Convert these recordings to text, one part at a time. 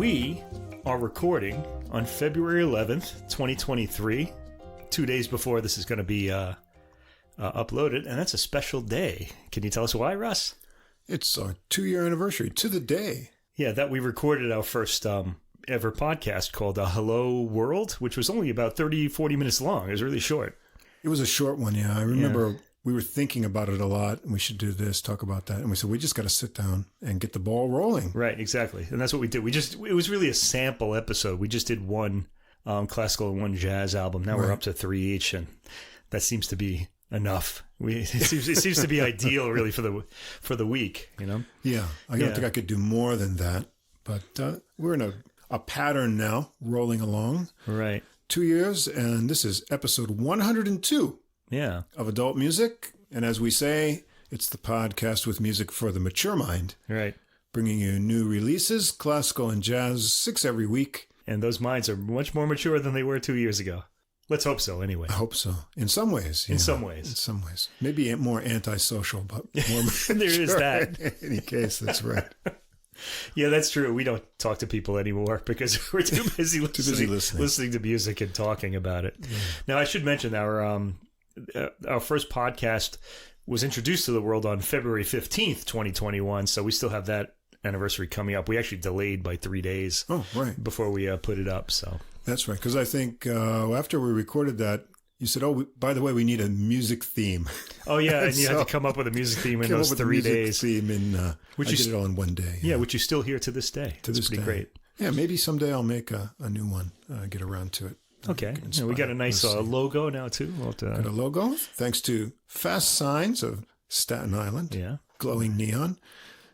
We are recording on February 11th, 2023, 2 days before this is going to be uploaded, and that's a special day. Can you tell us why, Russ? It's our 2-year anniversary to the day. Yeah, that we recorded our first ever podcast called Hello World, which was only about 30, 40 minutes long. It was really short. It was a short one, yeah. I remember we were thinking about it a lot, and we should do this, talk about that. And we said, we just got to sit down and get the ball rolling. Right, exactly. And that's what we did. It was really a sample episode. We just did one classical and one jazz album. Now we're up to 3 each, and that seems to be enough. It seems to be ideal, really, for the week, you know? Yeah, I don't think I could do more than that. But we're in a pattern now, rolling along. Right. 2 years, and this is episode 102 of Adult Music. And as we say, it's the podcast with music for the mature mind. Right. Bringing you new releases, classical and jazz, 6 every week. And those minds are much more mature than they were 2 years ago. Let's hope so, anyway. I hope so. In some ways. In some ways. Maybe more antisocial, but more mature. There is that. In any case, that's right. Yeah, that's true. We don't talk to people anymore because we're too busy listening to music and talking about it. Yeah. Now, I should mention our first podcast was introduced to the world on February 15th, 2021. So we still have that anniversary coming up. We actually delayed by 3 days before we put it up. So that's right. Because I think after we recorded that, you said, by the way, we need a music theme. Oh, yeah. And you had to come up with a music theme in those 3 days. Theme in, I did it all in one day. Yeah, which you still hear to this day. It's pretty great. Yeah, maybe someday I'll make a new one, get around to it. Okay. We got a nice logo now, too. Got a logo, thanks to Fast Signs of Staten Island. Yeah. Glowing neon.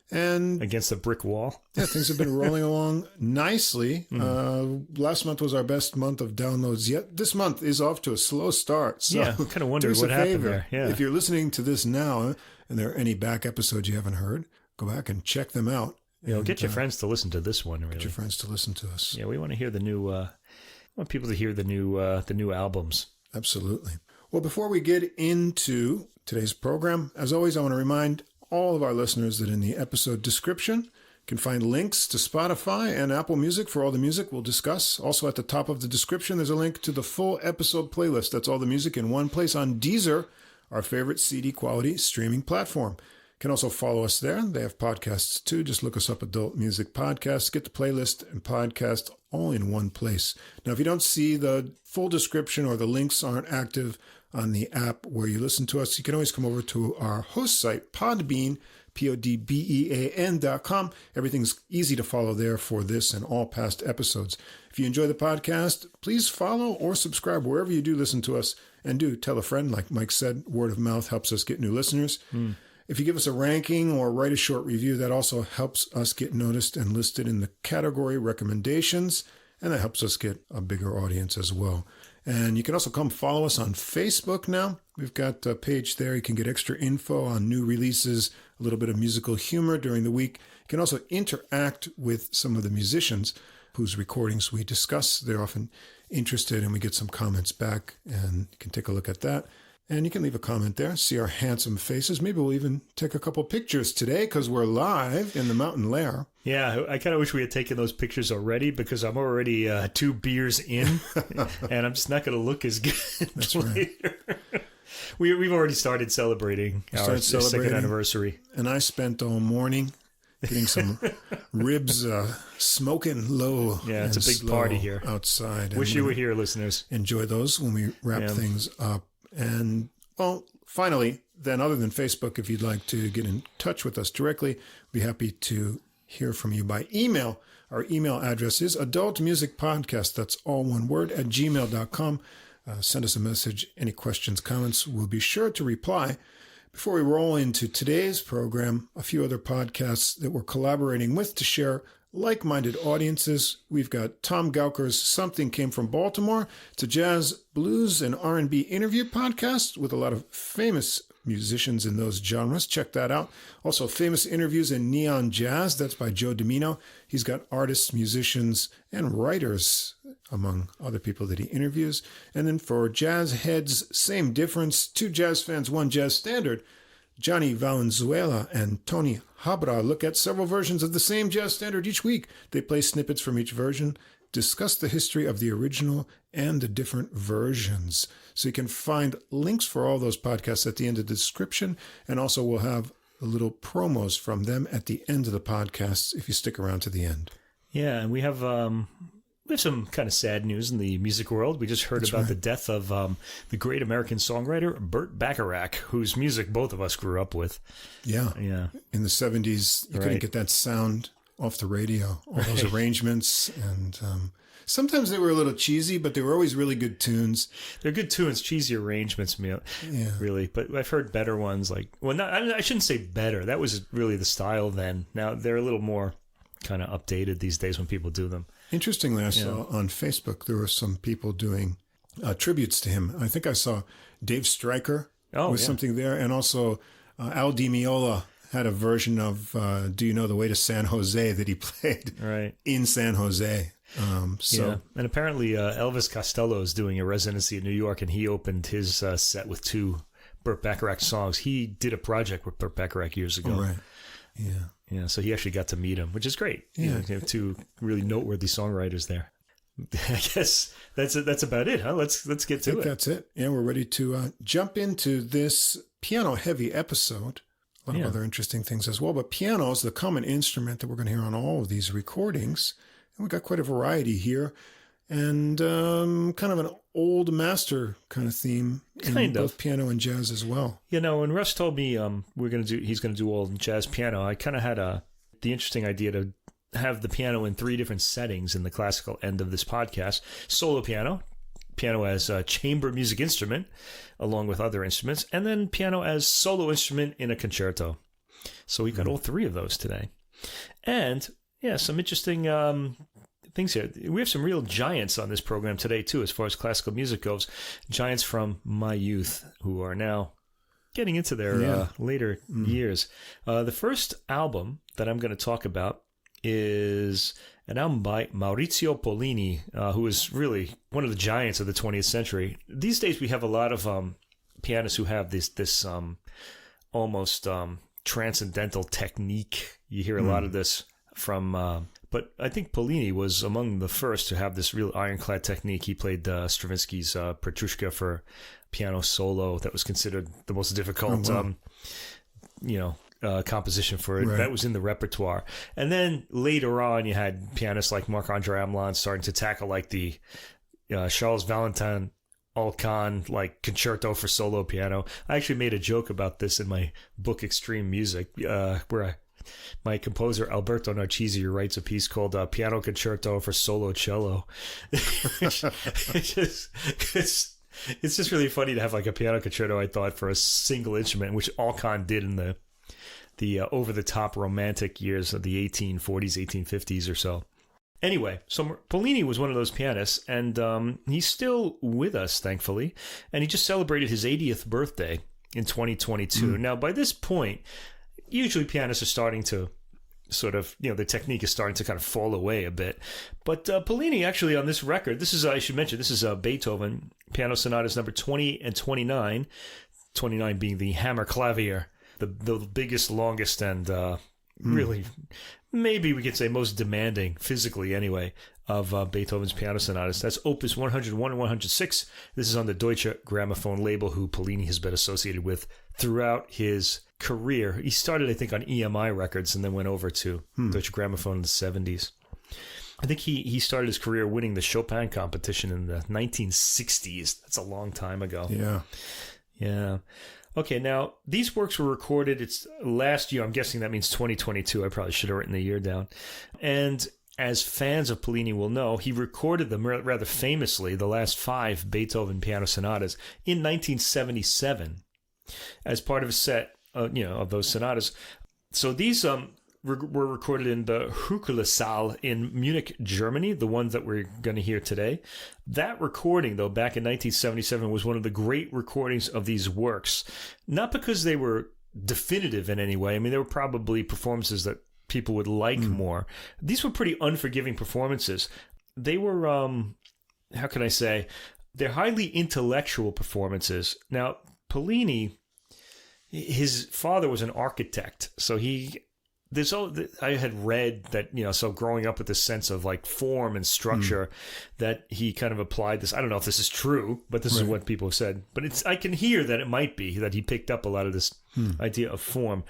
And against a brick wall. Yeah, things have been rolling along nicely. Last month was our best month of downloads yet. This month is off to a slow start. So yeah, kind of wondered what happened there. Yeah. If you're listening to this now and there are any back episodes you haven't heard, go back and check them out. Get your friends to listen to this one. Really. Get your friends to listen to us. Yeah, we want to hear the new. Want people to hear the new albums. Absolutely. Well, before we get into today's program, as always, I want to remind all of our listeners that in the episode description, you can find links to Spotify and Apple Music for all the music we'll discuss. Also, at the top of the description, there's a link to the full episode playlist. That's all the music in one place on Deezer, our favorite CD quality streaming platform. You can also follow us there. They have podcasts too. Just look us up, Adult Music Podcast. Get the playlist and podcast all in one place. Now, if you don't see the full description or the links aren't active on the app where you listen to us, you can always come over to our host site, Podbean, podbean.com. Everything's easy to follow there for this and all past episodes. If you enjoy the podcast, please follow or subscribe wherever you do listen to us, and do tell a friend. Like Mike said, word of mouth helps us get new listeners. If you give us a ranking or write a short review, that also helps us get noticed and listed in the category recommendations, and that helps us get a bigger audience as well. And you can also come follow us on Facebook now. We've got a page there. You can get extra info on new releases, a little bit of musical humor during the week. You can also interact with some of the musicians whose recordings we discuss. They're often interested, and we get some comments back, and you can take a look at that. And you can leave a comment there, see our handsome faces. Maybe we'll even take a couple pictures today because we're live in the mountain lair. Yeah, I kind of wish we had taken those pictures already because I'm already 2 beers in and I'm just not going to look as good. That's later. Right. We've already started celebrating our second anniversary. And I spent all morning getting some ribs smoking low. Yeah, it's a big party here outside. Wish you were here, listeners. Enjoy those when we wrap things up. And, well, finally, then other than Facebook, if you'd like to get in touch with us directly, we'd be happy to hear from you by email. Our email address is adultmusicpodcast, that's all one word, at gmail.com. Send us a message, any questions, comments, we'll be sure to reply. Before we roll into today's program, a few other podcasts that we're collaborating with to share like-minded audiences. We've got Tom Gauker's Something Came from Baltimore. It's a jazz, blues, and R&B interview podcast with a lot of famous musicians in those genres. Check that out. Also, Famous Interviews in Neon Jazz. That's by Joe Domino. He's got artists, musicians, and writers, among other people that he interviews. And then for jazz heads, same difference. 2 jazz fans, 1 jazz standard. Johnny Valenzuela and Tony Habra look at several versions of the same jazz standard each week. They play snippets from each version, discuss the history of the original and the different versions. So you can find links for all those podcasts at the end of the description, and also we'll have little promos from them at the end of the podcasts if you stick around to the end. Yeah, and we have some kind of sad news in the music world. We just heard about the death of the great American songwriter Burt Bacharach, whose music both of us grew up with. Yeah. In the 70s, you couldn't get that sound off the radio. All those arrangements, and sometimes they were a little cheesy, but they were always really good tunes. They're good tunes, cheesy arrangements, really. But I've heard better ones. I shouldn't say better. That was really the style then. Now they're a little more kind of updated these days when people do them. Interestingly, I saw on Facebook there were some people doing tributes to him. I think I saw Dave Stryker with something there, and also Al Di Meola had a version of Do You Know the Way to San Jose that he played in San Jose. And apparently Elvis Costello is doing a residency in New York, and he opened his set with 2 Burt Bacharach songs. He did a project with Burt Bacharach years ago. Oh, right. Yeah, so he actually got to meet him, which is great. You have 2 really noteworthy songwriters there. I guess that's about it, huh? Let's get to it. That's it. Yeah, we're ready to jump into this piano-heavy episode. A lot of other interesting things as well. But piano is the common instrument that we're going to hear on all of these recordings. And we've got quite a variety here. And kind of an old master kind of theme in both piano and jazz as well. When Russ told me he's going to do all jazz piano, I kind of had the interesting idea to have the piano in 3 different settings in the classical end of this podcast. Solo piano as a chamber music instrument, along with other instruments, and then piano as solo instrument in a concerto. So we've got all 3 of those today. And, some interesting things here. We have some real giants on this program today, too, as far as classical music goes. Giants from my youth who are now getting into their later years. The first album that I'm going to talk about is an album by Maurizio Pollini, who is really one of the giants of the 20th century. These days we have a lot of pianists who have this almost transcendental technique. You hear a lot of this from... But I think Pollini was among the first to have this real ironclad technique. He played Stravinsky's Petrushka for piano solo. That was considered the most difficult, composition for it. Right. That was in the repertoire. And then later on, you had pianists like Marc-André Hamelin starting to tackle like the Charles Valentin Alcan like concerto for solo piano. I actually made a joke about this in my book Extreme Music, where my composer Alberto Narcisi writes a piece called Piano Concerto for Solo Cello. It's just really funny to have like a piano concerto, I thought, for a single instrument, which Alcan did in the over-the-top romantic years of the 1840s, 1850s or so. Anyway, so Pollini was one of those pianists, and he's still with us, thankfully, and he just celebrated his 80th birthday in 2022. Now, by this point, usually pianists are starting to sort of, the technique is starting to kind of fall away a bit. But Pollini actually on this record, I should mention, this is Beethoven Piano Sonatas number 20 and 29, 29 being the hammer clavier, the biggest, longest, and really, maybe we could say most demanding, physically anyway, of Beethoven's piano sonatas. That's opus 101 and 106. This is on the Deutsche Grammophon label, who Pollini has been associated with throughout his career. He started, I think, on EMI records and then went over to Deutsche Grammophon in the 70s. I think he started his career winning the Chopin competition in the 1960s. That's a long time ago. Yeah. Okay, now, these works were recorded, it's last year, I'm guessing that means 2022. I probably should have written the year down. And as fans of Pollini will know, he recorded them rather famously, the last 5 Beethoven piano sonatas, in 1977 as part of a set, of those sonatas. So these were recorded in the Hörsaal in Munich, Germany, the ones that we're going to hear today. That recording, though, back in 1977, was one of the great recordings of these works. Not because they were definitive in any way. I mean, they were probably performances that people would like more. These were pretty unforgiving performances. They were, how can I say, they're highly intellectual performances. Now, Pollini, his father was an architect, so he I had read that, so growing up with this sense of like form and structure, that he kind of applied this. I don't know if this is true, but this is what people have said. But I can hear that it might be that he picked up a lot of this idea of form.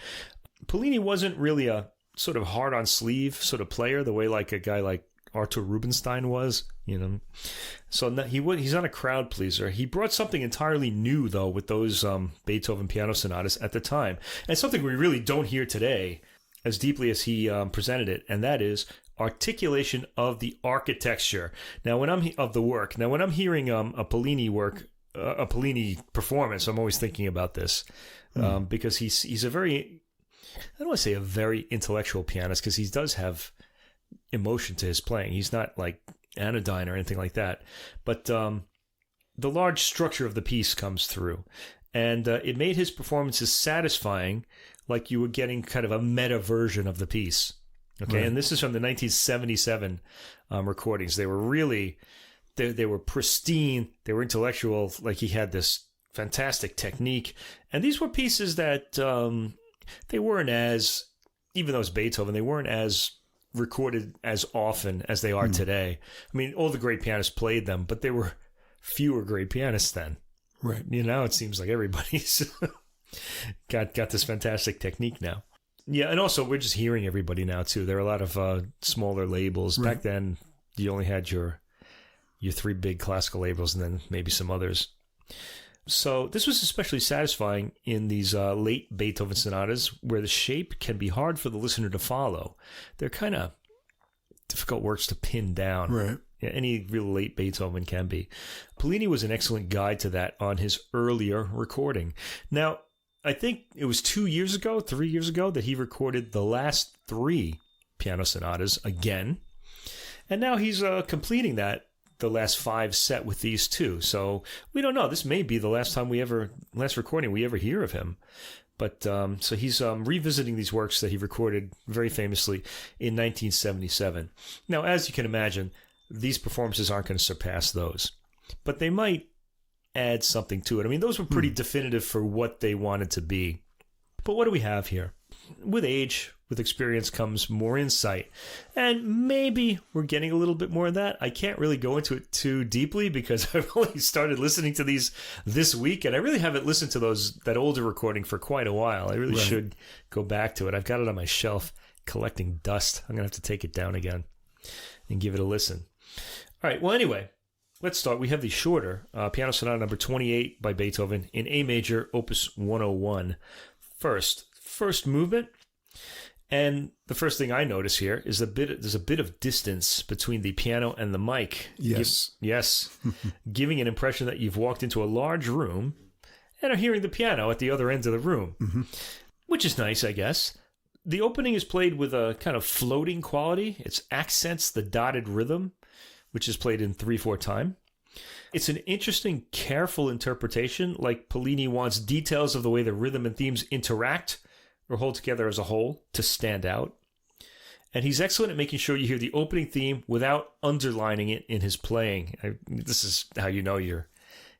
Pollini wasn't really a sort of hard on sleeve sort of player, the way like a guy like Artur Rubinstein was, So he's not a crowd pleaser. He brought something entirely new, though, with those Beethoven piano sonatas at the time. And something we really don't hear today as deeply as he presented it, and that is articulation of the architecture. Now, when I'm hearing a Pollini performance, I'm always thinking about this because he's a very, I don't want to say a very intellectual pianist, because he does have emotion to his playing. He's not like anodyne or anything like that, but the large structure of the piece comes through, and it made his performances satisfying, like you were getting kind of a meta version of the piece. Okay, and this is from the 1977 recordings. They were really, they were pristine. They were intellectual. Like he had this fantastic technique, and these were pieces that they weren't as, even though it's Beethoven, they weren't as recorded as often as they are today. I mean, all the great pianists played them, but there were fewer great pianists then. Right. Now it seems like everybody's got this fantastic technique now. Yeah, and also we're just hearing everybody now too. There are a lot of smaller labels. Back then, you only had your three big classical labels and then maybe some others. So this was especially satisfying in these late Beethoven sonatas, where the shape can be hard for the listener to follow. They're kind of difficult works to pin down. Right. Yeah, any real late Beethoven can be. Pollini was an excellent guide to that on his earlier recording. Now, I think it was 3 years ago, that he recorded the last 3 piano sonatas again. And now he's completing the last 5 set with these 2. So we don't know. This may be the last recording we ever hear of him. But so he's revisiting these works that he recorded very famously in 1977. Now, as you can imagine, these performances aren't going to surpass those, but they might add something to it. I mean, those were pretty definitive for what they wanted to be. But what do we have here? With age, with experience comes more insight. And maybe we're getting a little bit more of that. I can't really go into it too deeply because I've only started listening to these this week, and I really haven't listened to that older recording for quite a while. I really should go back to it. I've got it on my shelf collecting dust. I'm going to have to take it down again and give it a listen. All right, well, anyway, let's start. We have the shorter Piano Sonata number 28 by Beethoven in A major, Opus 101. First movement. And the first thing I notice here is there's a bit of distance between the piano and the mic. Yes. Yes. Giving an impression that you've walked into a large room and are hearing the piano at the other end of the room, which is nice, I guess. The opening is played with a kind of floating quality. It accents the dotted rhythm, which is played in 3/4 time. It's an interesting, careful interpretation, like Pollini wants details of the way the rhythm and themes interact or hold together as a whole to stand out. And he's excellent at making sure you hear the opening theme without underlining it in his playing. This is how you know you're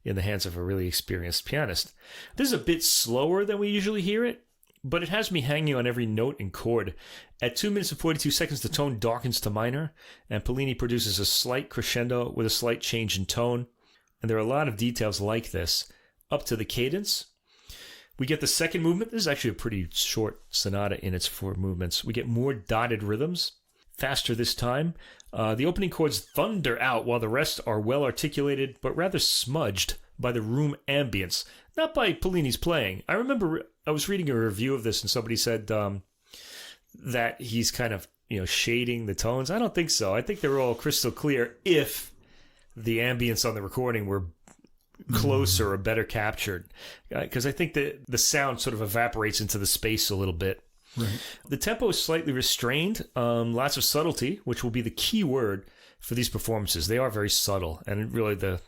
in the hands of a really experienced pianist. This is a bit slower than we usually hear it, but it has me hanging on every note and chord. At 2 minutes and 42 seconds, the tone darkens to minor, and Pollini produces a slight crescendo with a slight change in tone. And there are a lot of details like this, up to the cadence. We get the second movement. This is actually a pretty short sonata in its 4 movements. We get more dotted rhythms, faster this time. The opening chords thunder out while the rest are well articulated, but rather smudged by the room ambience, not by Pollini's playing. I remember I was reading a review of this and somebody said that he's kind of shading the tones. I don't think so. I think they're all crystal clear if the ambience on the recording were closer or better captured, because I think that the sound sort of evaporates into the space a little bit. Right. The tempo is slightly restrained, lots of subtlety, which will be the key word for these performances. They are very subtle, and really the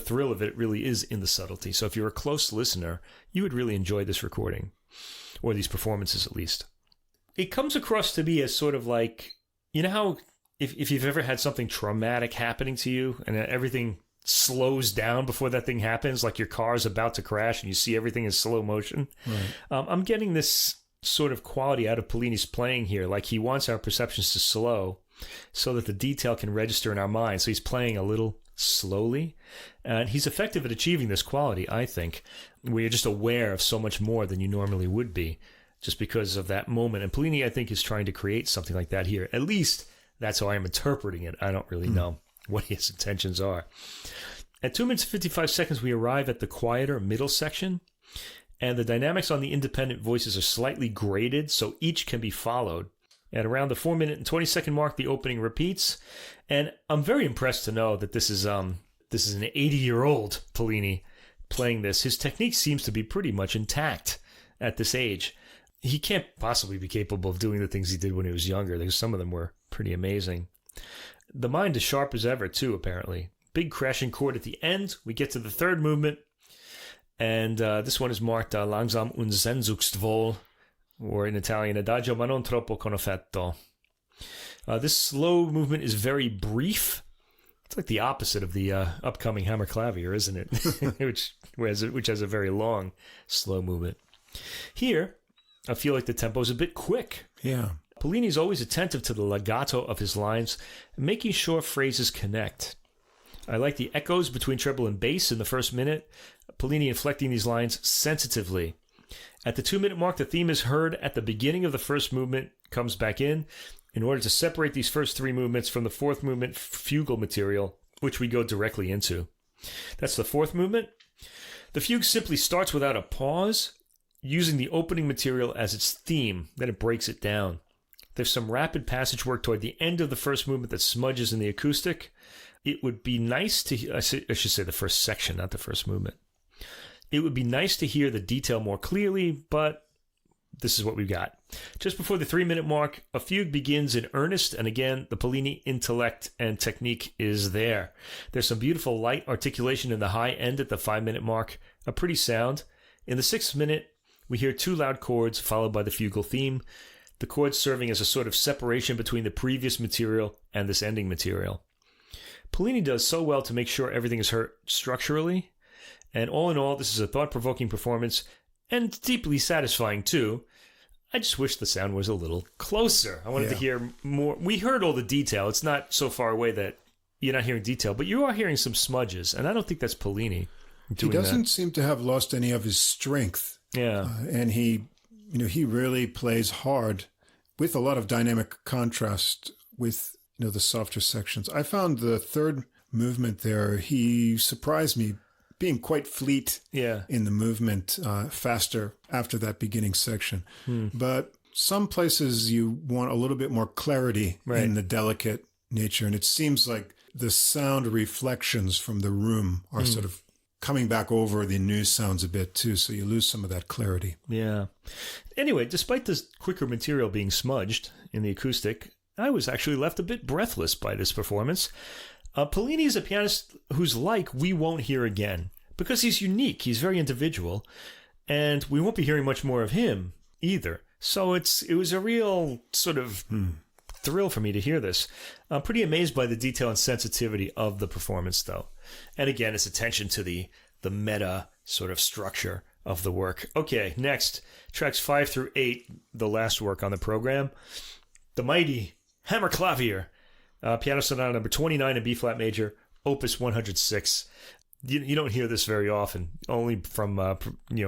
thrill of it really is in the subtlety. So if you're a close listener, you would really enjoy this recording, or these performances at least. It comes across to me as sort of like, how if you've ever had something traumatic happening to you and everything slows down before that thing happens, like your car's about to crash and you see everything in slow motion. Right. I'm getting this sort of quality out of Pollini's playing here. Like he wants our perceptions to slow so that the detail can register in our minds. So he's playing a little slowly, and he's effective at achieving this quality, I think, where you're just aware of so much more than you normally would be just because of that moment. And Pollini, I think, is trying to create something like that here. At least that's how I'm interpreting it. I don't really know what his intentions are. At 2 minutes and 55 seconds, we arrive at the quieter middle section, and the dynamics on the independent voices are slightly graded, so each can be followed. At around the 4 minute and 20 second mark, the opening repeats, and I'm very impressed to know that this is an 80-year-old Pollini playing this. His technique seems to be pretty much intact at this age. He can't possibly be capable of doing the things he did when he was younger, because some of them were pretty amazing. The mind is sharp as ever, too, apparently. Big crashing chord at the end. We get to the third movement, and this one is marked langsam und sehnsuchtsvoll, or in Italian, adagio ma non troppo con affetto. This slow movement is very brief. It's like the opposite of the upcoming Hammerklavier, isn't it? which has a very long, slow movement. Here, I feel like the tempo is a bit quick. Yeah. Pollini's always attentive to the legato of his lines, making sure phrases connect. I like the echoes between treble and bass in the first minute, Pollini inflecting these lines sensitively. At the 2 minute mark, the theme is heard at the beginning of the first movement, comes back in order to separate these first three movements from the fourth movement fugal material, which we go directly into. That's the fourth movement. The fugue simply starts without a pause, using the opening material as its theme, then it breaks it down. There's some rapid passage work toward the end of the first movement that smudges in the acoustic. It would be nice to, I should say the first section, not the first movement. It would be nice to hear the detail more clearly, but this is what we've got. Just before the 3 minute mark, a fugue begins in earnest, and again, the Pollini intellect and technique is there. There's some beautiful light articulation in the high end at the 5 minute mark, a pretty sound. In the 6th minute, we hear two loud chords followed by the fugal theme, the chords serving as a sort of separation between the previous material and this ending material. Pollini does so well to make sure everything is heard structurally, and all in all, this is a thought-provoking performance, and deeply satisfying too. I just wish the sound was a little closer. I wanted to hear more. We heard all the detail. It's not so far away that you're not hearing detail, but you are hearing some smudges, and I don't think that's Pollini doing that. He doesn't seem to have lost any of his strength. Yeah. And he really plays hard with a lot of dynamic contrast with the softer sections. I found the third movement there, he surprised me being quite fleet in the movement, faster after that beginning section. But some places you want a little bit more clarity in the delicate nature, and it seems like the sound reflections from the room are sort of coming back over the new sounds a bit too, so you lose some of that clarity. Yeah. Anyway, despite this quicker material being smudged in the acoustic, I was actually left a bit breathless by this performance. Pollini is a pianist whose like we won't hear again because he's unique. He's very individual, and we won't be hearing much more of him either. So it was a real sort of thrill for me to hear this. I'm pretty amazed by the detail and sensitivity of the performance, though. And again, its attention to the meta sort of structure of the work. Okay, next, tracks 5 through 8, the last work on the program. The mighty Hammerklavier, Piano Sonata number 29 in B-flat major, Opus 106. You don't hear this very often, only from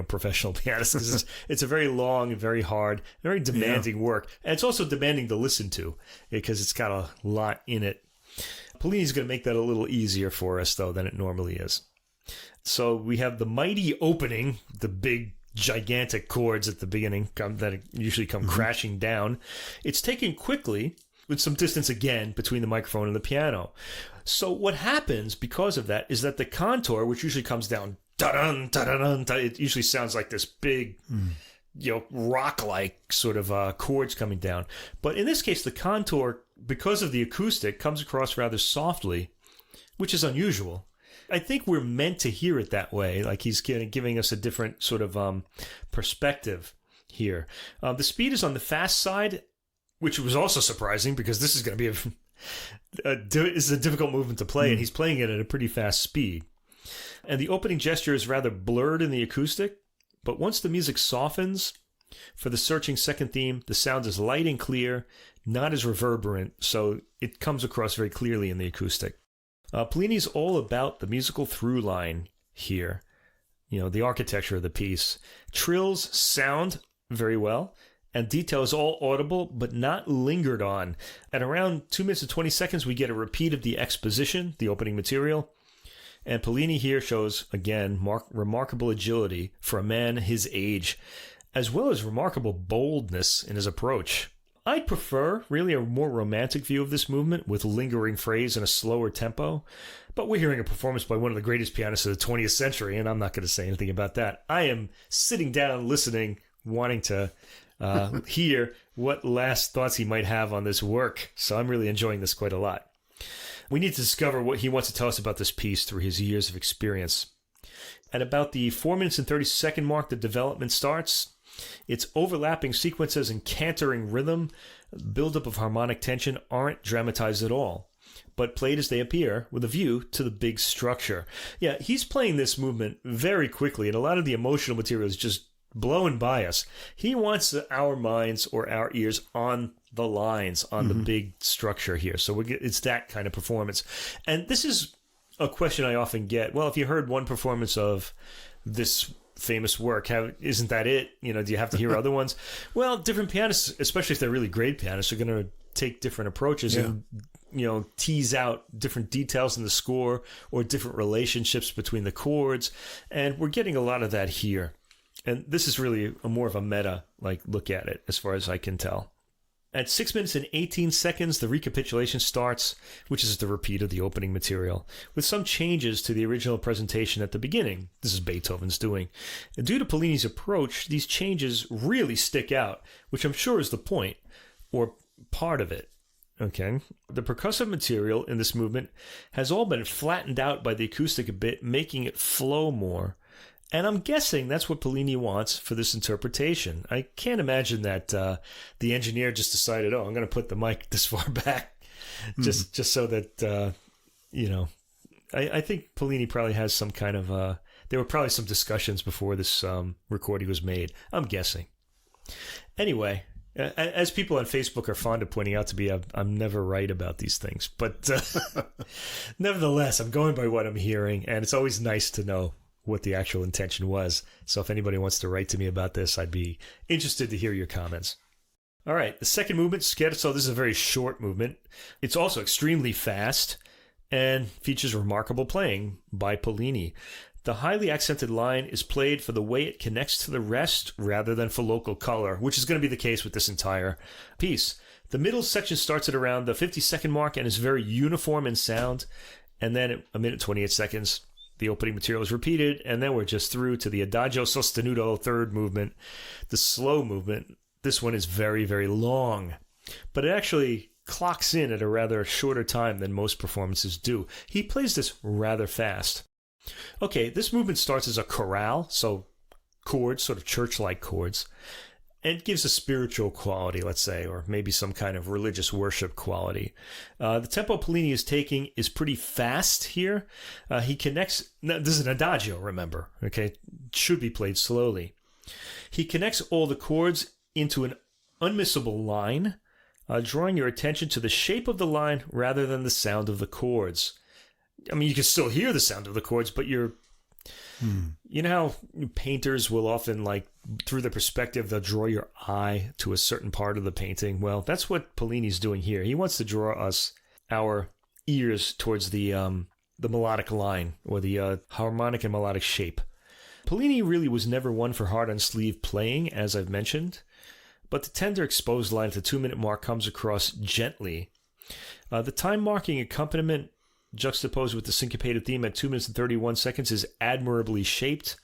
professional pianists. It's a very long and very hard, very demanding work, and it's also demanding to listen to because it's got a lot in it. Pollini's going to make that a little easier for us, though, than it normally is. So we have the mighty opening, the big, gigantic chords at the beginning that usually come crashing down. It's taken quickly, with some distance again between the microphone and the piano. So what happens because of that is that the contour, which usually comes down, da-dun, da-dun, da, it usually sounds like this big, rock-like sort of chords coming down. But in this case, the contour, because of the acoustic, comes across rather softly, which is unusual. I think we're meant to hear it that way, like he's giving us a different sort of perspective here. The speed is on the fast side, which was also surprising because this is going to be a difficult movement to play, and he's playing it at a pretty fast speed. And the opening gesture is rather blurred in the acoustic, but once the music softens, For the searching second theme, the sound is light and clear, not as reverberant, so it comes across very clearly in the acoustic. Pollini's all about the musical through line here, the architecture of the piece. Trills sound very well, and detail is all audible, but not lingered on. At around 2 minutes and 20 seconds, we get a repeat of the exposition, the opening material. And Pollini here shows, again, remarkable agility for a man his age, as well as remarkable boldness in his approach. I'd prefer, really, a more romantic view of this movement with lingering phrase and a slower tempo. But we're hearing a performance by one of the greatest pianists of the 20th century, and I'm not going to say anything about that. I am sitting down, listening, wanting to hear what last thoughts he might have on this work. So I'm really enjoying this quite a lot. We need to discover what he wants to tell us about this piece through his years of experience. At about the 4 minutes and 30 second mark, the development starts. Its overlapping sequences and cantering rhythm, buildup of harmonic tension aren't dramatized at all, but played as they appear with a view to the big structure. Yeah, he's playing this movement very quickly, and a lot of the emotional material is just blowing by us. He wants our minds or our ears on the lines, on the big structure here. So it's that kind of performance. And this is a question I often get. Well, if you heard one performance of this famous work, isn't that it? Do you have to hear other ones? Well, different pianists, especially if they're really great pianists, are going to take different approaches and tease out different details in the score or different relationships between the chords. And we're getting a lot of that here. And this is really more of a meta look at it, as far as I can tell. At 6 minutes and 18 seconds, the recapitulation starts, which is the repeat of the opening material, with some changes to the original presentation at the beginning. This is Beethoven's doing. And due to Pollini's approach, these changes really stick out, which I'm sure is the point, or part of it. Okay. The percussive material in this movement has all been flattened out by the acoustic a bit, making it flow more. And I'm guessing that's what Pollini wants for this interpretation. I can't imagine that the engineer just decided, I'm going to put the mic this far back, just so that, I think Pollini probably has some kind of, there were probably some discussions before this recording was made. I'm guessing. Anyway, as people on Facebook are fond of pointing out to me, I'm never right about these things. But nevertheless, I'm going by what I'm hearing, and it's always nice to know what the actual intention was. So if anybody wants to write to me about this, I'd be interested to hear your comments. All right, the second movement, Scherzo, this is a very short movement. It's also extremely fast and features remarkable playing by Pollini. The highly accented line is played for the way it connects to the rest rather than for local color, which is going to be the case with this entire piece. The middle section starts at around the 50-second mark and is very uniform in sound. And then at 1 minute 28 seconds, the opening material is repeated, and then we're just through to the Adagio sostenuto third movement, the slow movement. This one is very, very long, but it actually clocks in at a rather shorter time than most performances do. He plays this rather fast. Okay, this movement starts as a chorale, so chords, sort of church-like chords, and it gives a spiritual quality, let's say, or maybe some kind of religious worship quality. The tempo Pollini is taking is pretty fast here. He connects... Now, this is an adagio, remember. Okay, it should be played slowly. He connects all the chords into an unmissable line, drawing your attention to the shape of the line rather than the sound of the chords. I mean, you can still hear the sound of the chords, but you're... You know how painters will often, through the perspective, they'll draw your eye to a certain part of the painting? Well, that's what Pollini's doing here. He wants to draw our ears towards the melodic line, or the harmonic and melodic shape. Pollini really was never one for hard-on-sleeve playing, as I've mentioned, but the tender exposed line at the 2-minute mark comes across gently. The time-marking accompaniment juxtaposed with the syncopated theme at 2 minutes and 31 seconds is admirably shaped.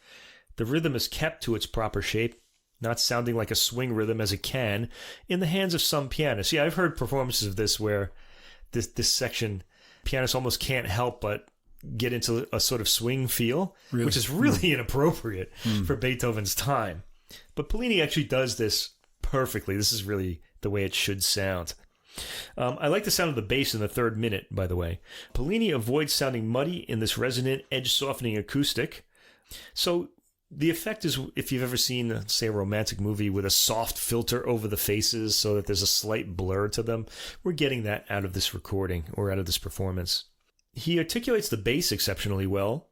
The rhythm is kept to its proper shape, not sounding like a swing rhythm as it can in the hands of some pianists. Yeah, I've heard performances of this where this section, pianists almost can't help but get into a sort of swing feel, which is really inappropriate for Beethoven's time. But Pollini actually does this perfectly. This is really the way it should sound. I like the sound of the bass in the third minute, by the way. Pollini avoids sounding muddy in this resonant, edge-softening acoustic. So The effect is, if you've ever seen, say, a romantic movie with a soft filter over the faces so that there's a slight blur to them, we're getting that out of this recording or out of this performance. He articulates the bass exceptionally well,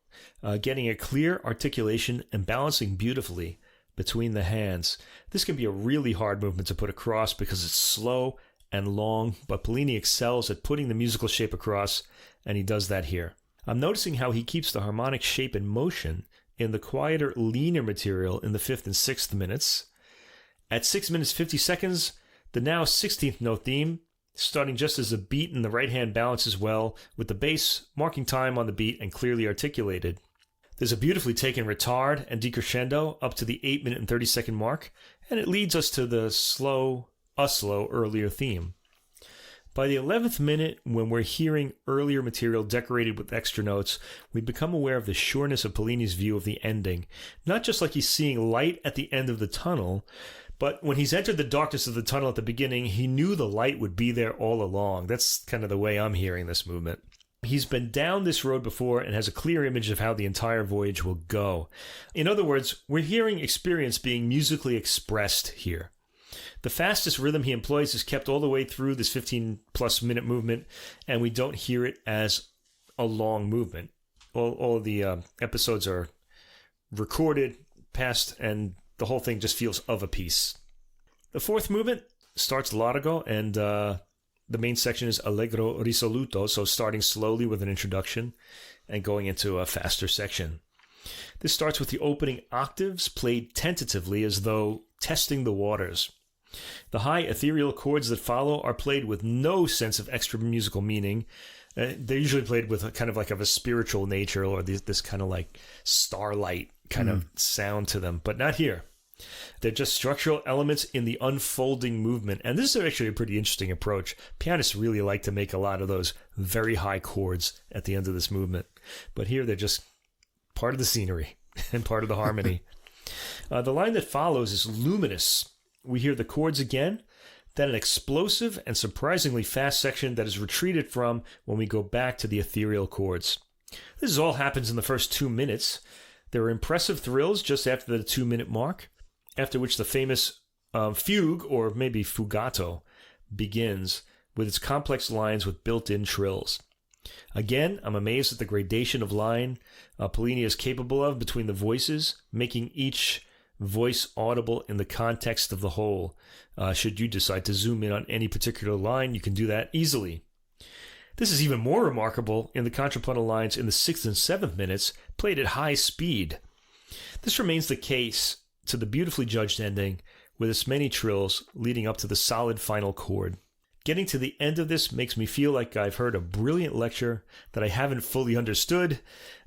getting a clear articulation and balancing beautifully between the hands. This can be a really hard movement to put across because it's slow and long, but Pollini excels at putting the musical shape across, and he does that here. I'm noticing how he keeps the harmonic shape in motion in the quieter, leaner material in the 5th and 6th minutes. At 6 minutes 50 seconds, the now 16th note theme, starting just as the beat in the right hand balances well, with the bass marking time on the beat and clearly articulated. There's a beautifully taken retard and decrescendo up to the 8 minute and 30 second mark, and it leads us to the slow earlier theme. By the 11th minute, when we're hearing earlier material decorated with extra notes, we become aware of the sureness of Pollini's view of the ending. Not just like he's seeing light at the end of the tunnel, but when he's entered the darkness of the tunnel at the beginning, he knew the light would be there all along. That's kind of the way I'm hearing this movement. He's been down this road before and has a clear image of how the entire voyage will go. In other words, we're hearing experience being musically expressed here. The fastest rhythm he employs is kept all the way through this 15-plus minute movement, and we don't hear it as a long movement. All of the episodes are recorded, passed, and the whole thing just feels of a piece. The 4th movement starts largo, and the main section is allegro risoluto, so starting slowly with an introduction and going into a faster section. This starts with the opening octaves played tentatively as though testing the waters. The high ethereal chords that follow are played with no sense of extra musical meaning. They're usually played with a kind of like of a spiritual nature or this kind of like starlight kind of sound to them, but not here. They're just structural elements in the unfolding movement, and this is actually a pretty interesting approach. Pianists really like to make a lot of those very high chords at the end of this movement, but here they're just part of the scenery and part of the harmony. The line that follows is luminous. We hear the chords again, then an explosive and surprisingly fast section that is retreated from when we go back to the ethereal chords. This all happens in the first 2 minutes. There are impressive thrills just after the 2 minute mark, after which the famous fugue, or maybe fugato, begins with its complex lines with built-in trills. Again, I'm amazed at the gradation of line Pollini is capable of between the voices, making each voice audible in the context of the whole. Should you decide to zoom in on any particular line, you can do that easily. This is even more remarkable in the contrapuntal lines in the 6th and 7th minutes, played at high speed. This remains the case to the beautifully judged ending, with its many trills leading up to the solid final chord. Getting to the end of this makes me feel like I've heard a brilliant lecture that I haven't fully understood,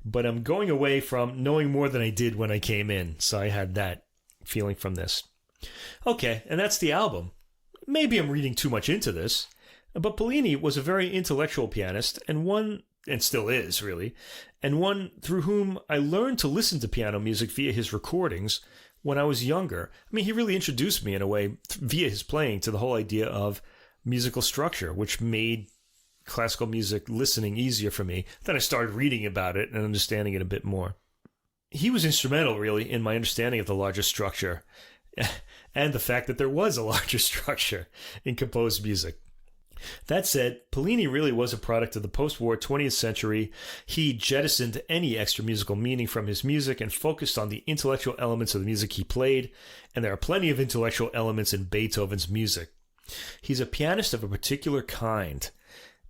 but I'm going away from knowing more than I did when I came in, so I had that feeling from this. Okay, and that's the album. Maybe I'm reading too much into this, but Pollini was a very intellectual pianist, and one, and still is really, and one through whom I learned to listen to piano music via his recordings when I was younger. I mean, he really introduced me in a way via his playing to the whole idea of musical structure, which made classical music listening easier for me. Then I started reading about it and understanding it a bit more. He was instrumental, really, in my understanding of the larger structure and the fact that there was a larger structure in composed music. That said, Pollini really was a product of the post-war 20th century. He jettisoned any extra musical meaning from his music and focused on the intellectual elements of the music he played, and there are plenty of intellectual elements in Beethoven's music. He's a pianist of a particular kind.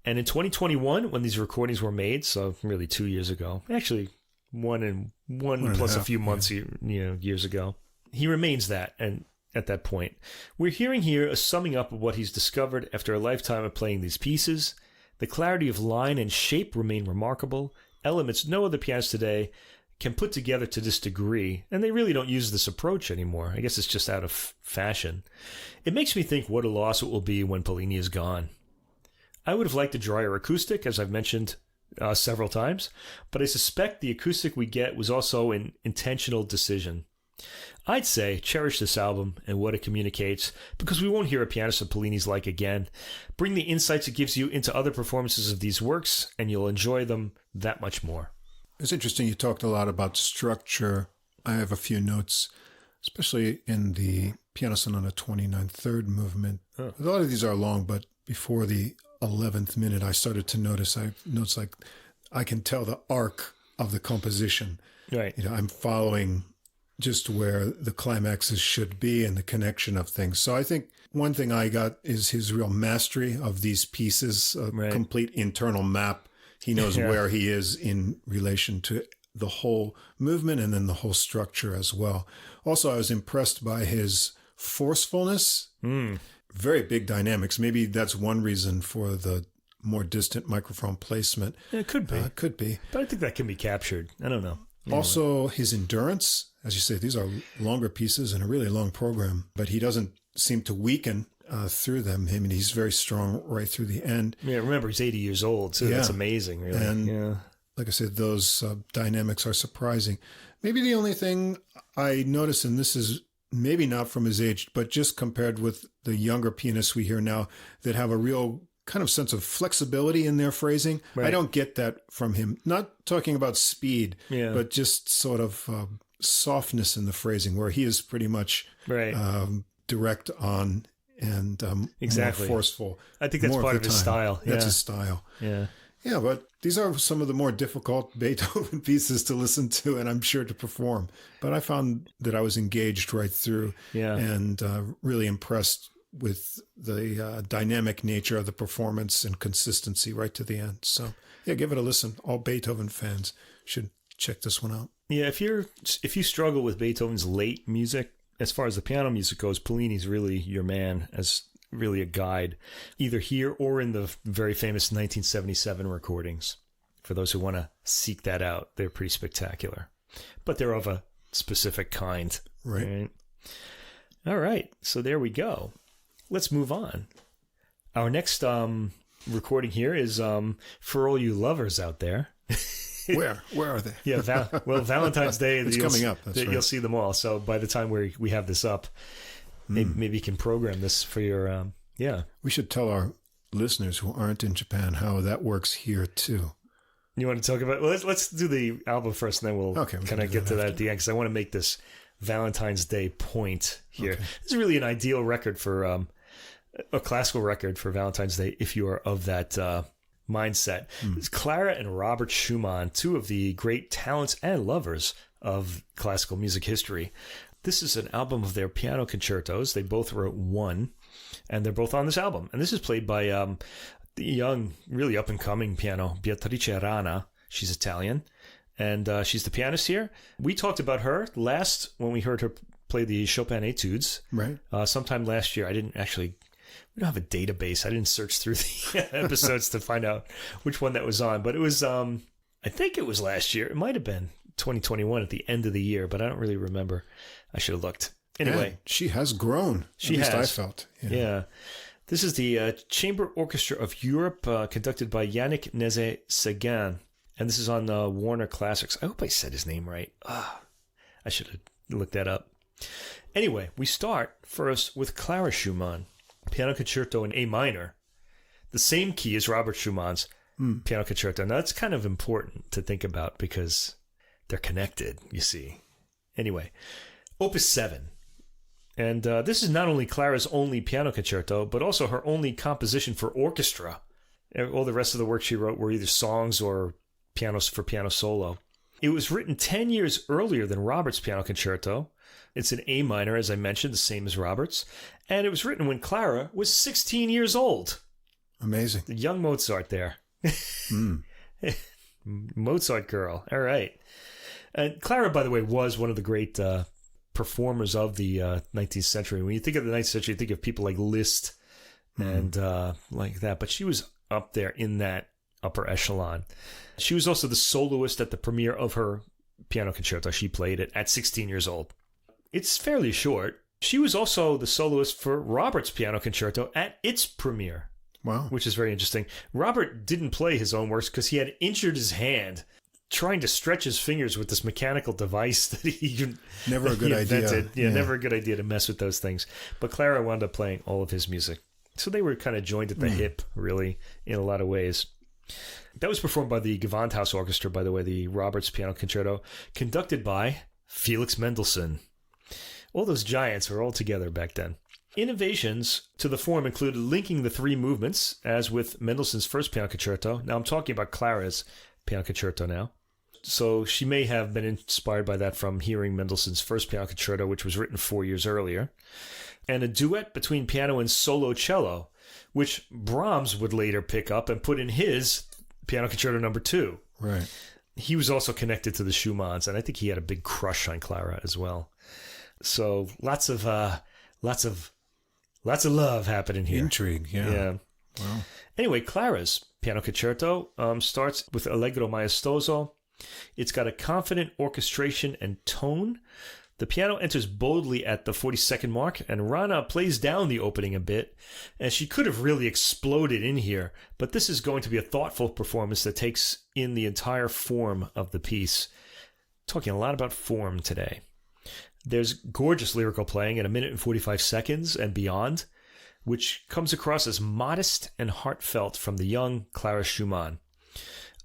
And in 2021, when these recordings were made, so really 2 years ago, actually one plus a few months, years ago, he remains that. And at that point, we're hearing here a summing up of what he's discovered after a lifetime of playing these pieces. The clarity of line and shape remain remarkable, elements no other pianist today can put together to this degree, and they really don't use this approach anymore. I guess it's just out of fashion. It makes me think what a loss it will be when Pollini is gone. I would have liked a drier acoustic, as I've mentioned several times, but I suspect the acoustic we get was also an intentional decision. I'd say cherish this album and what it communicates, because we won't hear a pianist of Pollini's like again. Bring the insights it gives you into other performances of these works, and you'll enjoy them that much more. It's interesting. You talked a lot about structure I have a few notes, especially in the Piano Sonata 29 third movement. Oh. A lot of these are long, but before the 11th minute, I started to notice notes like I can tell the arc of the composition. Right. I'm following just where the climaxes should be and the connection of things. So I think one thing I got is his real mastery of these pieces, a complete internal map. He knows where he is in relation to the whole movement and then the whole structure as well. Also, I was impressed by his forcefulness. Very big dynamics. Maybe that's one reason for the more distant microphone placement. It could be. Could be. But I think that can be captured. I don't know. Also, his endurance. As you say, these are longer pieces and a really long program, but he doesn't seem to weaken through them. I mean, he's very strong right through the end. Yeah, remember, he's 80 years old, so that's amazing, really. And like I said, those dynamics are surprising. Maybe the only thing I noticed, and this is maybe not from his age, but just compared with the younger pianists we hear now that have a real kind of sense of flexibility in their phrasing. Right. I don't get that from him. Not talking about speed, but just sort of softness in the phrasing, where he is pretty much direct on and more forceful. I think that's part of his style. That's his style. Yeah. Yeah, but these are some of the more difficult Beethoven pieces to listen to and I'm sure to perform. But I found that I was engaged right through and really impressed with the dynamic nature of the performance and consistency right to the end. So, yeah, give it a listen. All Beethoven fans should check this one out. Yeah, if you struggle with Beethoven's late music, as far as the piano music goes, Pollini's really your man as really a guide, either here or in the very famous 1977 recordings. For those who want to seek that out, they're pretty spectacular. But they're of a specific kind. Right. All right, so there we go. Let's move on. Our next recording here is for all you lovers out there. Where are they? Yeah, Valentine's Day. It's coming up. That's right. You'll see them all. So by the time we have this up, maybe you can program this for your, We should tell our listeners who aren't in Japan how that works here too. You want to talk about, well, let's do the album first and then we'll kind of get to that at the end because I want to make this Valentine's Day point here. Okay. This is really an ideal record for, a classical record for Valentine's Day if you are of that mindset. It's Clara and Robert Schumann, two of the great talents and lovers of classical music history. This is an album of their piano concertos. They both wrote one, and they're both on this album. And this is played by the young, really up-and-coming piano, Beatrice Rana. She's Italian, and she's the pianist here. We talked about her last when we heard her play the Chopin Etudes. Right. Sometime last year. We don't have a database. I didn't search through the episodes to find out which one that was on. But it was, I think it was last year. It might have been 2021 at the end of the year, but I don't really remember. I should have looked. Anyway. And she has grown. At least I felt. Yeah. This is the Chamber Orchestra of Europe, conducted by Yannick Nézet-Séguin. And this is on Warner Classics. I hope I said his name right. I should have looked that up. Anyway, we start first with Clara Schumann. Piano Concerto in A minor, the same key as Robert Schumann's Piano Concerto. Now, that's kind of important to think about because they're connected, you see. Anyway, Opus 7. And this is not only Clara's only piano concerto, but also her only composition for orchestra. All the rest of the work she wrote were either songs or pianos for piano solo. It was written 10 years earlier than Robert's Piano Concerto. It's in A minor, as I mentioned, the same as Robert's. And it was written when Clara was 16 years old. Amazing. The young Mozart there. Mozart girl. All right. And Clara, by the way, was one of the great performers of the 19th century. When you think of the 19th century, you think of people like Liszt and like that. But she was up there in that upper echelon. She was also the soloist at the premiere of her piano concerto. She played it at 16 years old. It's fairly short. She was also the soloist for Robert's Piano Concerto at its premiere. Wow. Which is very interesting. Robert didn't play his own works because he had injured his hand trying to stretch his fingers with this mechanical device that he never a good idea. Yeah, never a good idea to mess with those things. But Clara wound up playing all of his music. So they were kind of joined at the hip, really, in a lot of ways. That was performed by the Gewandhaus Orchestra, by the way, the Robert's Piano Concerto, conducted by Felix Mendelssohn. All those giants were all together back then. Innovations to the form included linking the three movements, as with Mendelssohn's first piano concerto. Now I'm talking about Clara's piano concerto now. So she may have been inspired by that from hearing Mendelssohn's first piano concerto, which was written 4 years earlier. And a duet between piano and solo cello, which Brahms would later pick up and put in his piano concerto number 2. Right. He was also connected to the Schumanns, and I think he had a big crush on Clara as well. So lots of love happening here. Intrigue, yeah. Wow. Anyway, Clara's piano concerto starts with Allegro Maestoso. It's got a confident orchestration and tone. The piano enters boldly at the 42nd mark, and Rana plays down the opening a bit, and she could have really exploded in here, but this is going to be a thoughtful performance that takes in the entire form of the piece. Talking a lot about form today. There's gorgeous lyrical playing at 1 minute and 45 seconds and beyond, which comes across as modest and heartfelt from the young Clara Schumann.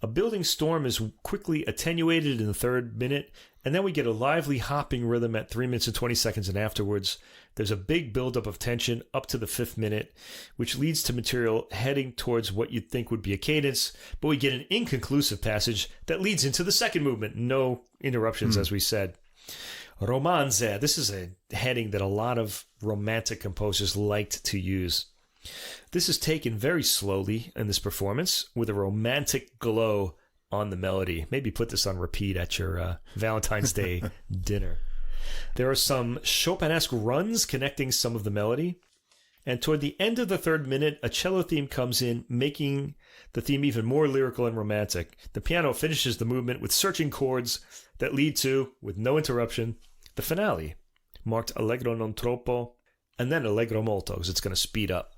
A building storm is quickly attenuated in the 3rd minute, and then we get a lively hopping rhythm at 3 minutes and 20 seconds, and afterwards there's a big buildup of tension up to the 5th minute, which leads to material heading towards what you'd think would be a cadence, but we get an inconclusive passage that leads into the 2nd movement. No interruptions, as we said. Romanze, this is a heading that a lot of romantic composers liked to use. This is taken very slowly in this performance with a romantic glow on the melody. Maybe put this on repeat at your Valentine's Day dinner. There are some Chopin-esque runs connecting some of the melody. And toward the end of the 3rd minute, a cello theme comes in, making the theme even more lyrical and romantic. The piano finishes the movement with searching chords that lead to, with no interruption, the finale, marked Allegro non troppo, and then Allegro molto, because it's going to speed up.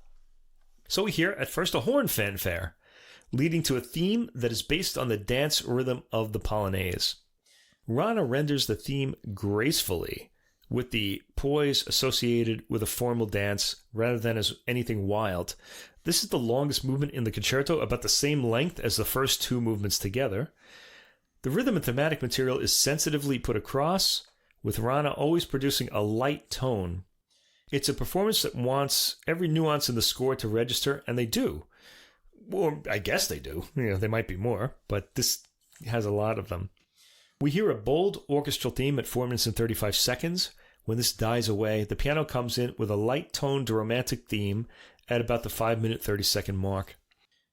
So we hear at first a horn fanfare, leading to a theme that is based on the dance rhythm of the Polonaise. Rana renders the theme gracefully, with the poise associated with a formal dance rather than as anything wild. This is the longest movement in the concerto, about the same length as the first 2 movements together. The rhythm and thematic material is sensitively put across, with Rana always producing a light tone. It's a performance that wants every nuance in the score to register, and they do. Or I guess they do. There might be more, but this has a lot of them. We hear a bold orchestral theme at 4 minutes and 35 seconds. When this dies away, the piano comes in with a light-toned romantic theme at about the 5 minute 30 second mark.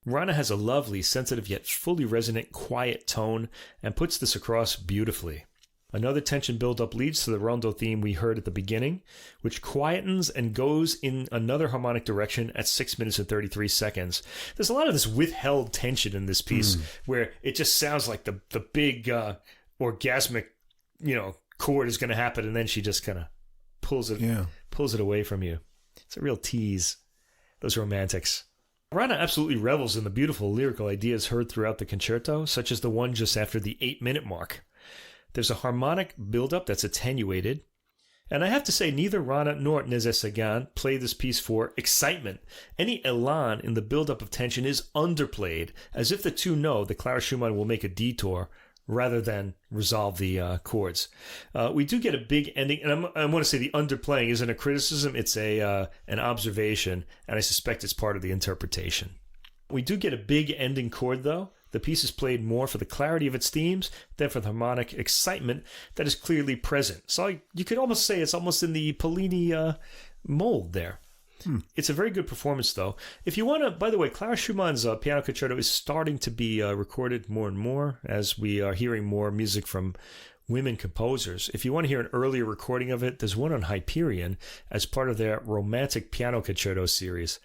Rana has a lovely, sensitive yet fully resonant, quiet tone and puts this across beautifully. Another tension buildup leads to the rondo theme we heard at the beginning, which quietens and goes in another harmonic direction at 6 minutes and 33 seconds. There's a lot of this withheld tension in this piece where it just sounds like the big orgasmic, chord is going to happen, and then she just kind of pulls it away from you. It's a real tease. Those romantics. Rana absolutely revels in the beautiful lyrical ideas heard throughout the concerto, such as the one just after the 8 minute mark. There's a harmonic buildup that's attenuated. And I have to say, neither Rana nor Nézet-Séguin play this piece for excitement. Any elan in the buildup of tension is underplayed, as if the two know that Clara Schumann will make a detour rather than resolve the chords. We do get a big ending, and I want to say the underplaying isn't a criticism, it's an observation, and I suspect it's part of the interpretation. We do get a big ending chord, though. The piece is played more for the clarity of its themes than for the harmonic excitement that is clearly present. So you could almost say it's almost in the Pollini mold there. It's a very good performance, though. If you want to, by the way, Clara Schumann's piano concerto is starting to be recorded more and more as we are hearing more music from women composers. If you want to hear an earlier recording of it, there's one on Hyperion as part of their Romantic Piano Concerto series,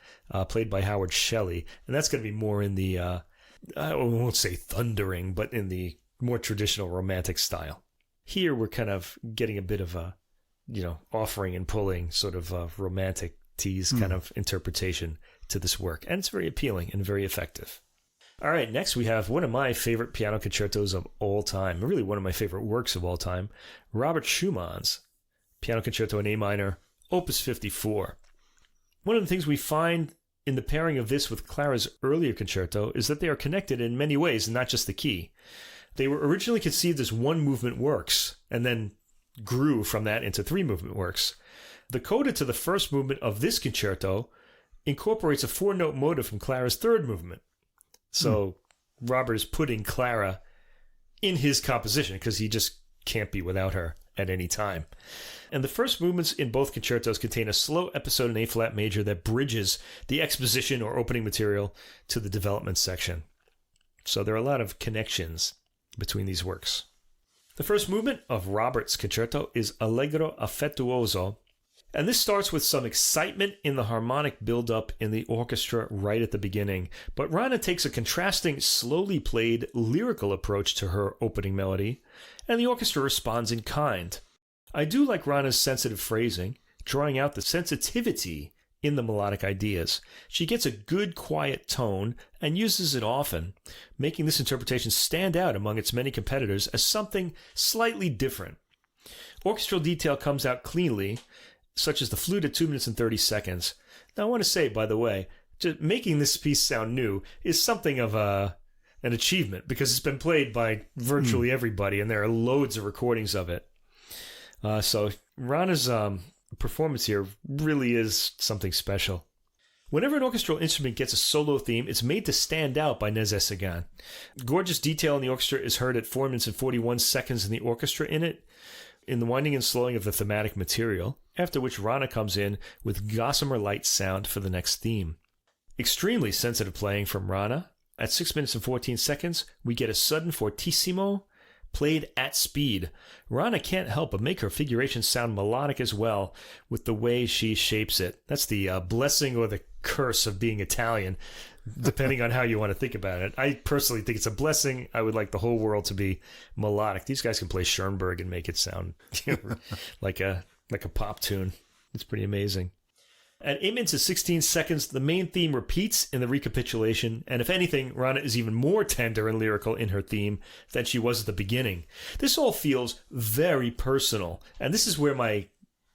played by Howard Shelley. And that's going to be more in the, I won't say thundering, but in the more traditional romantic style. Here we're kind of getting a bit of a, offering and pulling sort of romantic tease kind of interpretation to this work. And it's very appealing and very effective. All right, next we have one of my favorite piano concertos of all time, really one of my favorite works of all time, Robert Schumann's Piano Concerto in A minor, Opus 54. One of the things we find in the pairing of this with Clara's earlier concerto is that they are connected in many ways, and not just the key. They were originally conceived as one movement works, and then grew from that into 3-movement works. The coda to the first movement of this concerto incorporates a 4-note motive from Clara's 3rd movement. So Robert is putting Clara in his composition because he just can't be without her at any time. And the first movements in both concertos contain a slow episode in A-flat major that bridges the exposition or opening material to the development section. So there are a lot of connections between these works. The first movement of Robert's concerto is Allegro affettuoso, and this starts with some excitement in the harmonic build-up in the orchestra right at the beginning. But Rana takes a contrasting, slowly played, lyrical approach to her opening melody, and the orchestra responds in kind. I do like Rana's sensitive phrasing, drawing out the sensitivity in the melodic ideas. She gets a good, quiet tone and uses it often, making this interpretation stand out among its many competitors as something slightly different. Orchestral detail comes out cleanly, such as the flute at 2 minutes and 30 seconds. Now, I want to say, by the way, just making this piece sound new is something of an achievement because it's been played by virtually everybody, and there are loads of recordings of it. So Rana's performance here really is something special. Whenever an orchestral instrument gets a solo theme, it's made to stand out by Nézet-Séguin. Gorgeous detail in the orchestra is heard at 4 minutes and 41 seconds in the orchestra in the winding and slowing of the thematic material, after which Rana comes in with gossamer light sound for the next theme. Extremely sensitive playing from Rana. At 6 minutes and 14 seconds, we get a sudden fortissimo played at speed. Rana can't help but make her figuration sound melodic as well with the way she shapes it. That's the blessing or the curse of being Italian, depending on how you want to think about it. I personally think it's a blessing. I would like the whole world to be melodic. These guys can play Schoenberg and make it sound like a pop tune. It's pretty amazing. At 8 minutes and 16 seconds, the main theme repeats in the recapitulation, and if anything, Rana is even more tender and lyrical in her theme than she was at the beginning. This all feels very personal, and this is where my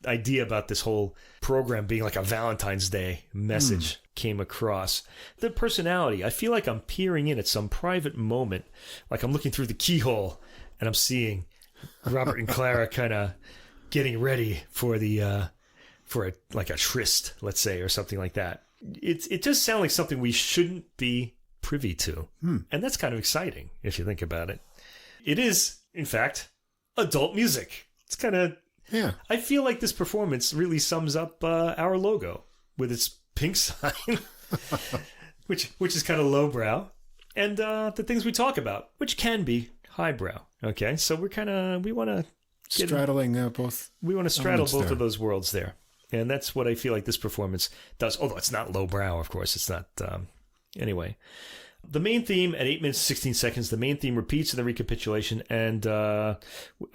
idea about this whole program being like a Valentine's Day message came across. The personality, I feel like I'm peering in at some private moment, like I'm looking through the keyhole, and I'm seeing Robert and Clara kind of getting ready for the... for a tryst, let's say, or something like that. It does sound like something we shouldn't be privy to. And that's kind of exciting, if you think about it. It is, in fact, adult music. It's kind of... Yeah. I feel like this performance really sums up our logo with its pink sign, which is kind of lowbrow, and the things we talk about, which can be highbrow. Okay, so we want to... straddling both. We want to straddle both of those worlds there. And that's what I feel like this performance does. Although it's not lowbrow, of course. It's not... Anyway. The main theme at 8 minutes 16 seconds, the main theme repeats in the recapitulation. And I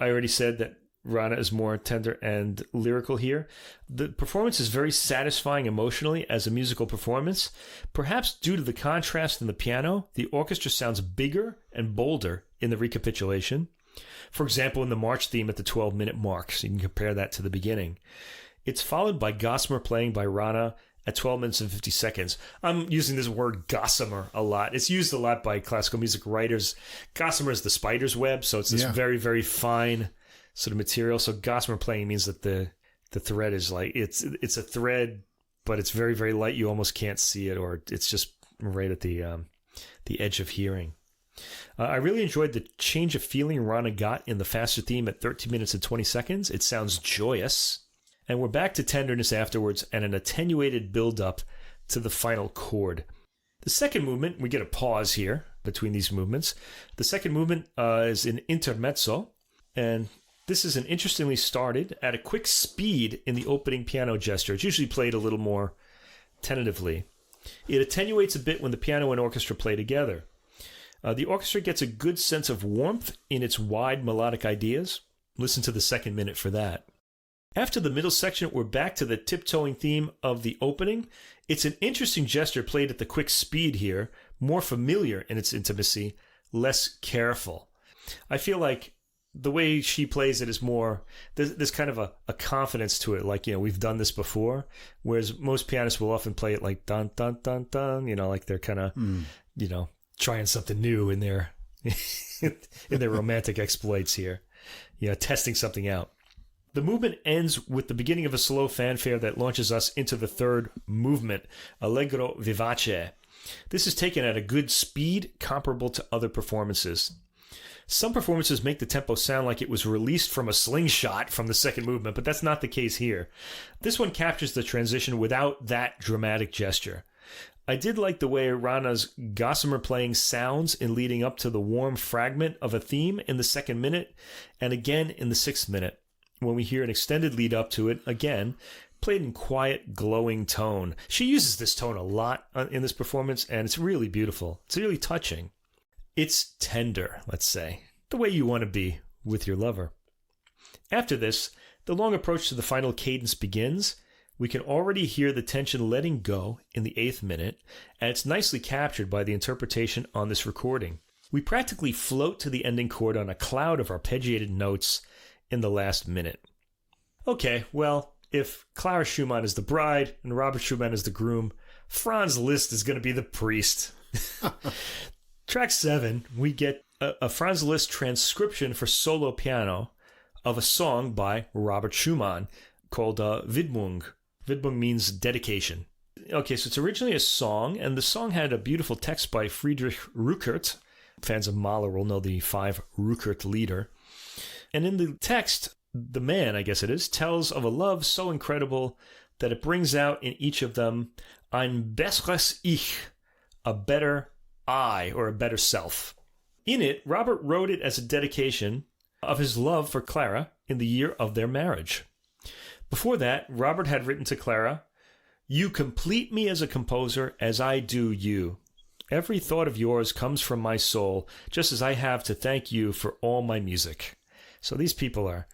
already said that Rana is more tender and lyrical here. The performance is very satisfying emotionally as a musical performance. Perhaps due to the contrast in the piano, the orchestra sounds bigger and bolder in the recapitulation. For example, in the march theme at the 12-minute mark. So you can compare that to the beginning. It's followed by gossamer playing by Rana at 12 minutes and 50 seconds. I'm using this word gossamer a lot. It's used a lot by classical music writers. Gossamer is the spider's web, so it's this very, very fine sort of material. So gossamer playing means that the thread is like, it's a thread, but it's very, very light. You almost can't see it, or it's just right at the edge of hearing. I really enjoyed the change of feeling Rana got in the faster theme at 13 minutes and 20 seconds. It sounds joyous. And we're back to tenderness afterwards and an attenuated build-up to the final chord. The second movement, we get a pause here between these movements. The second movement is an intermezzo, and this is an interestingly started at a quick speed in the opening piano gesture. It's usually played a little more tentatively. It attenuates a bit when the piano and orchestra play together. The orchestra gets a good sense of warmth in its wide melodic ideas. Listen to the second minute for that. After the middle section, we're back to the tiptoeing theme of the opening. It's an interesting gesture played at the quick speed here, more familiar in its intimacy, less careful. I feel like the way she plays it is more, there's kind of a confidence to it, like, we've done this before, whereas most pianists will often play it like dun, dun, dun, dun, like they're kind of, trying something new in their, in their romantic exploits here, testing something out. The movement ends with the beginning of a slow fanfare that launches us into the third movement, Allegro vivace. This is taken at a good speed comparable to other performances. Some performances make the tempo sound like it was released from a slingshot from the second movement, but that's not the case here. This one captures the transition without that dramatic gesture. I did like the way Rana's gossamer playing sounds in leading up to the warm fragment of a theme in the second minute, and again in the 6th minute, when we hear an extended lead up to it, again, played in quiet, glowing tone. She uses this tone a lot in this performance, and it's really beautiful. It's really touching. It's tender, let's say, the way you want to be with your lover. After this, the long approach to the final cadence begins. We can already hear the tension letting go in the 8th minute, and it's nicely captured by the interpretation on this recording. We practically float to the ending chord on a cloud of arpeggiated notes in the last minute. Okay, well, if Clara Schumann is the bride and Robert Schumann is the groom, Franz Liszt is going to be the priest. Track 7, we get a Franz Liszt transcription for solo piano of a song by Robert Schumann called Widmung. Widmung means dedication. Okay, so it's originally a song, and the song had a beautiful text by Friedrich Ruckert. Fans of Mahler will know the 5 Ruckert Lieder. And in the text, the man, I guess it is, tells of a love so incredible that it brings out in each of them ein besseres Ich, a better I, or a better self. In it, Robert wrote it as a dedication of his love for Clara in the year of their marriage. Before that, Robert had written to Clara, "You complete me as a composer as I do you. Every thought of yours comes from my soul, just as I have to thank you for all my music." So these people are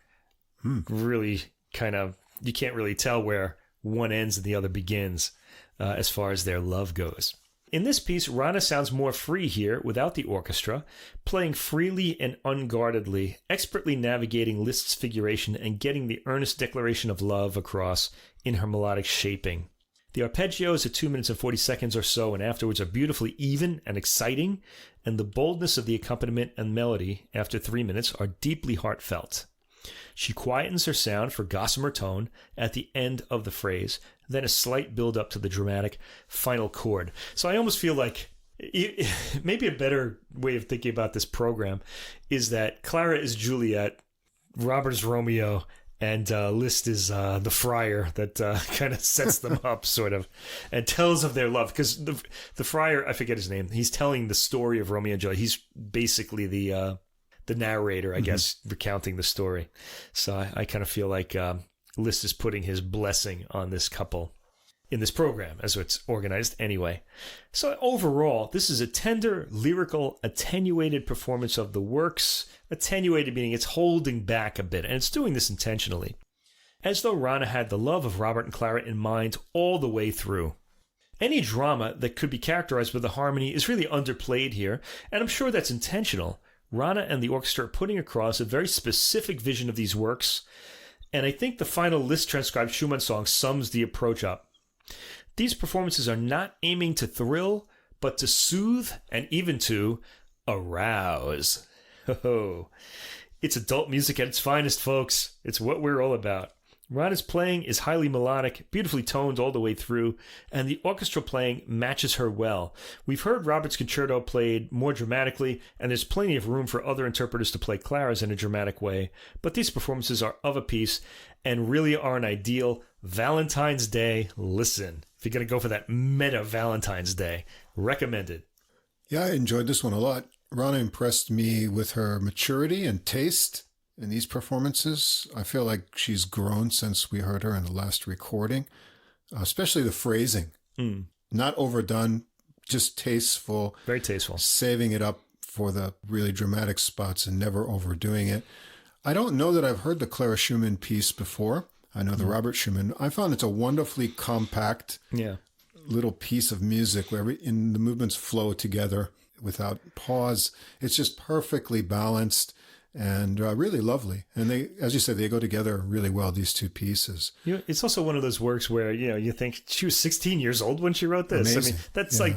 really kind of, you can't really tell where one ends and the other begins as far as their love goes. In this piece, Rana sounds more free here without the orchestra, playing freely and unguardedly, expertly navigating Liszt's figuration and getting the earnest declaration of love across in her melodic shaping. The arpeggios at 2 minutes and 40 seconds or so and afterwards are beautifully even and exciting, and the boldness of the accompaniment and melody after 3 minutes are deeply heartfelt. She quietens her sound for gossamer tone at the end of the phrase, then a slight build-up to the dramatic final chord. So I almost feel like maybe a better way of thinking about this program is that Clara is Juliet, Robert is Romeo, and Liszt is the friar that kind of sets them up, sort of, and tells of their love. Because the friar, I forget his name, he's telling the story of Romeo and Juliet. He's basically the narrator, I guess, recounting the story. So I kind of feel like Liszt is putting his blessing on this couple in this program, as it's organized anyway. So overall, this is a tender, lyrical, attenuated performance of the works. Attenuated meaning it's holding back a bit, and it's doing this intentionally, as though Rana had the love of Robert and Clara in mind all the way through. Any drama that could be characterized with a harmony is really underplayed here, and I'm sure that's intentional. Rana and the orchestra are putting across a very specific vision of these works, and I think the final Liszt-transcribed Schumann song sums the approach up. These performances are not aiming to thrill, but to soothe and even to arouse. It's adult music at its finest, folks. It's what we're all about. Rana's playing is highly melodic, beautifully toned all the way through, and the orchestral playing matches her well. We've heard Robert's concerto played more dramatically, and there's plenty of room for other interpreters to play Clara's in a dramatic way, but these performances are of a piece and really are an ideal Valentine's Day listen. If you're going to go for that meta Valentine's Day, recommended. Yeah, I enjoyed this one a lot. Rana impressed me with her maturity and taste in these performances. I feel like she's grown since we heard her in the last recording, especially the phrasing. Not overdone, just tasteful. Very tasteful. Saving it up for the really dramatic spots and never overdoing it. I don't know that I've heard the Clara Schumann piece before. I know the Robert Schumann. I found it's a wonderfully compact little piece of music where the movements flow together without pause. It's just perfectly balanced and really lovely. And they, as you said, they go together really well, these two pieces. It's also one of those works where, you think she was 16 years old when she wrote this. Amazing. I mean, that's like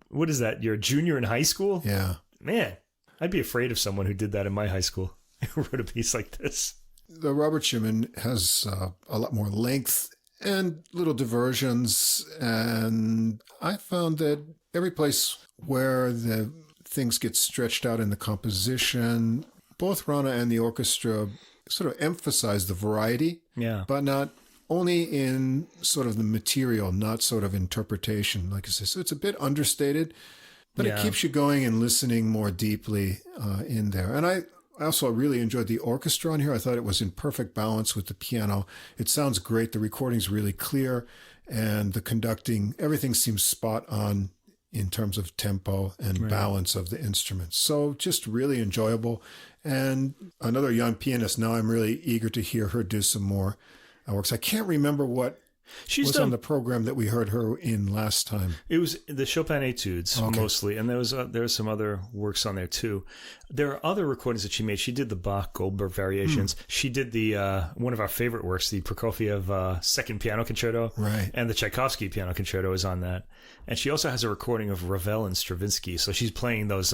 what is that? You're a junior in high school? Yeah. Man, I'd be afraid of someone who did that in my high school, who wrote a piece like this. the Robert Schumann has a lot more length and little diversions. And I found that every place where the things get stretched out in the composition, both Rana and the orchestra sort of emphasize the variety, but not only in sort of the material, not sort of interpretation, like I say. So it's a bit understated, but it keeps you going and listening more deeply in there. And I also really enjoyed the orchestra on here. I thought it was in perfect balance with the piano. It sounds great. The recording's really clear, and the conducting, everything seems spot on in terms of tempo and balance of the instruments. So just really enjoyable. And another young pianist. Now I'm really eager to hear her do some more works. I can't remember what was on the program that we heard her in last time. It was the Chopin Etudes mostly, and there was some other works on there too. There are other recordings that she made. She did the Bach Goldberg variations. She did the one of our favorite works, the Prokofiev Second Piano Concerto, and the Tchaikovsky Piano Concerto is on that. And she also has a recording of Ravel and Stravinsky. So she's playing those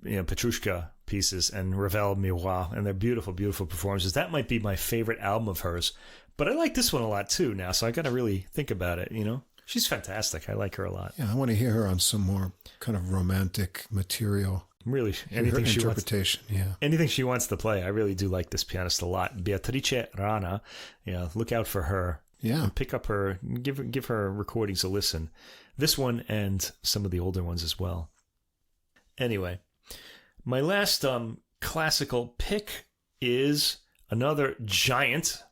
Petrushka pieces and Ravel Miroir, and they're beautiful, beautiful performances. That might be my favorite album of hers. But I like this one a lot too now, so I got to really think about it, She's fantastic. I like her a lot. Yeah, I want to hear her on some more kind of romantic material. Really, anything she interpretation, anything she wants to play. I really do like this pianist a lot. Beatrice Rana, look out for her. Yeah. And pick up her, give her recordings a listen. This one and some of the older ones as well. Anyway, my last classical pick is another giant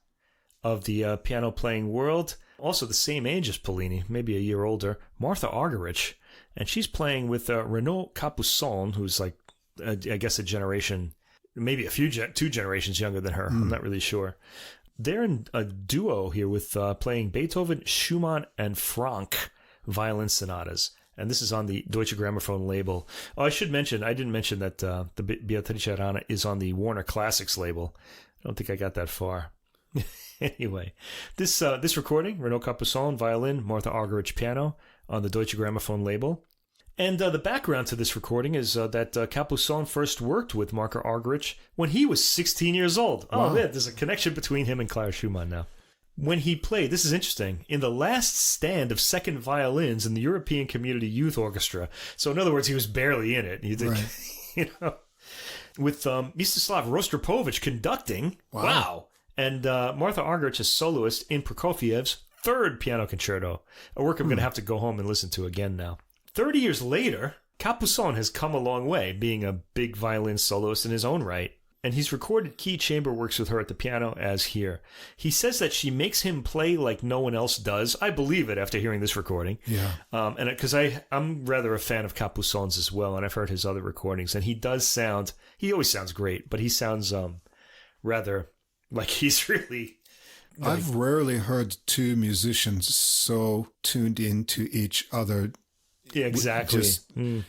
of the piano playing world, also the same age as Pollini, maybe a year older, Martha Argerich, and she's playing with Renaud Capuçon, who's like, I guess a generation, maybe two generations younger than her. I'm not really sure. They're in a duo here with playing Beethoven, Schumann, and Franck violin sonatas. And this is on the Deutsche Grammophon label. Oh, I didn't mention that the Beatrice Rana is on the Warner Classics label. I don't think I got that far. Anyway, this recording, Renaud Capuçon, violin, Martha Argerich, piano, on the Deutsche Grammophon label. And the background to this recording is that Capuçon first worked with Martha Argerich when he was 16 years old. Oh, man, there's a connection between him and Clara Schumann now. When he played, this is interesting, in the last stand of second violins in the European Community Youth Orchestra. So in other words, he was barely in it. With Mstislav Rostropovich conducting. Wow. And Martha Argerich as soloist in Prokofiev's third piano concerto, a work I'm going to have to go home and listen to again now. 30 years later, Capuçon has come a long way, being a big violin soloist in his own right. And he's recorded key chamber works with her at the piano as here. He says that she makes him play like no one else does. I believe it after hearing this recording. Yeah. And because I'm rather a fan of Capuçon's as well, and I've heard his other recordings, and he always sounds great, but he sounds rather like he's really... I've rarely heard two musicians so tuned into each other. Yeah, exactly.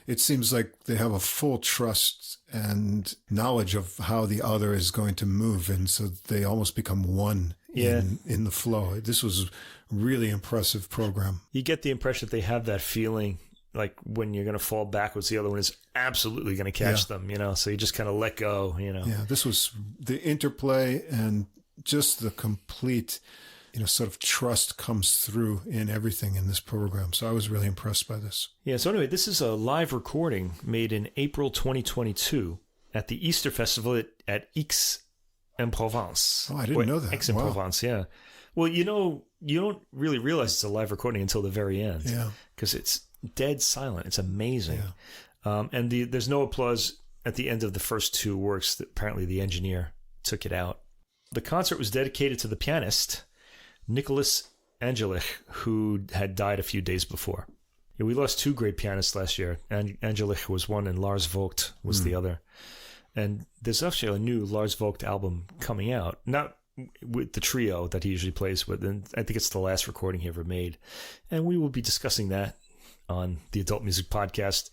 It seems like they have a full trust and knowledge of how the other is going to move, and so they almost become one in the flow. This was a really impressive program. You get the impression that they have that feeling like when you're going to fall backwards, the other one is absolutely going to catch them, so you just kind of let go, Yeah, this was the interplay and just the complete, sort of trust comes through in everything in this program. So I was really impressed by this. Yeah, so anyway, this is a live recording made in April 2022 at the Easter Festival at Aix-en-Provence. Oh, I didn't know that. Aix-en-Provence, yeah. Well, you don't really realize it's a live recording until the very end. Yeah. Because it's dead silent. It's amazing. Yeah. And there's no applause at the end of the first two works. Apparently the engineer took it out. The concert was dedicated to the pianist, Nicholas Angelich, who had died a few days before. Yeah, we lost two great pianists last year. Angelich was one and Lars Vogt was the other. And there's actually a new Lars Vogt album coming out, not with the trio that he usually plays with, and I think it's the last recording he ever made. And we will be discussing that on the Adult Music Podcast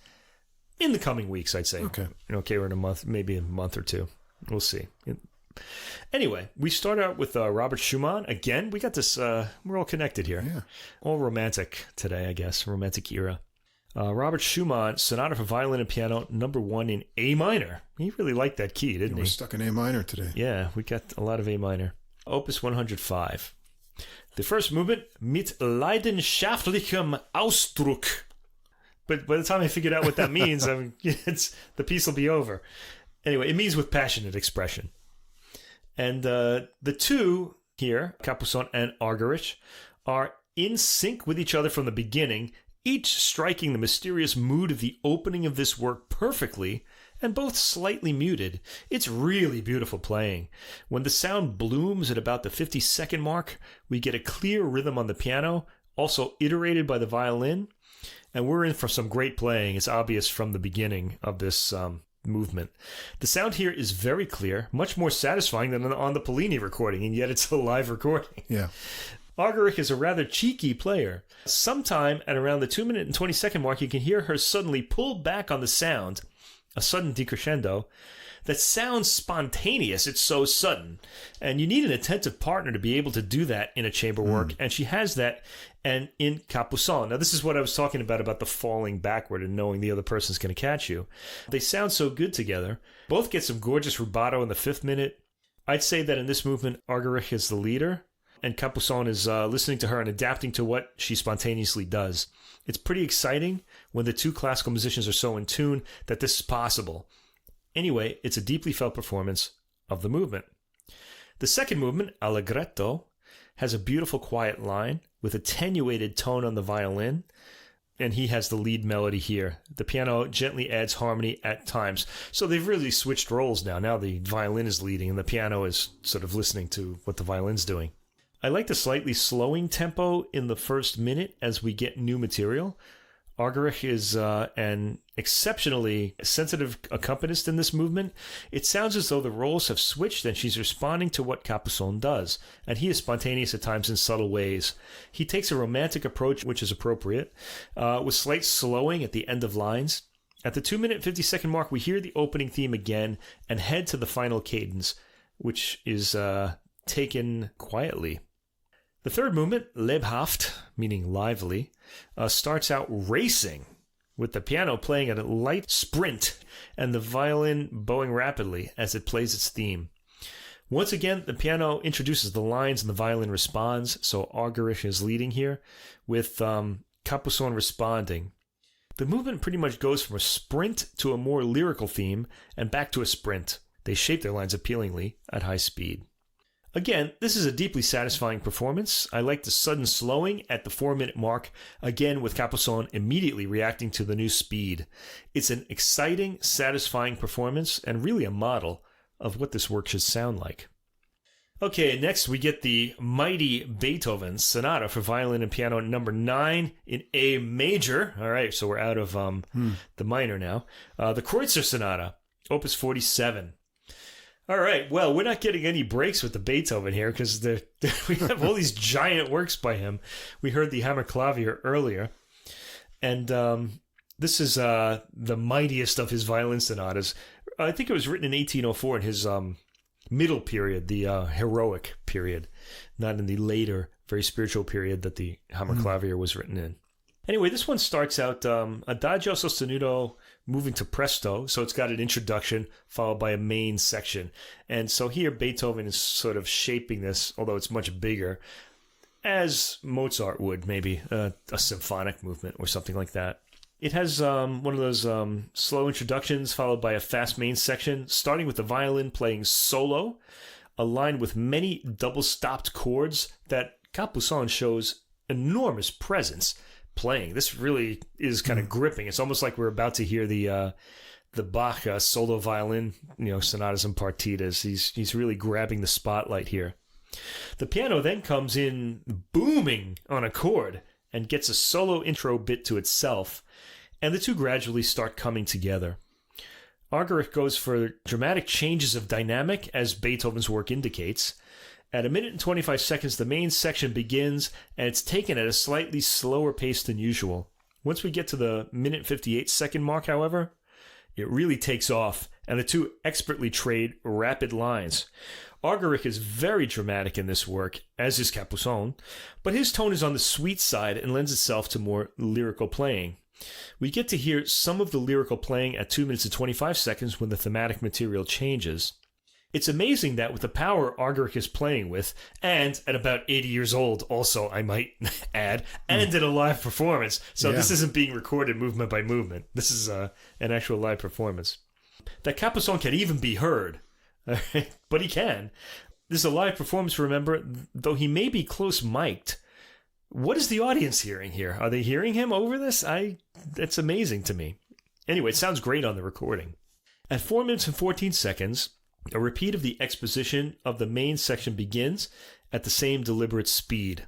in the coming weeks, I'd say. Okay. We're in a month, maybe a month or two. We'll see. Anyway, we start out with Robert Schumann. Again, we got this, we're all connected here. Yeah. All romantic today, I guess. Romantic era. Robert Schumann, Sonata for Violin and Piano, number 1 in A minor. He really liked that key, didn't he? We're stuck in A minor today. Yeah, we got a lot of A minor. Opus 105. The first movement, mit leidenschaftlichem Ausdruck. But by the time I figured out what that means, the piece will be over. Anyway, it means with passionate expression. And the two here, Capuçon and Argerich, are in sync with each other from the beginning, each striking the mysterious mood of the opening of this work perfectly, and both slightly muted. It's really beautiful playing. When the sound blooms at about the 50-second mark, we get a clear rhythm on the piano, also iterated by the violin, and we're in for some great playing. It's obvious from the beginning of this movement. The sound here is very clear, much more satisfying than on the Pollini recording, and yet it's a live recording. Yeah. Argerich is a rather cheeky player. Sometime at around the 2-minute and 20-second mark, you can hear her suddenly pull back on the sound, a sudden decrescendo, that sounds spontaneous. It's so sudden. And you need an attentive partner to be able to do that in a chamber work, and she has that and in Capuçon. Now, this is what I was talking about the falling backward and knowing the other person's going to catch you. They sound so good together. Both get some gorgeous rubato in the 5th minute. I'd say that in this movement, Argerich is the leader, and Capuçon is listening to her and adapting to what she spontaneously does. It's pretty exciting when the two classical musicians are so in tune that this is possible. Anyway, it's a deeply felt performance of the movement. The second movement, Allegretto, has a beautiful quiet line with attenuated tone on the violin, and he has the lead melody here. The piano gently adds harmony at times. So they've really switched roles now. Now the violin is leading and the piano is sort of listening to what the violin's doing. I like the slightly slowing tempo in the first minute as we get new material. Argerich is an exceptionally sensitive accompanist in this movement. It sounds as though the roles have switched and she's responding to what Capuçon does, and he is spontaneous at times in subtle ways. He takes a romantic approach, which is appropriate, with slight slowing at the end of lines. At the 2-minute 50-second mark, we hear the opening theme again and head to the final cadence, which is taken quietly. The third movement, lebhaft, meaning lively, starts out racing, with the piano playing at a light sprint and the violin bowing rapidly as it plays its theme. Once again, the piano introduces the lines and the violin responds, so Argerich is leading here, with Capuçon responding. The movement pretty much goes from a sprint to a more lyrical theme and back to a sprint. They shape their lines appealingly at high speed. Again, this is a deeply satisfying performance. I like the sudden slowing at the 4-minute mark, again with Capuçon immediately reacting to the new speed. It's an exciting, satisfying performance and really a model of what this work should sound like. Okay, next we get the mighty Beethoven Sonata for Violin and Piano number 9 in A major. All right, so we're out of the minor now. The Kreutzer Sonata, Opus 47. All right, well, we're not getting any breaks with the Beethoven here because we have all these giant works by him. We heard the Hammerklavier earlier, and this is the mightiest of his violin sonatas. I think it was written in 1804 in his middle period, the heroic period, not in the later, very spiritual period that the Hammerklavier was written in. Anyway, this one starts out Adagio sostenuto moving to presto, so it's got an introduction followed by a main section. And so here Beethoven is sort of shaping this, although it's much bigger, as Mozart would, maybe a symphonic movement or something like that. It has one of those slow introductions followed by a fast main section, starting with the violin playing solo, a line with many double-stopped chords that Capuçon shows enormous presence playing. This really is kind of gripping. It's almost like we're about to hear the Bach solo violin, sonatas and partitas. He's really grabbing the spotlight here. The piano then comes in booming on a chord and gets a solo intro bit to itself, and the two gradually start coming together. Argerich goes for dramatic changes of dynamic, as Beethoven's work indicates. At 1 minute and 25 seconds, the main section begins, and it's taken at a slightly slower pace than usual. Once we get to the 1:58 mark, however, it really takes off, and the two expertly trade rapid lines. Argerich is very dramatic in this work, as is Capuçon, but his tone is on the sweet side and lends itself to more lyrical playing. We get to hear some of the lyrical playing at 2 minutes and 25 seconds when the thematic material changes. It's amazing that with the power Argerich is playing with, and at about 80 years old also, I might add, and in a live performance. So this isn't being recorded movement by movement. This is an actual live performance. That Capuçon can even be heard, but he can. This is a live performance, remember, though he may be close mic'd. What is the audience hearing here? Are they hearing him over this? That's amazing to me. Anyway, it sounds great on the recording. At 4 minutes and 14 seconds, a repeat of the exposition of the main section begins at the same deliberate speed.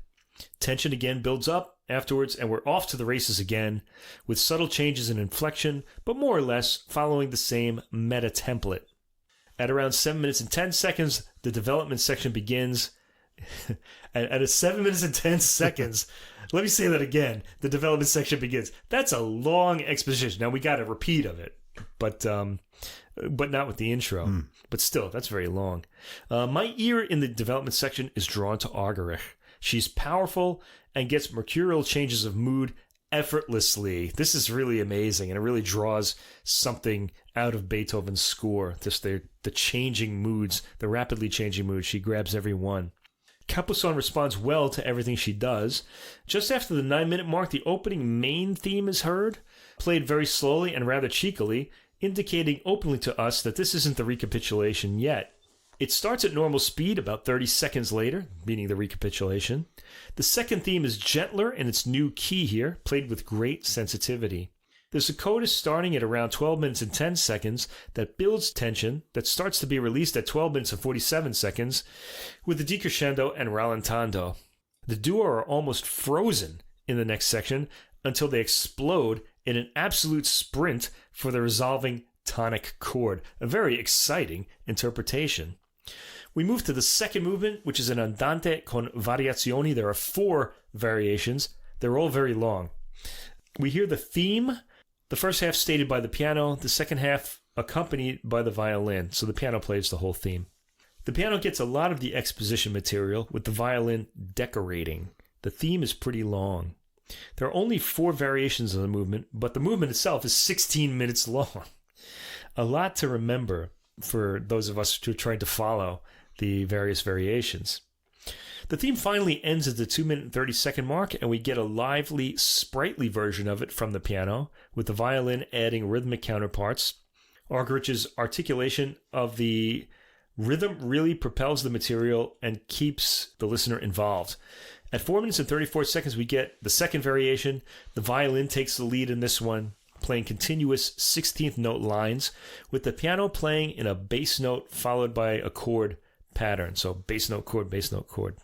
Tension again builds up afterwards, and we're off to the races again, with subtle changes in inflection, but more or less following the same meta template. At around 7 minutes and 10 seconds, the development section begins. At 7 minutes and 10 seconds, let me say that again, the development section begins. That's a long exposition. Now, we got a repeat of it, but not with the intro. But still, that's very long. My ear in the development section is drawn to Argerich. She's powerful and gets mercurial changes of mood effortlessly. This is really amazing, and it really draws something out of Beethoven's score. Just the changing moods, the rapidly changing moods. She grabs every one. Capuçon responds well to everything she does. Just after the 9-minute mark, the opening main theme is heard, played very slowly and rather cheekily, indicating openly to us that this isn't the recapitulation yet. It starts at normal speed about 30 seconds later, meaning the recapitulation. The second theme is gentler in its new key here, played with great sensitivity. There's a coda starting at around 12 minutes and 10 seconds that builds tension that starts to be released at 12 minutes and 47 seconds with the decrescendo and rallentando. The duo are almost frozen in the next section until they explode in an absolute sprint for the resolving tonic chord. A very exciting interpretation. We move to the second movement, which is an andante con variazioni. There are 4 variations. They're all very long. We hear the theme, the first half stated by the piano, the second half accompanied by the violin. So the piano plays the whole theme. The piano gets a lot of the exposition material with the violin decorating. The theme is pretty long. There are only 4 variations of the movement, but the movement itself is 16 minutes long. A lot to remember for those of us who are trying to follow the various variations. The theme finally ends at the 2 minute and 30 second mark, and we get a lively, sprightly version of it from the piano, with the violin adding rhythmic counterparts. Argerich's articulation of the rhythm really propels the material and keeps the listener involved. At 4 minutes and 34 seconds, we get the second variation. The violin takes the lead in this one, playing continuous 16th note lines, with the piano playing in a bass note followed by a chord pattern. So bass note, chord, bass note, chord.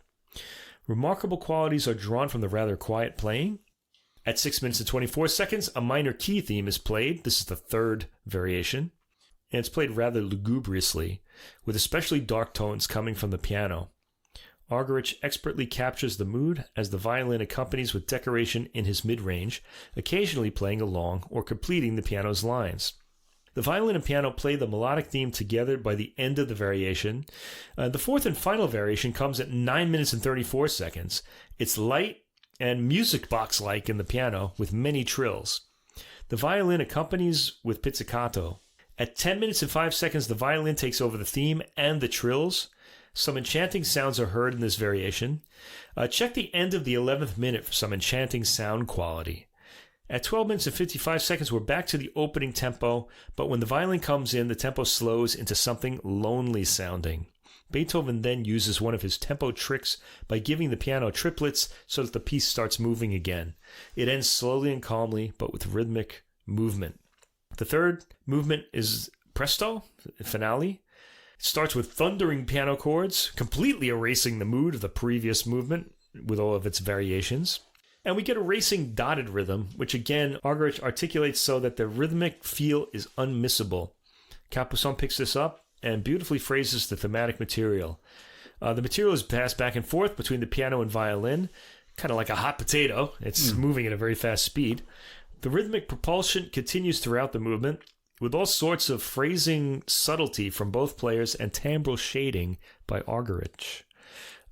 Remarkable qualities are drawn from the rather quiet playing. At 6 minutes and 24 seconds, a minor key theme is played. This is the third variation, and it's played rather lugubriously, with especially dark tones coming from the piano. Argerich expertly captures the mood as the violin accompanies with decoration in his mid-range, occasionally playing along or completing the piano's lines. The violin and piano play the melodic theme together by the end of the variation. The fourth and final variation comes at 9 minutes and 34 seconds. It's light and music box-like in the piano with many trills. The violin accompanies with pizzicato. At 10 minutes and 5 seconds, the violin takes over the theme and the trills. Some enchanting sounds are heard in this variation. Check the end of the 11th minute for some enchanting sound quality. At 12 minutes and 55 seconds, we're back to the opening tempo, but when the violin comes in, the tempo slows into something lonely sounding. Beethoven then uses one of his tempo tricks by giving the piano triplets so that the piece starts moving again. It ends slowly and calmly, but with rhythmic movement. The third movement is presto, finale. It starts with thundering piano chords, completely erasing the mood of the previous movement with all of its variations. And we get a racing dotted rhythm, which again, Argerich articulates so that the rhythmic feel is unmissable. Capuçon picks this up and beautifully phrases the thematic material. The material is passed back and forth between the piano and violin, kind of like a hot potato. It's moving at a very fast speed. The rhythmic propulsion continues throughout the movement, with all sorts of phrasing subtlety from both players and timbral shading by Argerich.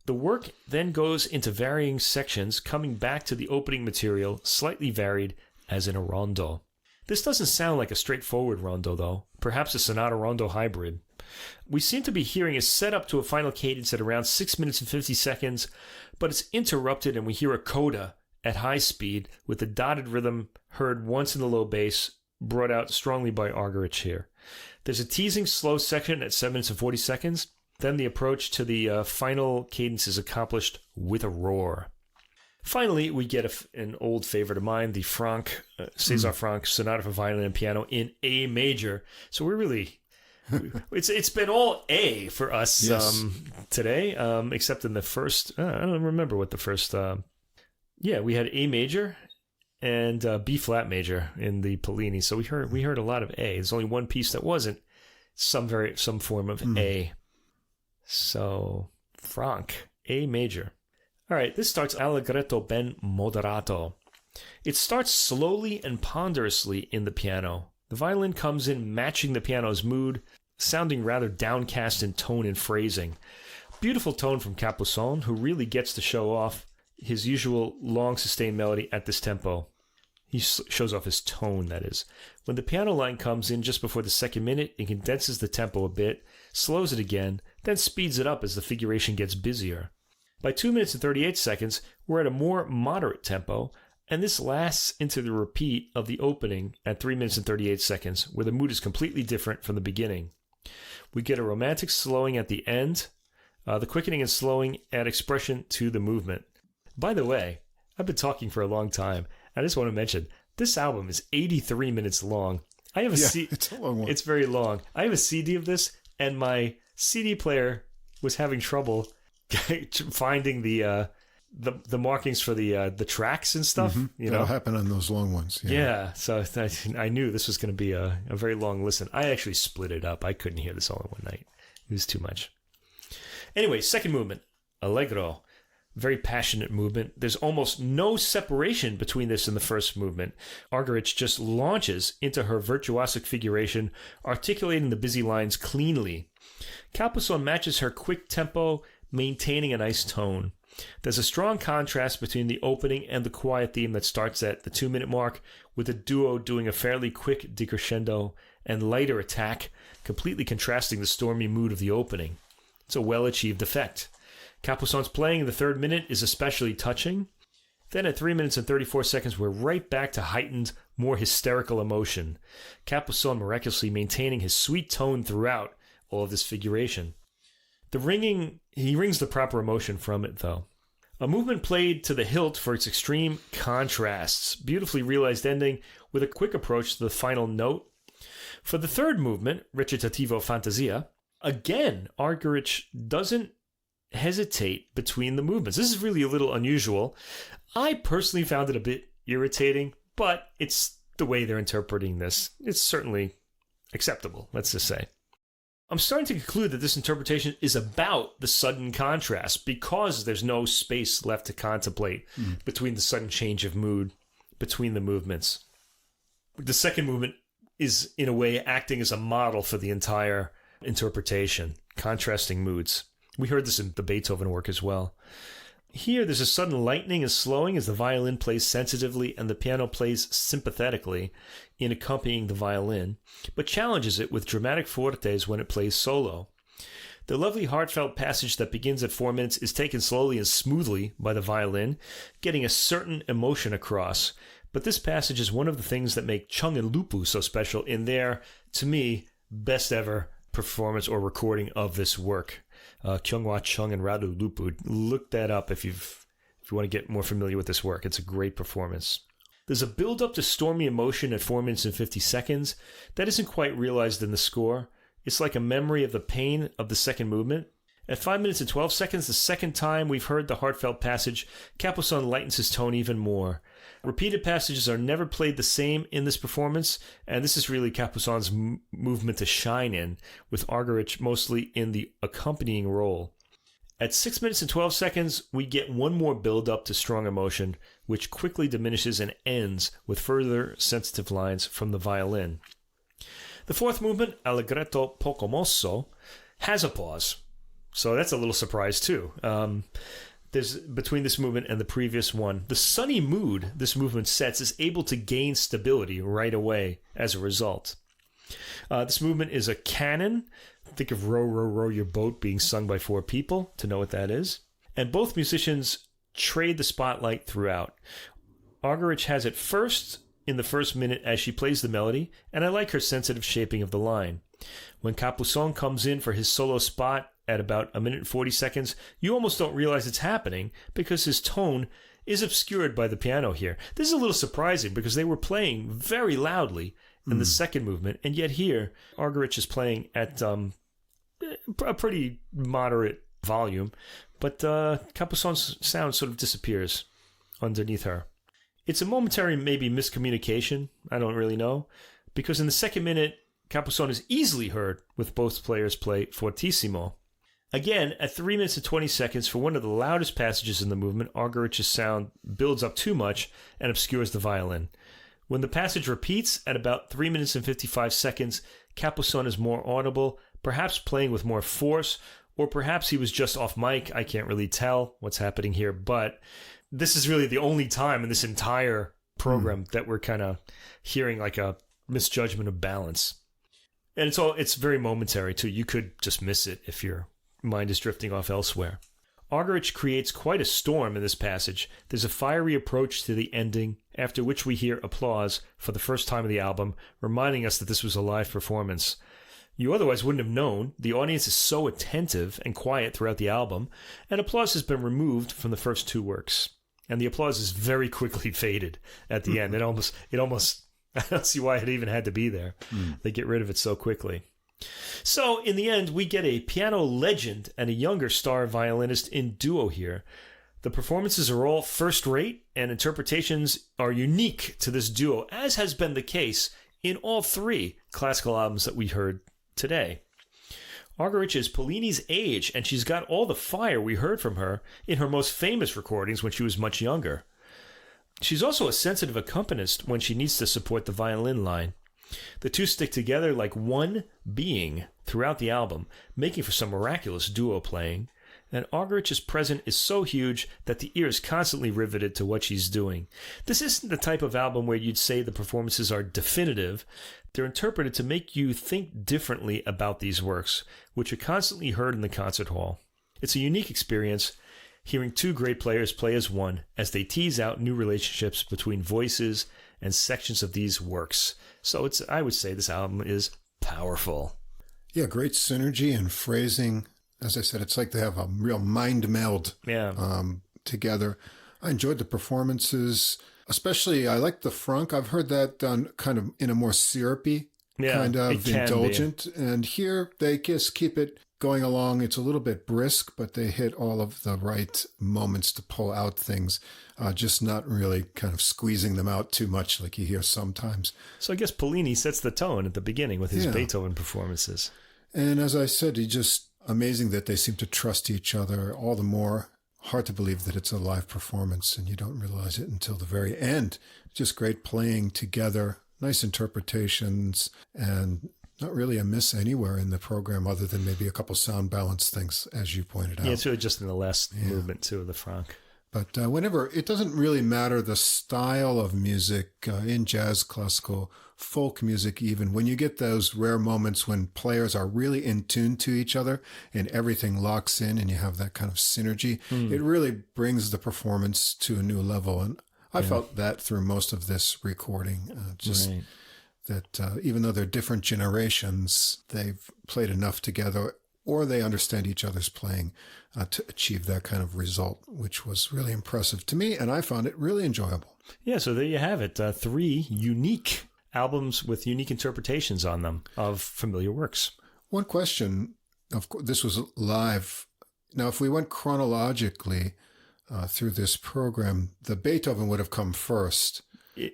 The work then goes into varying sections, coming back to the opening material, slightly varied as in a rondo. This doesn't sound like a straightforward rondo, though, perhaps a sonata-rondo hybrid. We seem to be hearing a setup to a final cadence at around 6 minutes and 50 seconds, but it's interrupted and we hear a coda at high speed with the dotted rhythm heard once in the low bass, brought out strongly by Argerich here. There's a teasing slow section at 7 minutes and 40 seconds. Then the approach to the final cadence is accomplished with a roar. Finally, we get an old favorite of mine, the Franck, César Franck Sonata for Violin and Piano in A major. So we're really... it's been all A for us today, except in the first... I don't remember what the first... we had A major and B flat major in the Pollini. So we heard a lot of A. There's only one piece that wasn't some form of A. So Franck, A major. All right, this starts allegretto ben moderato. It starts slowly and ponderously in the piano. The violin comes in matching the piano's mood, sounding rather downcast in tone and phrasing. Beautiful tone from Capuçon, who really gets to show off his usual long sustained melody at this tempo. He shows off his tone, that is. When the piano line comes in just before the second minute, it condenses the tempo a bit, slows it again, then speeds it up as the figuration gets busier. By 2 minutes and 38 seconds, we're at a more moderate tempo, and this lasts into the repeat of the opening at 3 minutes and 38 seconds, where the mood is completely different from the beginning. We get a romantic slowing at the end. The quickening and slowing add expression to the movement. By the way, I've been talking for a long time. I just want to mention, this album is 83 minutes long. I have it's a long one. It's very long. I have a CD of this, and my CD player was having trouble finding the markings for the tracks and stuff. That'll happen on those long ones. Yeah, so I knew this was going to be a very long listen. I actually split it up. I couldn't hear this all in one night. It was too much. Anyway, second movement, Allegro. Very passionate movement. There's almost no separation between this and the first movement. Argerich just launches into her virtuosic figuration, articulating the busy lines cleanly. Capuçon matches her quick tempo, maintaining a nice tone. There's a strong contrast between the opening and the quiet theme that starts at the 2-minute mark, with the duo doing a fairly quick decrescendo and lighter attack, completely contrasting the stormy mood of the opening. It's a well-achieved effect. Capuçon's playing in the third minute is especially touching. Then at 3 minutes and 34 seconds, we're right back to heightened, more hysterical emotion. Capuçon miraculously maintaining his sweet tone throughout all of this figuration. He rings the proper emotion from it, though. A movement played to the hilt for its extreme contrasts. Beautifully realized ending with a quick approach to the final note. For the third movement, Recitativo Fantasia, again, Argerich doesn't hesitate between the movements. This is really a little unusual. I personally found it a bit irritating, but it's the way they're interpreting this. It's certainly acceptable, let's just say. I'm starting to conclude that this interpretation is about the sudden contrast because there's no space left to contemplate between the sudden change of mood between the movements. The second movement is, in a way, acting as a model for the entire interpretation, contrasting moods. We heard this in the Beethoven work as well. Here, there's a sudden lightening and slowing as the violin plays sensitively and the piano plays sympathetically in accompanying the violin, but challenges it with dramatic fortes when it plays solo. The lovely heartfelt passage that begins at 4 minutes is taken slowly and smoothly by the violin, getting a certain emotion across. But this passage is one of the things that make Chung and Lupu so special in their, to me, best ever performance or recording of this work. Kyunghwa Chung and Radu Lupu. Look that up if you want to get more familiar with this work. It's a great performance. There's a build-up to stormy emotion at 4 minutes and 50 seconds that isn't quite realized in the score. It's like a memory of the pain of the second movement. At 5 minutes and 12 seconds, the second time we've heard the heartfelt passage, Capuçon lightens his tone even more. Repeated passages are never played the same in this performance, and this is really Capuçon's movement to shine in, with Argerich mostly in the accompanying role. At 6 minutes and 12 seconds, we get one more build-up to strong emotion, which quickly diminishes and ends with further sensitive lines from the violin. The fourth movement, Allegretto poco mosso, has a pause. So that's a little surprise too. there's between this movement and the previous one. The sunny mood this movement sets is able to gain stability right away as a result. This movement is a canon. Think of Row, Row, Row Your Boat being sung by 4 people to know what that is. And both musicians trade the spotlight throughout. Argerich has it first in the first minute as she plays the melody, and I like her sensitive shaping of the line. When Capuçon comes in for his solo spot at about 1 minute and 40 seconds, you almost don't realize it's happening because his tone is obscured by the piano here. This is a little surprising because they were playing very loudly in the second movement, and yet here, Argerich is playing at a pretty moderate volume, but Capuçon's sound sort of disappears underneath her. It's a momentary maybe miscommunication, I don't really know, because in the second minute, Capuçon is easily heard with both players play fortissimo. Again, at 3 minutes and 20 seconds, for one of the loudest passages in the movement, Argerich's sound builds up too much and obscures the violin. When the passage repeats at about 3 minutes and 55 seconds, Capuçon is more audible, perhaps playing with more force, or perhaps he was just off mic. I can't really tell what's happening here, but this is really the only time in this entire program that we're kind of hearing like a misjudgment of balance. And it's very momentary too. You could just miss it if your mind is drifting off elsewhere. Argerich creates quite a storm in this passage. There's a fiery approach to the ending, after which we hear applause for the first time of the album, reminding us that this was a live performance. You otherwise wouldn't have known. The audience is so attentive and quiet throughout the album, and applause has been removed from the first 2 works. And the applause is very quickly faded at the end. It almost, I don't see why it even had to be there. They get rid of it so quickly. So, in the end, we get a piano legend and a younger star violinist in duo here. The performances are all first-rate, and interpretations are unique to this duo, as has been the case in all 3 classical albums that we heard today. Argerich is Pollini's age, and she's got all the fire we heard from her in her most famous recordings when she was much younger. She's also a sensitive accompanist when she needs to support the violin line. The 2 stick together like one being throughout the album, making for some miraculous duo playing, and Argerich's presence is so huge that the ear is constantly riveted to what she's doing. This isn't the type of album where you'd say the performances are definitive. They're interpreted to make you think differently about these works, which are constantly heard in the concert hall. It's a unique experience, hearing 2 great players play as one as they tease out new relationships between voices and sections of these works. So I would say this album is powerful. Yeah, great synergy and phrasing. As I said, it's like they have a real mind meld together. I enjoyed the performances. Especially, I like the Franck. I've heard that done kind of in a more syrupy, kind of indulgent. And here they just keep it going along. It's a little bit brisk, but they hit all of the right moments to pull out things, just not really kind of squeezing them out too much like you hear sometimes. So I guess Pollini sets the tone at the beginning with his Beethoven performances. And as I said, he just amazing that they seem to trust each other all the more. Hard to believe that it's a live performance and you don't realize it until the very end. Just great playing together, nice interpretations, and not really a miss anywhere in the program other than maybe a couple sound balance things, as you pointed out. Yeah, it's really just in the last movement, too, of the Franck. But whenever, it doesn't really matter the style of music in jazz, classical, folk music even. When you get those rare moments when players are really in tune to each other and everything locks in and you have that kind of synergy, it really brings the performance to a new level. And I felt that through most of this recording. That even though they're different generations, they've played enough together or they understand each other's playing to achieve that kind of result, which was really impressive to me, and I found it really enjoyable. Yeah, so there you have it. 3 unique albums with unique interpretations on them of familiar works. One question, of course, this was live. Now, if we went chronologically through this program, the Beethoven would have come first.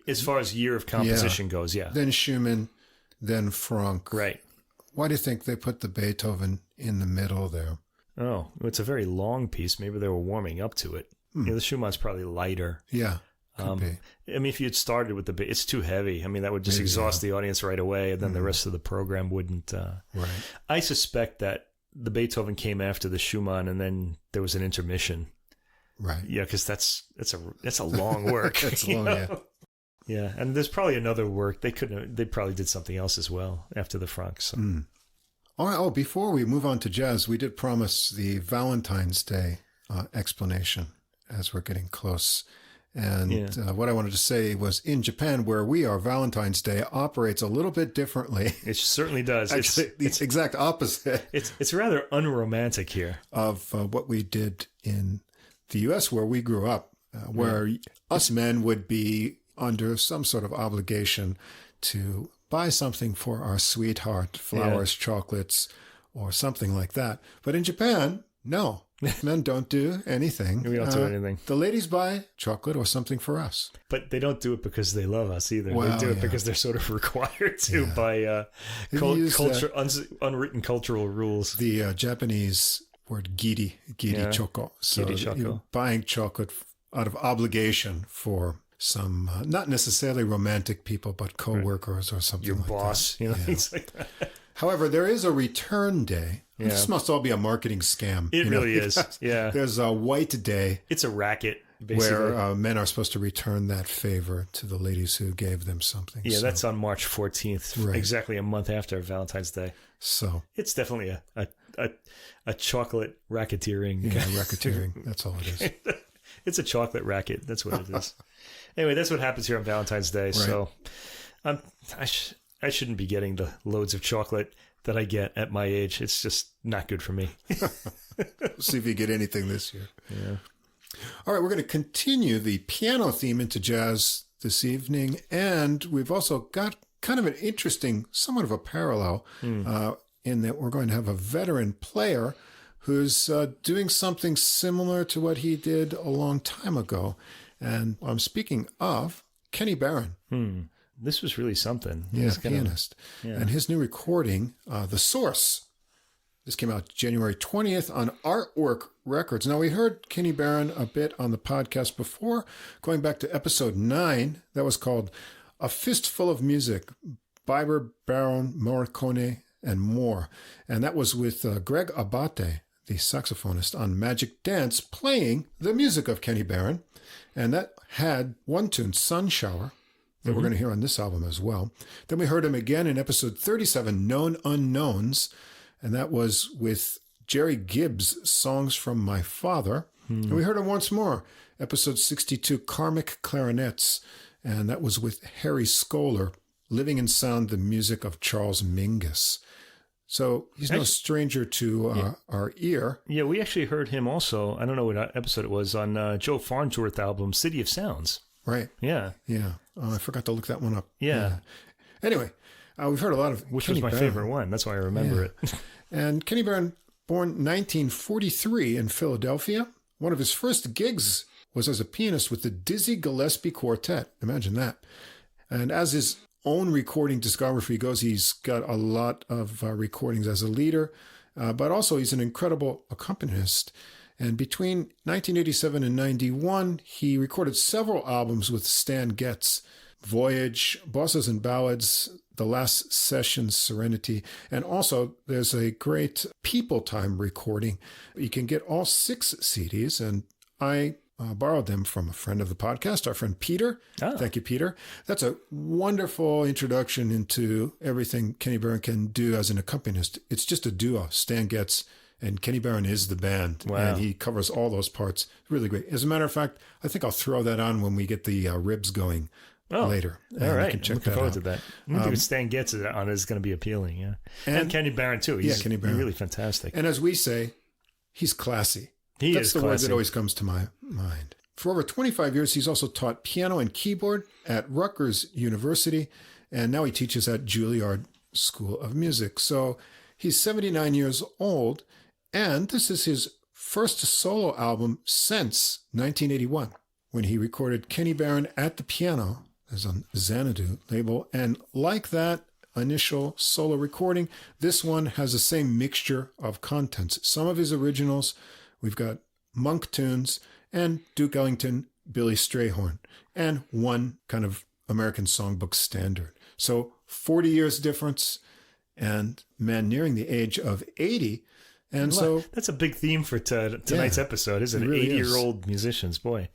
As far as year of composition goes, yeah. Then Schumann, then Franck. Right. Why do you think they put the Beethoven in the middle there? Oh, it's a very long piece. Maybe they were warming up to it. The Schumann's probably lighter. Yeah, could be. I mean, if you had started with it's too heavy. I mean, that would just exhaust the audience right away, and then the rest of the program wouldn't. Right. I suspect that the Beethoven came after the Schumann, and then there was an intermission. Right. Yeah, because that's a long work. That's long, yeah. Yeah, and there's probably another work. They probably did something else as well after the Franck. So. All right. Oh, before we move on to jazz, we did promise the Valentine's Day explanation as we're getting close. And what I wanted to say was in Japan, where we are, Valentine's Day operates a little bit differently. It certainly does. Actually, it's the exact opposite. It's rather unromantic here. Of what we did in the U.S. where we grew up, where us men would be under some sort of obligation to buy something for our sweetheart, flowers, chocolates, or something like that. But in Japan, no. Men don't do anything. We don't do anything. The ladies buy chocolate or something for us. But they don't do it because they love us either. They do it because they're sort of required to by unwritten cultural rules. The Japanese word giri choco. So giri choco. You're buying chocolate out of obligation for some, not necessarily romantic people, but co-workers or something like that. Your boss, things like that. However, there is a return day. Yeah. This must all be a marketing scam. It really is. Yeah. There's a white day. It's a racket, basically. Where men are supposed to return that favor to the ladies who gave them something. Yeah, that's on March 14th, exactly a month after Valentine's Day. So it's definitely a chocolate racketeering. Yeah, racketeering. That's all it is. It's a chocolate racket. That's what it is. Anyway, that's what happens here on Valentine's Day. Right. So I shouldn't be getting the loads of chocolate that I get at my age. It's just not good for me. See if you get anything this year. Yeah. All right, we're going to continue the piano theme into jazz this evening. And we've also got kind of an interesting, somewhat of a parallel in that we're going to have a veteran player who's doing something similar to what he did a long time ago. And I'm speaking of Kenny Barron. This was really something. Yeah, pianist. And his new recording, The Source. This came out January 20th on Artwork Records. Now, we heard Kenny Barron a bit on the podcast before, going back to episode 9. That was called A Fistful of Music, Biber, Barron, Morricone, and more. And that was with Greg Abate, the saxophonist, on Magic Dance, playing the music of Kenny Barron. And that had one tune, Sun Shower, that we're going to hear on this album as well. Then we heard him again in episode 37, Known Unknowns, and that was with Jerry Gibbs' Songs from My Father. And we heard him once more, episode 62, Karmic Clarinets, and that was with Harry Scholar, Living in Sound, the music of Charles Mingus. So he's no stranger to our ear. Yeah, we actually heard him also, I don't know what episode it was, on Joe Farnsworth album, City of Sounds. Right. Yeah. Yeah. Oh, I forgot to look that one up. Yeah. Anyway, we've heard a lot of Which Kenny was my Barron. favorite one. That's why I remember it. And Kenny Barron, born 1943 in Philadelphia. One of his first gigs was as a pianist with the Dizzy Gillespie Quartet. Imagine that. And as his own recording discography goes, he's got a lot of recordings as a leader, but also he's an incredible accompanist. And between 1987 and 91, he recorded several albums with Stan Getz, Voyage, Bosses and Ballads, The Last Session, Serenity, and also there's a great People Time recording. You can get all 6 CDs, and I borrowed them from a friend of the podcast, our friend Peter. Oh. Thank you, Peter. That's a wonderful introduction into everything Kenny Barron can do as an accompanist. It's just a duo, Stan Getz and Kenny Barron is the band. Wow. And he covers all those parts. Really great. As a matter of fact, I think I'll throw that on when we get the ribs going later. All right. I'm looking forward to that. I think Stan Getz on is going to be appealing, yeah. And Kenny Barron, too. Kenny Barron. He's really fantastic. And as we say, he's classy. That's the word that always comes to my mind. For over 25 years, he's also taught piano and keyboard at Rutgers University, and now he teaches at Juilliard School of Music. So he's 79 years old, and this is his first solo album since 1981, when he recorded Kenny Barron at the piano, as on Xanadu label. And like that initial solo recording, this one has the same mixture of contents. Some of his originals, we've got Monk tunes and Duke Ellington, Billy Strayhorn, and one kind of American songbook standard. So 40 years difference, and man nearing the age of 80, And so that's a big theme for tonight's episode, isn't it? Really 80-year-old musicians, boy.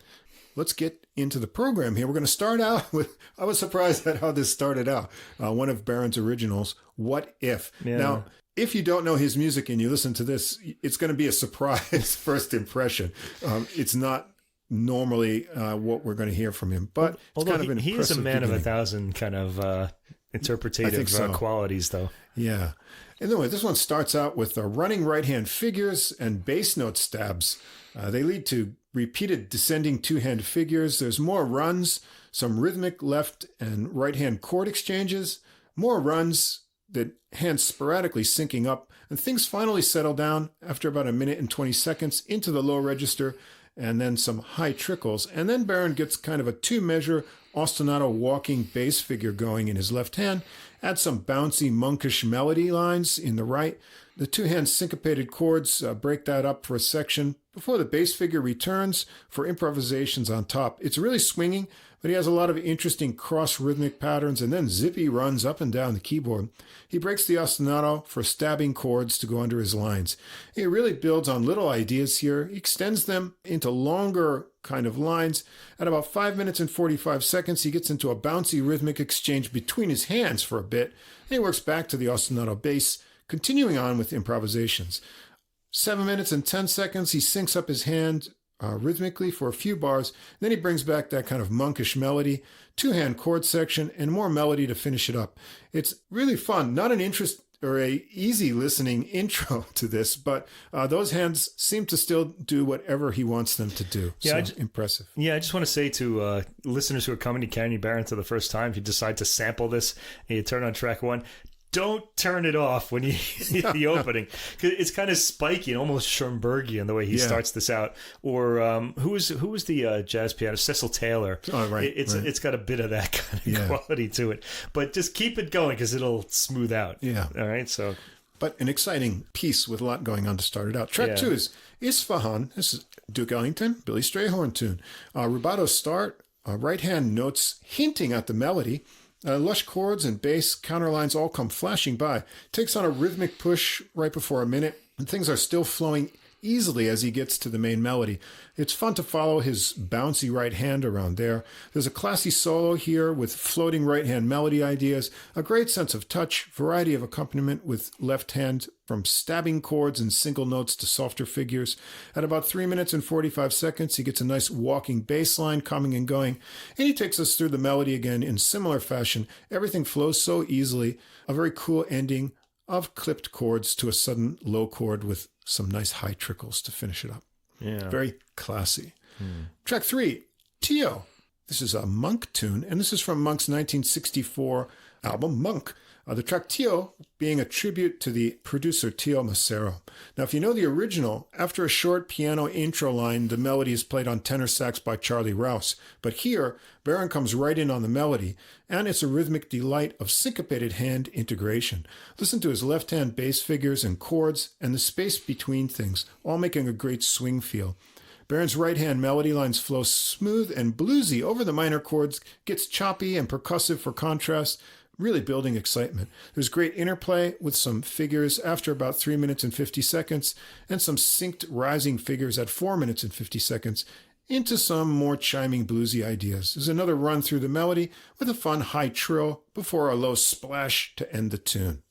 Let's get into the program here. We're going to start out with, I was surprised at how this started out. One of Barron's originals, What If? Yeah. Now, if you don't know his music and you listen to this, it's going to be a surprise first impression. It's not normally what we're going to hear from him, but it's kind of an he is a man beginning. of 1,000 kind of interpretative qualities, though. Yeah. Anyway, this one starts out with running right-hand figures and bass note stabs. They lead to repeated descending two-hand figures. There's more runs, some rhythmic left and right-hand chord exchanges, more runs, the hands sporadically syncing up, and things finally settle down after about 1 minute and 20 seconds into the low register, and then some high trickles. And then Barron gets kind of a 2-measure ostinato walking bass figure going in his left hand, adds some bouncy monkish melody lines in the right. The two-hand syncopated chords break that up for a section before the bass figure returns for improvisations on top. It's really swinging, but he has a lot of interesting cross-rhythmic patterns and then zippy runs up and down the keyboard. He breaks the ostinato for stabbing chords to go under his lines. He really builds on little ideas here. He extends them into longer kind of lines. At about 5 minutes and 45 seconds, he gets into a bouncy rhythmic exchange between his hands for a bit, and he works back to the ostinato bass, continuing on with improvisations. 7 minutes and 10 seconds, he syncs up his hand rhythmically for a few bars. Then he brings back that kind of monkish melody, two-hand chord section, and more melody to finish it up. It's really fun. Not an interest or a easy listening intro to this, but those hands seem to still do whatever he wants them to do. Yeah, so impressive. Yeah, I just want to say to listeners who are coming to Canyon Barron for the first time, if you decide to sample this and you turn on track 1, don't turn it off when you hear the opening, because it's kind of spiky and almost Schoenbergian the way he starts this out. Or who was the jazz pianist? Cecil Taylor. Oh, right. It's got a bit of that kind of quality to it. But just keep it going because it'll smooth out. Yeah. All right. So, but an exciting piece with a lot going on to start it out. Track 2 is Isfahan. This is Duke Ellington, Billy Strayhorn tune. Rubato start. Right hand notes hinting at the melody. Lush chords and bass counterlines all come flashing by. Takes on a rhythmic push right before 1 minute, and things are still flowing easily as he gets to the main melody. It's fun to follow his bouncy right hand around there. There's a classy solo here with floating right hand melody ideas, a great sense of touch, variety of accompaniment with left hand from stabbing chords and single notes to softer figures. At about 3 minutes and 45 seconds, he gets a nice walking bass line coming and going, and he takes us through the melody again in similar fashion. Everything flows so easily. A very cool ending of clipped chords to a sudden low chord with some nice high trickles to finish it up. Yeah. Very classy. Track 3, Tio. This is a Monk tune, and this is from Monk's 1964 album, Monk. The track Tio being a tribute to the producer Tio Macero. Now, if you know the original, after a short piano intro line, the melody is played on tenor sax by Charlie Rouse. But here, Barron comes right in on the melody, and it's a rhythmic delight of syncopated hand integration. Listen to his left-hand bass figures and chords, and the space between things, all making a great swing feel. Barron's right-hand melody lines flow smooth and bluesy over the minor chords, gets choppy and percussive for contrast, really building excitement. There's great interplay with some figures after about 3 minutes and 50 seconds, and some synced rising figures at 4 minutes and 50 seconds, into some more chiming bluesy ideas. There's another run through the melody with a fun high trill before a low splash to end the tune.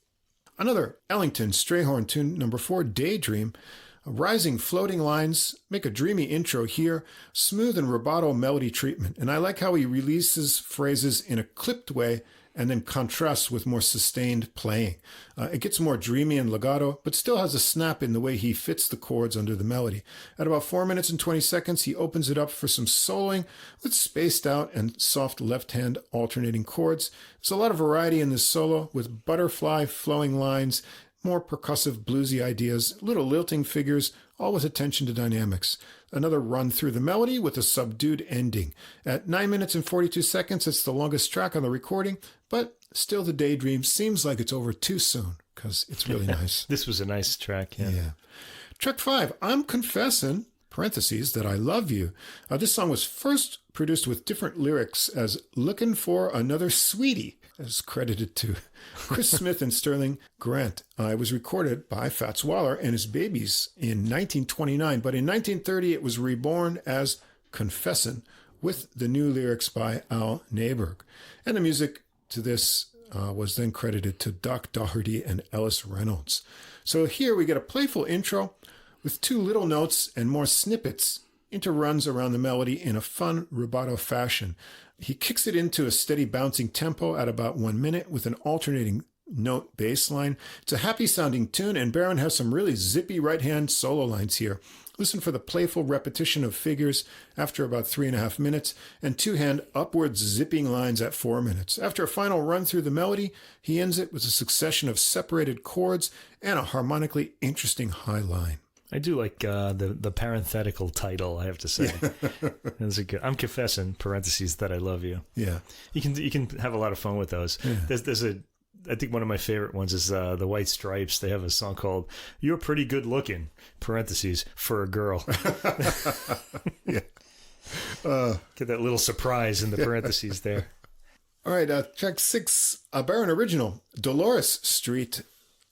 Another Ellington Strayhorn tune, number 4, Daydream. Rising floating lines make a dreamy intro here, smooth and rubato melody treatment, and I like how he releases phrases in a clipped way and then contrasts with more sustained playing. It gets more dreamy and legato, but still has a snap in the way he fits the chords under the melody. At about 4 minutes and 20 seconds, he opens it up for some soloing with spaced out and soft left-hand alternating chords. There's a lot of variety in this solo with butterfly flowing lines, more percussive bluesy ideas, little lilting figures, all with attention to dynamics. Another run through the melody with a subdued ending. At 9 minutes and 42 seconds, it's the longest track on the recording, but still the Daydream seems like it's over too soon because it's really nice. This was a nice track, yeah. Track 5, I'm Confessing, parentheses, that I Love You. This song was first produced with different lyrics as Looking for Another Sweetie, as credited to Chris Smith and Sterling Grant. It was recorded by Fats Waller and his Babies in 1929, but in 1930 it was reborn as Confessin' with the new lyrics by Al Neiberg. And the music to this was then credited to Doc Doherty and Ellis Reynolds. So here we get a playful intro with two little notes and more snippets into runs around the melody in a fun rubato fashion. He kicks it into a steady bouncing tempo at about 1 minute with an alternating note bass line. It's a happy sounding tune, and Barron has some really zippy right hand solo lines here. Listen for the playful repetition of figures after about 3.5 minutes, and two-hand upward zipping lines at 4 minutes. After a final run through the melody, he ends it with a succession of separated chords and a harmonically interesting high line. I do like the parenthetical title, I have to say. That's a good. I'm confessing, parentheses, that I love you. Yeah. You can have a lot of fun with those. Yeah. There's I think one of my favorite ones is the White Stripes. They have a song called "You're Pretty Good Looking," parentheses, for a girl. Yeah. Get that little surprise in the parentheses there. All right, track 6, a Barron original, Dolores Street,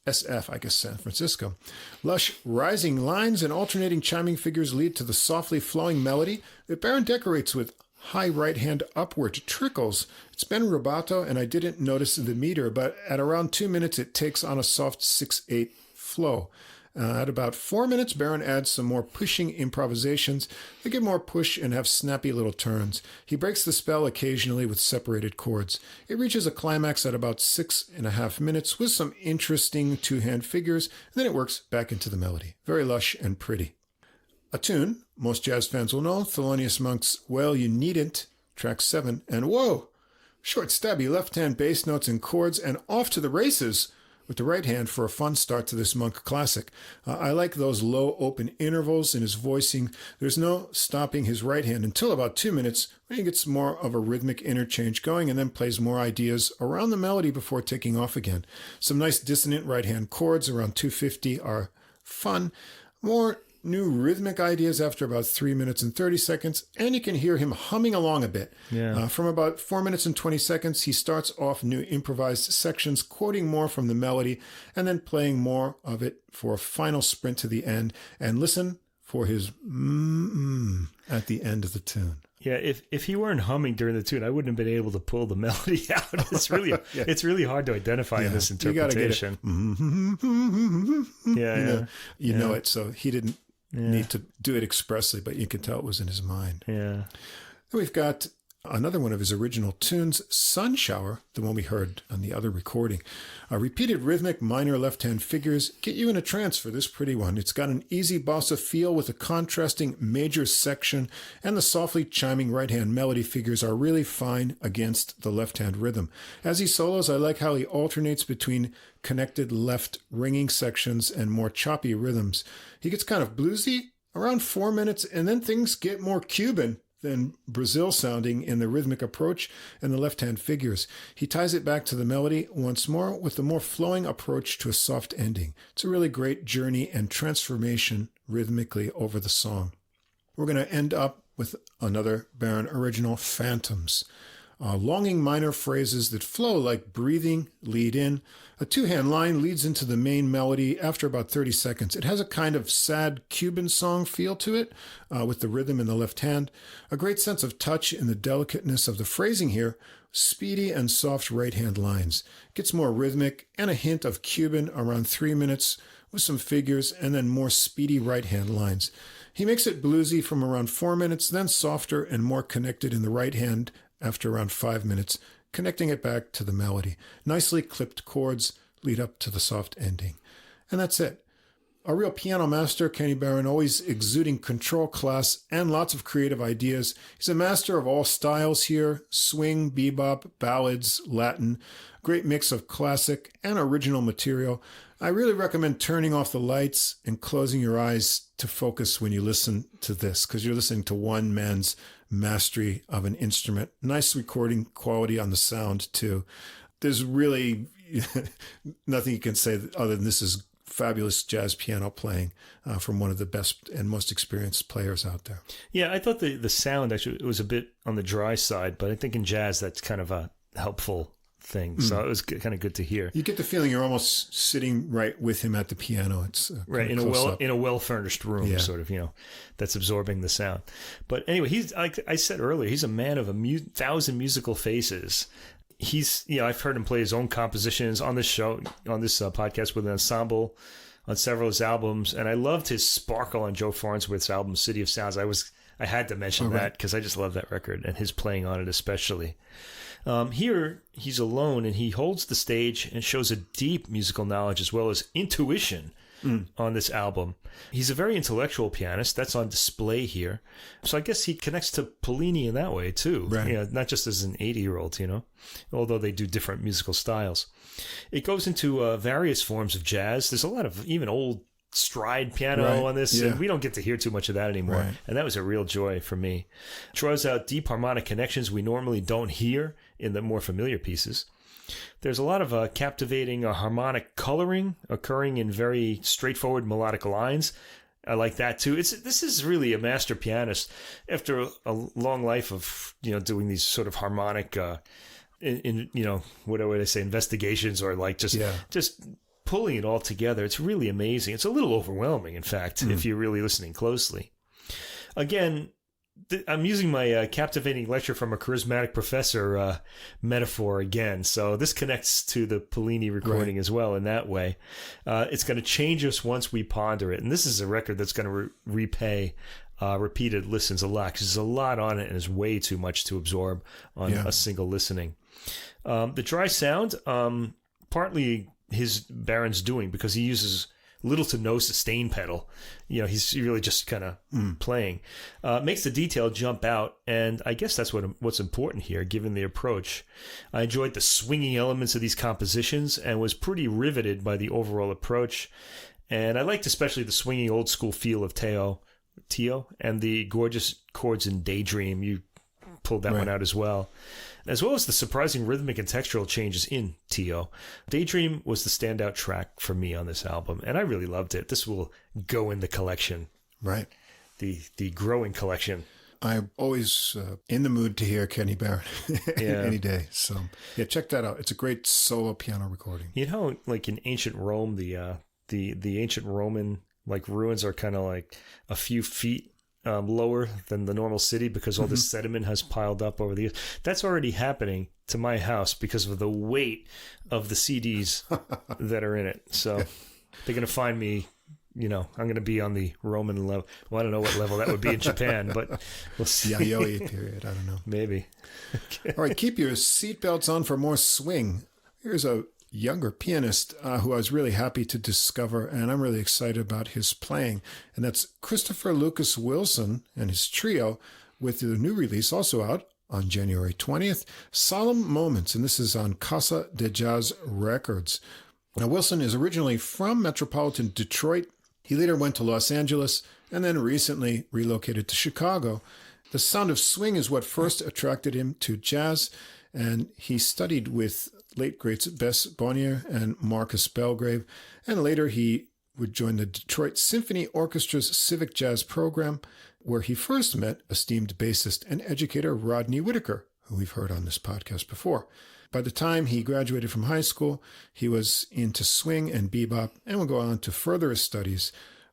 SF, I guess San Francisco. Lush rising lines and alternating chiming figures lead to the softly flowing melody that Barron decorates with high right hand upward trickles. It's been rubato, and I didn't notice the meter, but at around 2 minutes, it takes on a soft 6/8 flow. At about 4 minutes, Barron adds some more pushing improvisations that give more push and have snappy little turns. He breaks the spell occasionally with separated chords. It reaches a climax at about 6.5 minutes with some interesting two-hand figures, and then it works back into the melody. Very lush and pretty. A tune most jazz fans will know, Thelonious Monk's Well You Needn't, track 7, and whoa! Short stabby left-hand bass notes and chords, and off to the races with the right hand for a fun start to this Monk classic. I like those low open intervals in his voicing. There's no stopping his right hand until about 2 minutes, when he gets more of a rhythmic interchange going and then plays more ideas around the melody before taking off again. Some nice dissonant right hand chords around 250 are fun. More new rhythmic ideas after about 3 minutes and 30 seconds, and you can hear him humming along a bit. Yeah. From about 4 minutes and 20 seconds, he starts off new improvised sections, quoting more from the melody, and then playing more of it for a final sprint to the end. And listen for his at the end of the tune. Yeah, if he weren't humming during the tune, I wouldn't have been able to pull the melody out. It's really Yeah. It's really hard to identify in this interpretation. You know it, so he didn't need to do it expressly, but you can tell it was in his mind. Yeah. Then we've got another one of his original tunes, Sun Shower, the one we heard on the other recording. Repeated rhythmic minor left-hand figures get you in a trance for this pretty one. It's got an easy bossa feel with a contrasting major section, and the softly chiming right-hand melody figures are really fine against the left-hand rhythm. As he solos, I like how he alternates between connected left ringing sections and more choppy rhythms. He gets kind of bluesy around 4 minutes, and then things get more Cuban than Brazil sounding in the rhythmic approach and the left-hand figures. He ties it back to the melody once more with a more flowing approach to a soft ending. It's a really great journey and transformation rhythmically over the song. We're going to end up with another Barron original, Phantoms. Longing minor phrases that flow like breathing lead in. A two-hand line leads into the main melody after about 30 seconds. It has a kind of sad Cuban song feel to it, with the rhythm in the left hand. A great sense of touch in the delicateness of the phrasing here. Speedy and soft right-hand lines. Gets more rhythmic and a hint of Cuban around 3 minutes with some figures and then more speedy right-hand lines. He makes it bluesy from around 4 minutes, then softer and more connected in the right hand after around 5 minutes, connecting it back to the melody. Nicely clipped chords lead up to the soft ending. And that's it. A real piano master, Kenny Barron, always exuding control, class, and lots of creative ideas. He's a master of all styles here: swing, bebop, ballads, Latin. Great mix of classic and original material. I really recommend turning off the lights and closing your eyes to focus when you listen to this, because you're listening to one man's mastery of an instrument. Nice recording quality on the sound, too. There's really nothing you can say other than this is fabulous jazz piano playing from one of the best and most experienced players out there. Yeah, I thought the sound actually it was a bit on the dry side, but I think in jazz that's kind of a helpful thing. So it was kind of good to hear. You get the feeling you're almost sitting right with him at the piano. It's right in a well furnished room, sort of, that's absorbing the sound. But anyway, he's like I said earlier, he's a man of 1,000 musical faces. He's I've heard him play his own compositions on this show, on this podcast with an ensemble on several of his albums, and I loved his sparkle on Joe Farnsworth's album City of Sounds. I had to mention that because I just love that record and his playing on it especially. Here, he's alone, and he holds the stage and shows a deep musical knowledge as well as intuition on this album. He's a very intellectual pianist. That's on display here. So I guess he connects to Pollini in that way, too. Right. Not just as an 80-year-old, although they do different musical styles. It goes into various forms of jazz. There's a lot of even old stride piano on this, and we don't get to hear too much of that anymore. And that was a real joy for me. Draws out deep harmonic connections we normally don't hear in the more familiar pieces. There's a lot of captivating harmonic coloring occurring in very straightforward melodic lines. I like that too. This is really a master pianist after a long life of doing these sort of harmonic what would I say, investigations, or like just pulling it all together. It's really amazing. It's a little overwhelming, in fact, if you're really listening closely. Again, I'm using my captivating lecture from a charismatic professor metaphor again. So this connects to the Pollini recording as well in that way. It's going to change us once we ponder it. And this is a record that's going to repay repeated listens a lot, because there's a lot on it and there's way too much to absorb on a single listening. The dry sound, partly his Barron's doing, because he uses little to no sustain pedal. He's really just kind of playing. Makes the detail jump out, and I guess that's what's important here, given the approach. I enjoyed the swinging elements of these compositions and was pretty riveted by the overall approach. And I liked especially the swinging old school feel of Teo, and the gorgeous chords in Daydream. You pulled that one out as well as the surprising rhythmic and textural changes in Teo. Daydream was the standout track for me on this album, and I really loved it. This will go in the collection. Right. The growing collection. I'm always in the mood to hear Kenny Barron any day. So, check that out. It's a great solo piano recording. Like in ancient Rome, the ancient Roman ruins are kind of like a few feet lower than the normal city because all this sediment has piled up over the years. That's already happening to my house because of the weight of the CDs that are in it. So they're going to find me, I'm going to be on the Roman level. Well, I don't know what level that would be in Japan, but we'll see. Yayoi period. I don't know. Maybe. Okay. All right. Keep your seatbelts on for more swing. Here's a younger pianist who I was really happy to discover, and I'm really excited about his playing. And that's Christopher Lucas Wilson and his trio with the new release, also out on January 20th, Solemn Moments, and this is on Casa de Jazz Records. Now, Wilson is originally from metropolitan Detroit. He later went to Los Angeles and then recently relocated to Chicago. The sound of swing is what first attracted him to jazz, and he studied with late greats Bess Bonnier and Marcus Belgrave, and later he would join the Detroit Symphony Orchestra's Civic Jazz program, where he first met esteemed bassist and educator Rodney Whitaker, who we've heard on this podcast before. By the time he graduated from high school, he was into swing and bebop and would go on to further his studies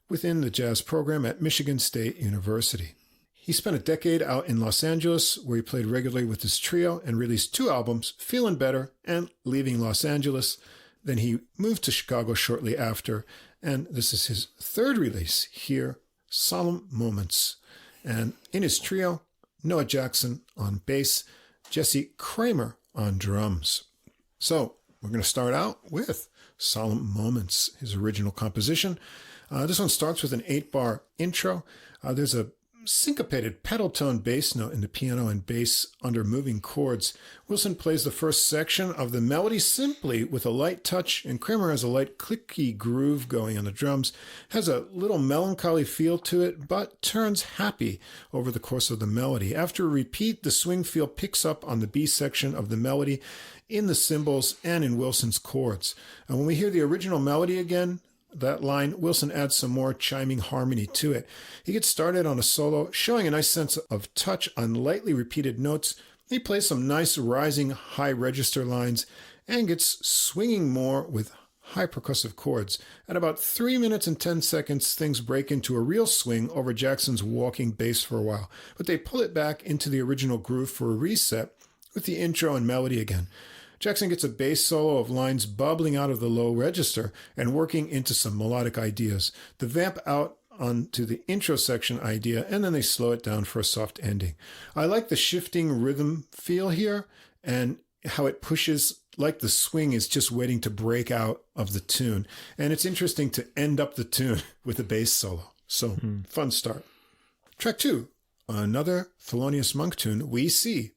within the jazz program at Michigan State University. He spent a decade out in Los Angeles, where he played regularly with his trio and released 2 albums, Feelin' Better and Leaving Los Angeles. Then he moved to Chicago shortly after, and this is his 3rd release here, Solemn Moments. And in his trio, Noah Jackson on bass, Jesse Kramer on drums. So we're going to start out with Solemn Moments, his original composition. This one starts with an 8-bar intro. There's a syncopated pedal tone bass note in the piano and bass under moving chords. Wilson plays the first section of the melody simply with a light touch, and Kramer has a light clicky groove going on the drums, has a little melancholy feel to it, but turns happy over the course of the melody. After a repeat, the swing feel picks up on the B section of the melody in the cymbals and in Wilson's chords. And when we hear the original melody again, that line, Wilson adds some more chiming harmony to it. He gets started on a solo, showing a nice sense of touch on lightly repeated notes. He plays some nice rising high register lines and gets swinging more with high percussive chords. At about 3 minutes and 10 seconds, things break into a real swing over Jackson's walking bass for a while, but they pull it back into the original groove for a reset with the intro and melody again. Jackson gets a bass solo of lines bubbling out of the low register and working into some melodic ideas. The vamp out onto the intro section idea, and then they slow it down for a soft ending. I like the shifting rhythm feel here and how it pushes like the swing is just waiting to break out of the tune. And it's interesting to end up the tune with a bass solo. So fun start. Track 2, another Thelonious Monk tune, We See.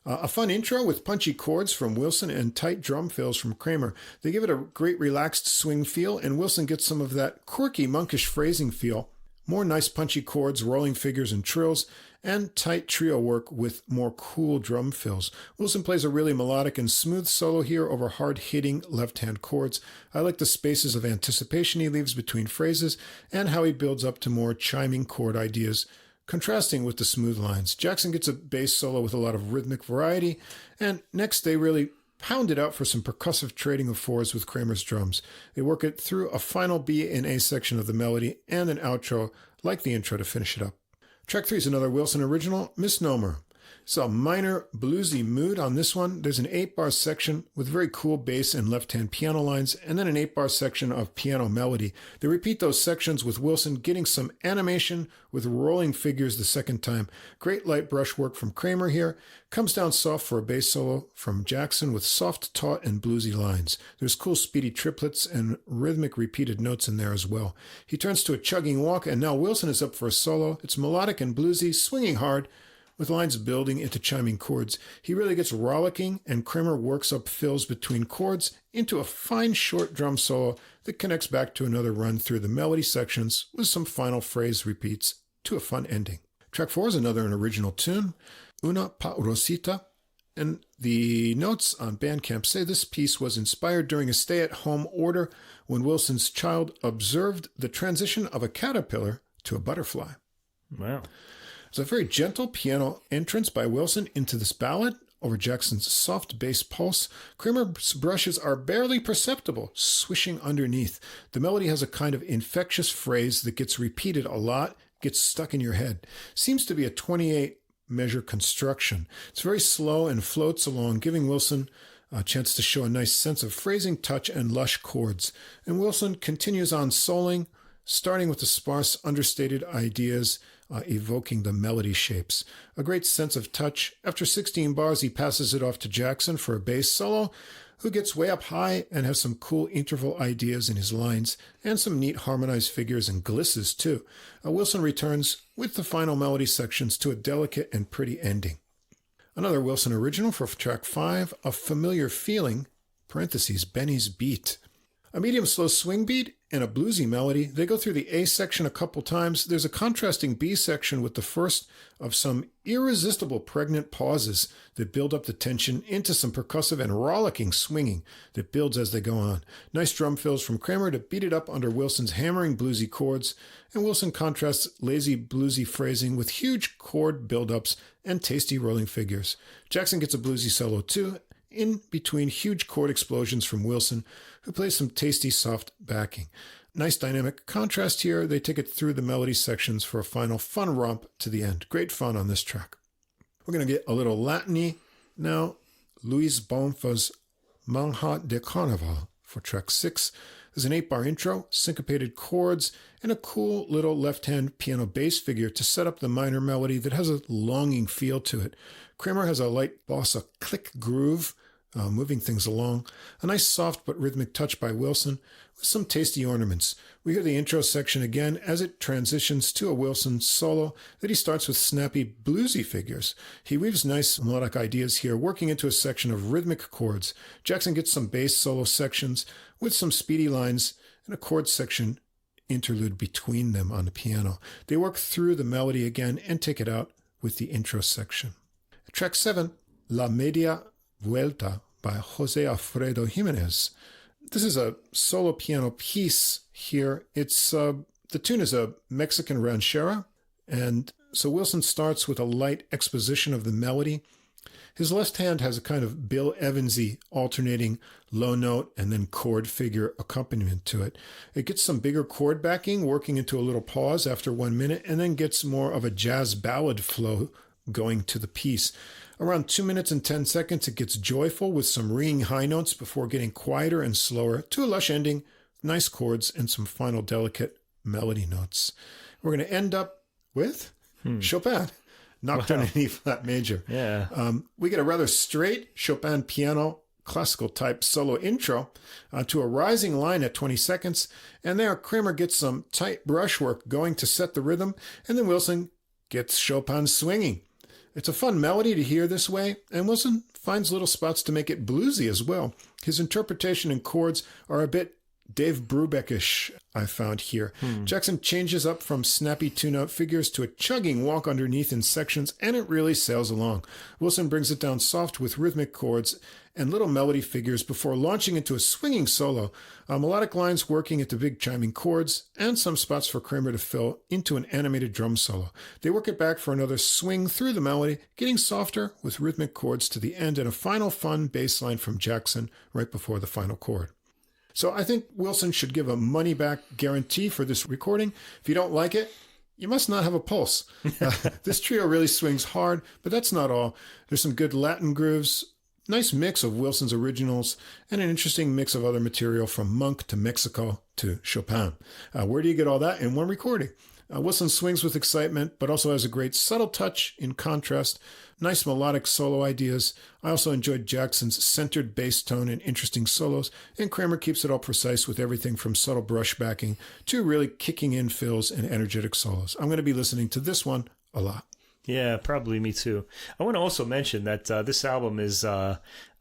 A fun intro with punchy chords from Wilson and tight drum fills from Kramer. They give it a great relaxed swing feel, and Wilson gets some of that quirky monkish phrasing feel. More nice punchy chords, rolling figures and trills, and tight trio work with more cool drum fills. Wilson plays a really melodic and smooth solo here over hard-hitting left-hand chords. I like the spaces of anticipation he leaves between phrases and how he builds up to more chiming chord ideas, contrasting with the smooth lines. Jackson gets a bass solo with a lot of rhythmic variety, and next they really pound it out for some percussive trading of fours with Kramer's drums. They work it through a final B and A section of the melody and an outro like the intro to finish it up. Track 3 is another Wilson original, Misnomer. It's a minor bluesy mood on this one. There's an 8-bar section with very cool bass and left-hand piano lines, and then an 8-bar section of piano melody. They repeat those sections with Wilson getting some animation with rolling figures the second time. Great light brush work from Kramer here. Comes down soft for a bass solo from Jackson with soft, taut, and bluesy lines. There's cool speedy triplets and rhythmic repeated notes in there as well. He turns to a chugging walk, and now Wilson is up for a solo. It's melodic and bluesy, swinging hard, with lines building into chiming chords. He really gets rollicking, and Kramer works up fills between chords into a fine short drum solo that connects back to another run through the melody sections with some final phrase repeats to a fun ending. Track 4 is another an original tune, Una Paurosita, and the notes on Bandcamp say this piece was inspired during a stay-at-home order when Wilson's child observed the transition of a caterpillar to a butterfly. Wow. It's a very gentle piano entrance by Wilson into this ballad over Jackson's soft bass pulse. Kramer's brushes are barely perceptible, swishing underneath. The melody has a kind of infectious phrase that gets repeated a lot, gets stuck in your head. Seems to be a 28-measure construction. It's very slow and floats along, giving Wilson a chance to show a nice sense of phrasing touch and lush chords. And Wilson continues on soloing, starting with the sparse, understated ideas, evoking the melody shapes. A great sense of touch. After 16 bars, he passes it off to Jackson for a bass solo, who gets way up high and has some cool interval ideas in his lines, and some neat harmonized figures and glisses, too. Wilson returns with the final melody sections to a delicate and pretty ending. Another Wilson original for track 5, A Familiar Feeling, parentheses, Benny's Beat. A medium slow swing beat and a bluesy melody. They go through the A section a couple times. There's a contrasting B section with the first of some irresistible pregnant pauses that build up the tension into some percussive and rollicking swinging that builds as they go on. Nice drum fills from Kramer to beat it up under Wilson's hammering bluesy chords, and Wilson contrasts lazy bluesy phrasing with huge chord buildups and tasty rolling figures. Jackson gets a bluesy solo too, in between huge chord explosions from Wilson, who plays some tasty soft backing. Nice dynamic contrast here. They take it through the melody sections for a final fun romp to the end. Great fun on this track. We're going to get a little Latin-y now. Luis Bonfa's Manhat de Carnaval for track 6. There's an 8-bar intro, syncopated chords, and a cool little left-hand piano bass figure to set up the minor melody that has a longing feel to it. Kramer has a light bossa click groove, moving things along. A nice soft but rhythmic touch by Wilson with some tasty ornaments. We hear the intro section again as it transitions to a Wilson solo that he starts with snappy bluesy figures. He weaves nice melodic ideas here, working into a section of rhythmic chords. Jackson gets some bass solo sections with some speedy lines and a chord section interlude between them on the piano. They work through the melody again and take it out with the intro section. Track 7, La Media Vuelta by Jose Alfredo Jimenez. this is a solo piano piece here. It's the tune is a Mexican ranchera, and so Wilson starts with a light exposition of the melody. His left hand has a kind of Bill Evansy alternating low note and then chord figure accompaniment to it. It gets some bigger chord backing, working into a little pause after 1 minute, and then gets more of a jazz ballad flow going to the piece. Around 2 minutes and 10 seconds, it gets joyful with some ringing high notes before getting quieter and slower to a lush ending, nice chords, and some final delicate melody notes. We're going to end up with Chopin. Nocturne in E flat major. Yeah. We get a rather straight Chopin piano classical type solo intro to a rising line at 20 seconds. And there Kramer gets some tight brushwork going to set the rhythm. And then Wilson gets Chopin swinging. It's a fun melody to hear this way. And Wilson finds little spots to make it bluesy as well. His interpretation and chords are a bit Dave Brubeck-ish, I found here. Jackson changes up from snappy two-note figures to a chugging walk underneath in sections, and it really sails along. Wilson brings it down soft with rhythmic chords and little melody figures before launching into a swinging solo, melodic lines working at the big chiming chords, and some spots for Kramer to fill into an animated drum solo. They work it back for another swing through the melody, getting softer with rhythmic chords to the end, and a final fun bass line from Jackson right before the final chord. So I think Wilson should give a money-back guarantee for this recording. If you don't like it, you must not have a pulse. This trio really swings hard, but that's not all. There's some good Latin grooves, nice mix of Wilson's originals, and an interesting mix of other material from Monk to Mexico to Chopin. Where do you get all that in one recording? Wilson swings with excitement, but also has a great subtle touch in contrast, nice melodic solo ideas. I also enjoyed Jackson's centered bass tone and interesting solos, and Kramer keeps it all precise with everything from subtle brush backing to really kicking in fills and energetic solos. I'm going to be listening to this one a lot. Yeah, probably me too. I want to also mention that this album is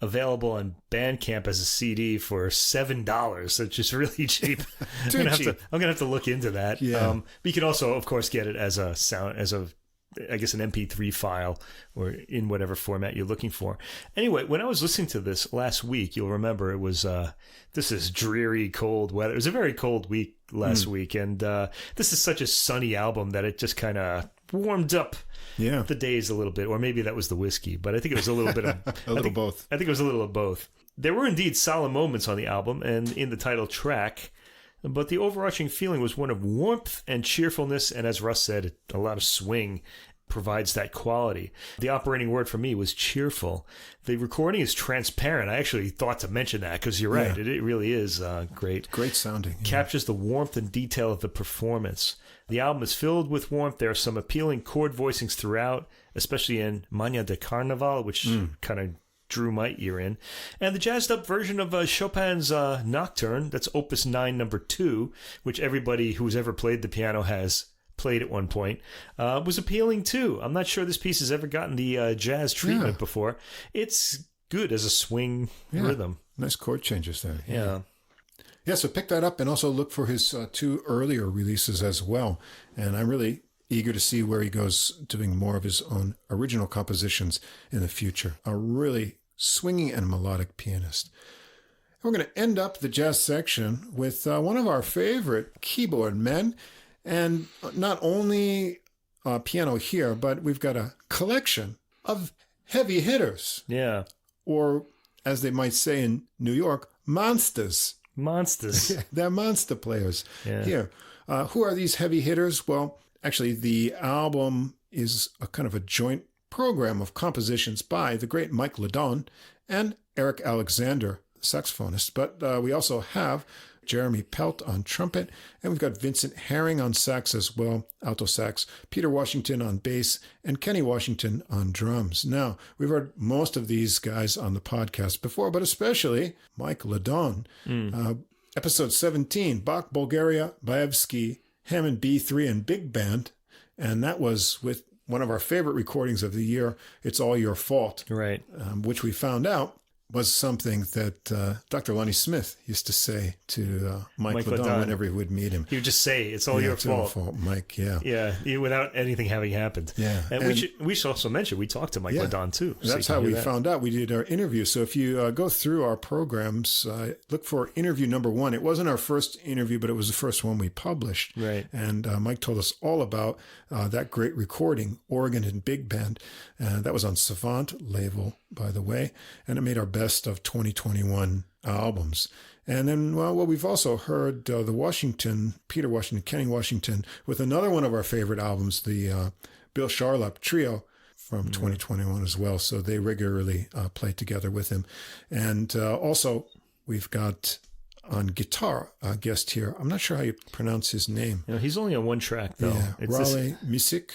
available on Bandcamp as a CD for $7, which is really cheap. I'm gonna have to look into that. Yeah. But you can also, of course, get it as an MP3 file or in whatever format you're looking for. Anyway, when I was listening to this last week, you'll remember it was this is dreary, cold weather. It was a very cold week last week, and this is such a sunny album that it just kind of warmed up the days a little bit, or maybe that was the whiskey, but I think it was a little bit of both. I think it was a little of both. There were indeed solemn moments on the album and in the title track, but the overarching feeling was one of warmth and cheerfulness, and as Russ said, a lot of swing provides that quality. The operating word for me was cheerful. The recording is transparent. I actually thought to mention that because you're right. It really is great. Great sounding. Yeah. Captures the warmth and detail of the performance. The album is filled with warmth. There are some appealing chord voicings throughout, especially in Magna de Carnaval, which kind of drew my ear in. And the jazzed up version of Chopin's Nocturne, that's Opus 9, number 2, which everybody who's ever played the piano has played at one point, was appealing too. I'm not sure this piece has ever gotten the jazz treatment before. It's good as a swing rhythm. Nice chord changes there. Yeah. Yeah, so pick that up and also look for his 2 earlier releases as well. And I'm really eager to see where he goes doing more of his own original compositions in the future. A really swinging and melodic pianist. We're going to end up the jazz section with one of our favorite keyboard men. And not only piano here, but we've got a collection of heavy hitters. Yeah. Or, as they might say in New York, monsters. Monsters. They're monster players here. Who are these heavy hitters? Well, actually, the album is a kind of a joint program of compositions by the great Mike LeDonne and Eric Alexander, saxophonist. But we also have Jeremy Pelt on trumpet, and we've got Vincent Herring on sax as well, alto sax, Peter Washington on bass, and Kenny Washington on drums. Now, we've heard most of these guys on the podcast before, but especially Mike LeDonne. Episode 17, Bach, Bulgaria, Baevsky, Hammond B3 and Big Band, and that was with one of our favorite recordings of the year, It's All Your Fault, right? Which we found out was something that Dr. Lonnie Smith used to say to Mike LeDonne whenever he would meet him. He would just say, it's all your fault. Mike, yeah. Yeah, without anything having happened. Yeah. And we should also mention, we talked to Mike LeDonne too. That's how we found out. We did our interview. So if you go through our programs, look for interview number 1. It wasn't our first interview, but it was the first one we published. Right. And Mike told us all about that great recording, Organ and Big Band. That was on Savant label, by the way. And it made our best of 2021 albums. And then, we've also heard the Peter Washington, Kenny Washington, with another one of our favorite albums, the Bill Charlap Trio from 2021 as well. So they regularly play together with him. And also, we've got on guitar a guest here. I'm not sure how you pronounce his name. He's only on one track, though. Yeah, Rale Misic,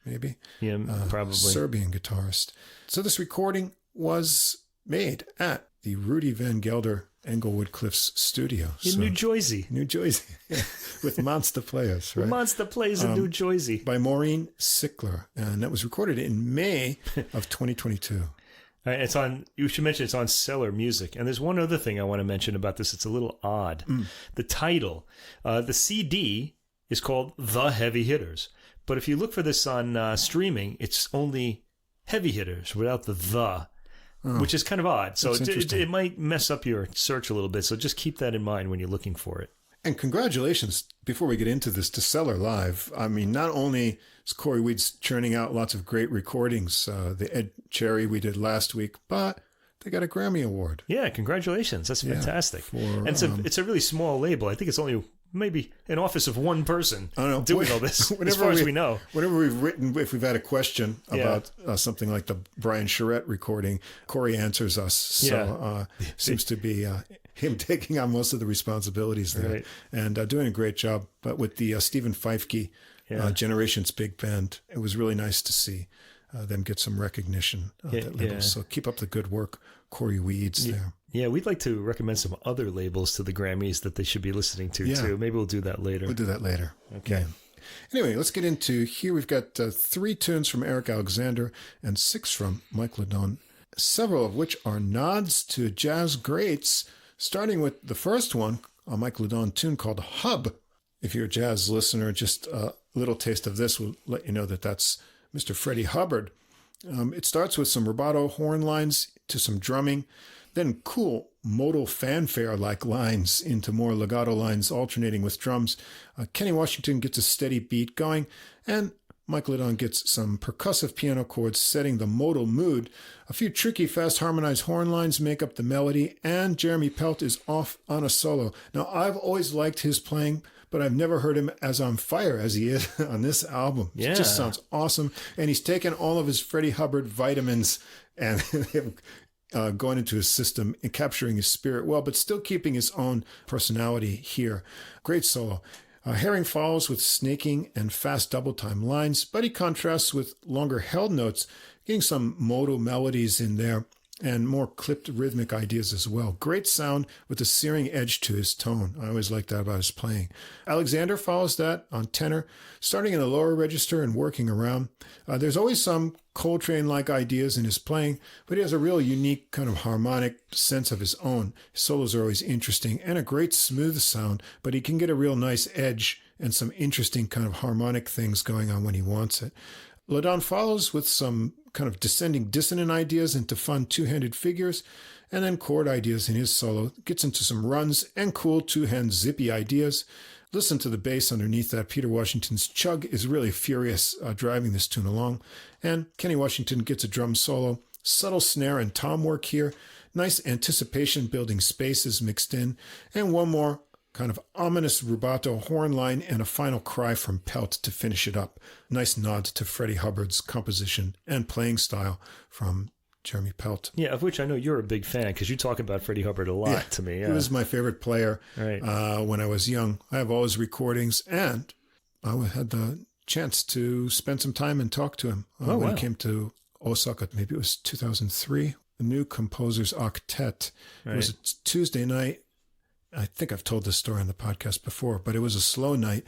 maybe. Yeah, probably. Serbian guitarist. So this recording was made at the Rudy Van Gelder Englewood Cliffs studio. In New Jersey. New Jersey. With Monster Players, right? Monster Plays in New Jersey. By Maureen Sickler. And that was recorded in May of 2022. It's on. You should mention it's on Cellar Music. And there's one other thing I want to mention about this. It's a little odd. The title. The CD is called The Heavy Hitters. But if you look for this on streaming, it's only Heavy Hitters without the. Which is kind of odd. So it might mess up your search a little bit. So just keep that in mind when you're looking for it. And congratulations, before we get into this, to Cellar Live. I mean, not only is Corey Weeds churning out lots of great recordings, the Ed Cherry we did last week, but they got a Grammy Award. Yeah, congratulations. That's fantastic. And it's a really small label. I think it's only maybe an office of one person doing all this, as far as we know. Whenever we've written, if we've had a question about something like the Brian Charette recording, Corey answers us. So seems to be him taking on most of the responsibilities there and doing a great job. But with the Stephen Feifke Generations Big Band, it was really nice to see them get some recognition. So keep up the good work, Corey Weeds there. Yeah, we'd like to recommend some other labels to the Grammys that they should be listening to, too. Maybe we'll do that later. We'll do that later. Okay. Yeah. Anyway, let's get into here. We've got 3 tunes from Eric Alexander and 6 from Mike LeDonne, several of which are nods to jazz greats, starting with the first one, a Mike LeDonne tune called Hub. If you're a jazz listener, just a little taste of this will let you know that that's Mr. Freddie Hubbard. It starts with some rubato horn lines to some drumming, then cool modal fanfare-like lines into more legato lines alternating with drums. Kenny Washington gets a steady beat going, and Mike LeDonne gets some percussive piano chords setting the modal mood. A few tricky fast harmonized horn lines make up the melody, and Jeremy Pelt is off on a solo. Now, I've always liked his playing, but I've never heard him as on fire as he is on this album. Yeah. It just sounds awesome. And he's taken all of his Freddie Hubbard vitamins and going into his system and capturing his spirit well, but still keeping his own personality here. Great solo. Herring follows with snaking and fast double time lines, but he contrasts with longer held notes, getting some modal melodies in there and more clipped rhythmic ideas as well. Great sound with a searing edge to his tone. I always like that about his playing. Alexander follows that on tenor, starting in the lower register and working around. There's always some Coltrane-like ideas in his playing, but he has a real unique kind of harmonic sense of his own. His solos are always interesting and a great smooth sound, but he can get a real nice edge and some interesting kind of harmonic things going on when he wants it. LeDonne follows with some kind of descending dissonant ideas into fun two-handed figures, and then chord ideas in his solo. Gets into some runs and cool two-hand zippy ideas. Listen to the bass underneath that. Peter Washington's chug is really furious driving this tune along. And Kenny Washington gets a drum solo. Subtle snare and tom work here. Nice anticipation building spaces mixed in. And one more kind of ominous rubato horn line and a final cry from Pelt to finish it up. Nice nod to Freddie Hubbard's composition and playing style from Jeremy Pelt. Yeah, of which I know you're a big fan because you talk about Freddie Hubbard a lot to me. Yeah. He was my favorite player when I was young. I have all his recordings, and I had the chance to spend some time and talk to him when he came to Osaka. Maybe it was 2003. The New Composers Octet. It was a Tuesday night. I think I've told this story on the podcast before, but it was a slow night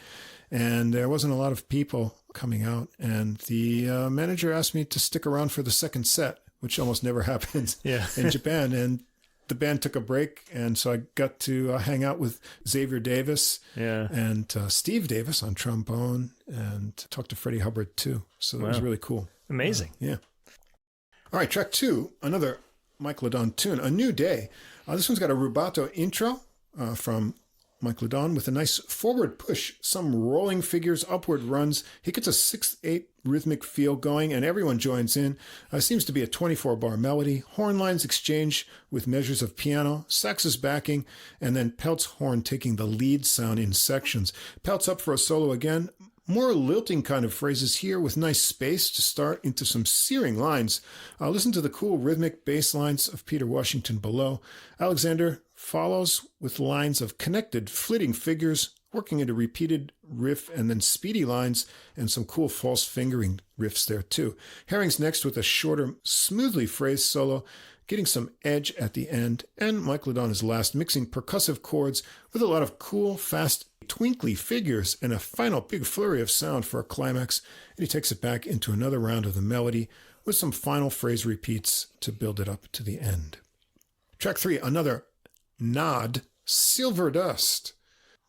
and there wasn't a lot of people coming out. And the manager asked me to stick around for the second set, which almost never happens in Japan. And the band took a break, and so I got to hang out with Xavier Davis and Steve Davis on trombone, and talk to Freddie Hubbard too. So that was really cool. Amazing. Yeah. All right, track 2, another Mike LeDonne tune, A New Day. This one's got a rubato intro from Mike LeDonne with a nice forward push, some rolling figures, upward runs. He gets a 6/8 rhythmic feel going, and everyone joins in. Seems to be a 24-bar melody. Horn lines exchange with measures of piano, sax's backing, and then Pelt's horn taking the lead sound in sections. Pelt's up for a solo again. More lilting kind of phrases here with nice space to start into some searing lines. Listen to the cool rhythmic bass lines of Peter Washington below. Alexander follows with lines of connected, flitting figures, working into repeated riff and then speedy lines and some cool false fingering riffs there too. Herring's next with a shorter, smoothly phrased solo, getting some edge at the end, and Mike LeDonne is last, mixing percussive chords with a lot of cool, fast, twinkly figures and a final big flurry of sound for a climax, and he takes it back into another round of the melody with some final phrase repeats to build it up to the end. Track 3, another nod, Silver Dust.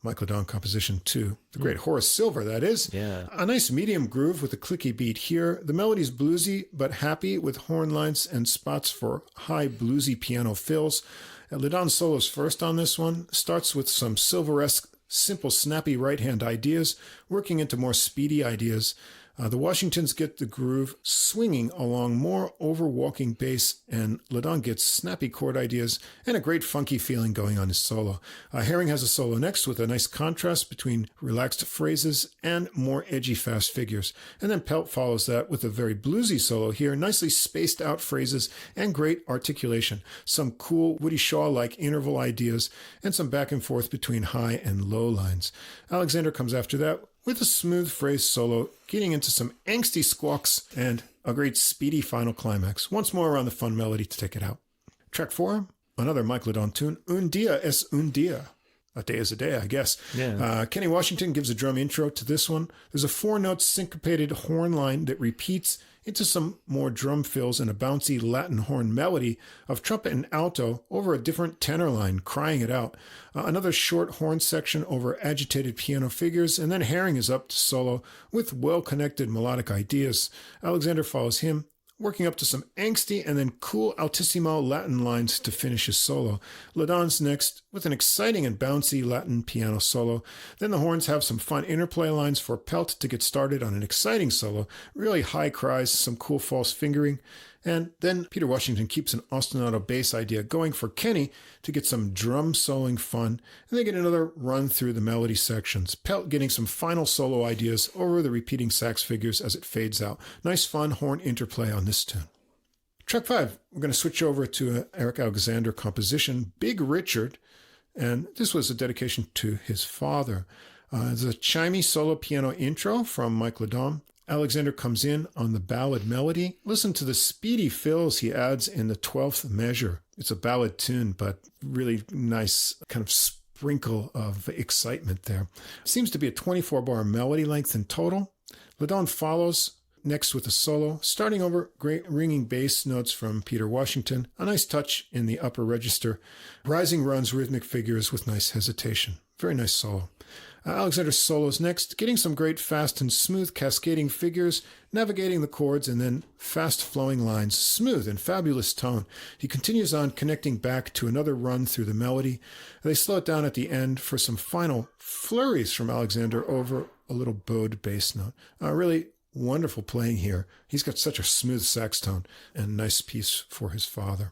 Mike LeDonne composition 2. The great Horace Silver, that is. Yeah. A nice medium groove with a clicky beat here. The melody's bluesy but happy with horn lines and spots for high bluesy piano fills. LeDonne solos first on this one. Starts with some Silveresque, simple, snappy right-hand ideas, working into more speedy ideas. The Washingtons get the groove swinging along more overwalking bass, and LeDonne gets snappy chord ideas and a great funky feeling going on his solo. Herring has a solo next with a nice contrast between relaxed phrases and more edgy fast figures. And then Pelt follows that with a very bluesy solo here, nicely spaced out phrases and great articulation. Some cool Woody Shaw-like interval ideas and some back and forth between high and low lines. Alexander comes after that with a smooth phrase solo, getting into some angsty squawks and a great speedy final climax. Once more around the fun melody to take it out. Track 4, another Mike LeDonne tune, Un Dia es un Dia. A day is a day, I guess. Yeah. Kenny Washington gives a drum intro to this one. There's a 4-note syncopated horn line that repeats into some more drum fills and a bouncy Latin horn melody of trumpet and alto over a different tenor line, crying it out. Another short horn section over agitated piano figures, and then Herring is up to solo with well-connected melodic ideas. Alexander follows him, working up to some angsty and then cool altissimo Latin lines to finish his solo. LeDonne's next with an exciting and bouncy Latin piano solo. Then the horns have some fun interplay lines for Pelt to get started on an exciting solo, really high cries, some cool false fingering. And then Peter Washington keeps an ostinato bass idea going for Kenny to get some drum soloing fun, and they get another run through the melody sections. Pelt getting some final solo ideas over the repeating sax figures as it fades out. Nice fun horn interplay on this tune. Track 5, we're going to switch over to an Eric Alexander composition, Big Richard, and this was a dedication to his father. There's a chimey solo piano intro from Mike LeDonne. Alexander comes in on the ballad melody. Listen to the speedy fills he adds in the 12th measure. It's a ballad tune, but really nice kind of sprinkle of excitement there. Seems to be a 24-bar melody length in total. LeDonne follows next with a solo, starting over great ringing bass notes from Peter Washington, a nice touch in the upper register, rising runs, rhythmic figures with nice hesitation. Very nice solo. Alexander solos next, getting some great fast and smooth cascading figures, navigating the chords, and then fast flowing lines, smooth and fabulous tone. He continues on, connecting back to another run through the melody. They slow it down at the end for some final flurries from Alexander over a little bowed bass note. Really wonderful playing here. He's got such a smooth sax tone and a nice piece for his father.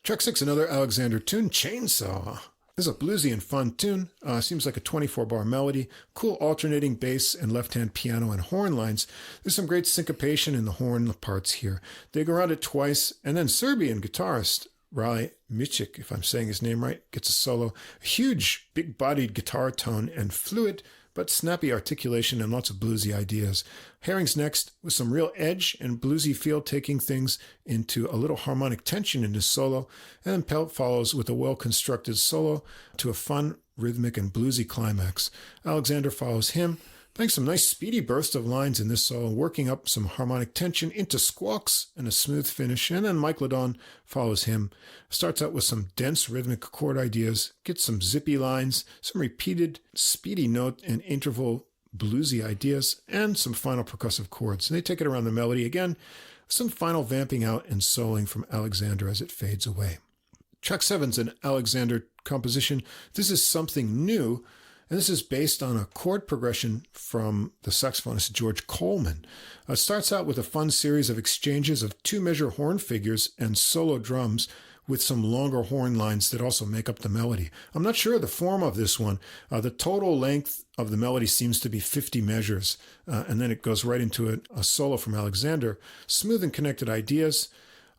Track 6, another Alexander tune, Chainsaw. This is a bluesy and fun tune. Seems like a 24-bar melody. Cool alternating bass and left-hand piano and horn lines. There's some great syncopation in the horn parts here. They go around it twice, and then Serbian guitarist Rale Micic, if I'm saying his name right, gets a solo. A huge, big-bodied guitar tone and fluid but snappy articulation and lots of bluesy ideas. Herring's next with some real edge and bluesy feel, taking things into a little harmonic tension in his solo, and then Pelt follows with a well-constructed solo to a fun, rhythmic, and bluesy climax. Alexander follows him playing some nice speedy bursts of lines in this solo, working up some harmonic tension into squawks and a smooth finish. And then Mike LeDonne follows him, starts out with some dense rhythmic chord ideas, gets some zippy lines, some repeated speedy note and interval bluesy ideas, and some final percussive chords. And they take it around the melody again, some final vamping out and soloing from Alexander as it fades away. Track 7's an Alexander composition. This is something new, and this is based on a chord progression from the saxophonist George Coleman. It starts out with a fun series of exchanges of 2-measure horn figures and solo drums with some longer horn lines that also make up the melody. I'm not sure of the form of this one. The total length of the melody seems to be 50 measures, and then it goes right into a solo from Alexander. Smooth and connected ideas.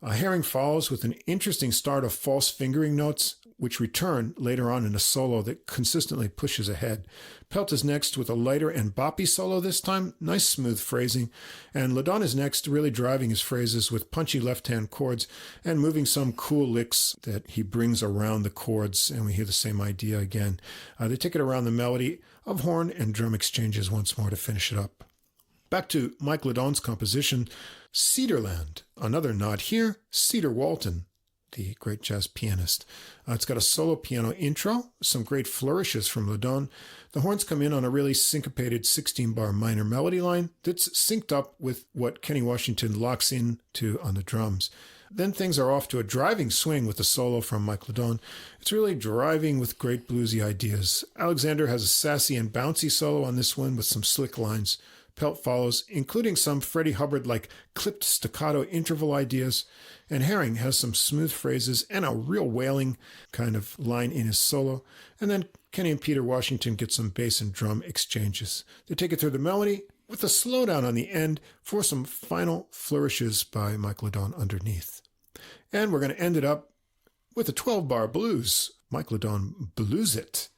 Herring follows with an interesting start of false fingering notes, which return later on in a solo that consistently pushes ahead. Pelt is next with a lighter and boppy solo this time, nice smooth phrasing, and LeDonne is next, really driving his phrases with punchy left-hand chords and moving some cool licks that he brings around the chords, and we hear the same idea again. They take it around the melody of horn and drum exchanges once more to finish it up. Back to Mike LeDonne's composition, Cedarland. Another nod here, Cedar Walton, the great jazz pianist. It's got a solo piano intro, some great flourishes from LeDonne. The horns come in on a really syncopated 16-bar minor melody line that's synced up with what Kenny Washington locks in to on the drums. Then things are off to a driving swing with a solo from Mike LeDonne. It's really driving with great bluesy ideas. Alexander has a sassy and bouncy solo on this one with some slick lines. Pelt follows, including some Freddie Hubbard-like clipped staccato interval ideas, and Herring has some smooth phrases and a real wailing kind of line in his solo, and then Kenny and Peter Washington get some bass and drum exchanges. They take it through the melody with a slowdown on the end for some final flourishes by Mike LeDonne underneath. And we're going to end it up with a 12-bar blues. Mike LeDonne blues it.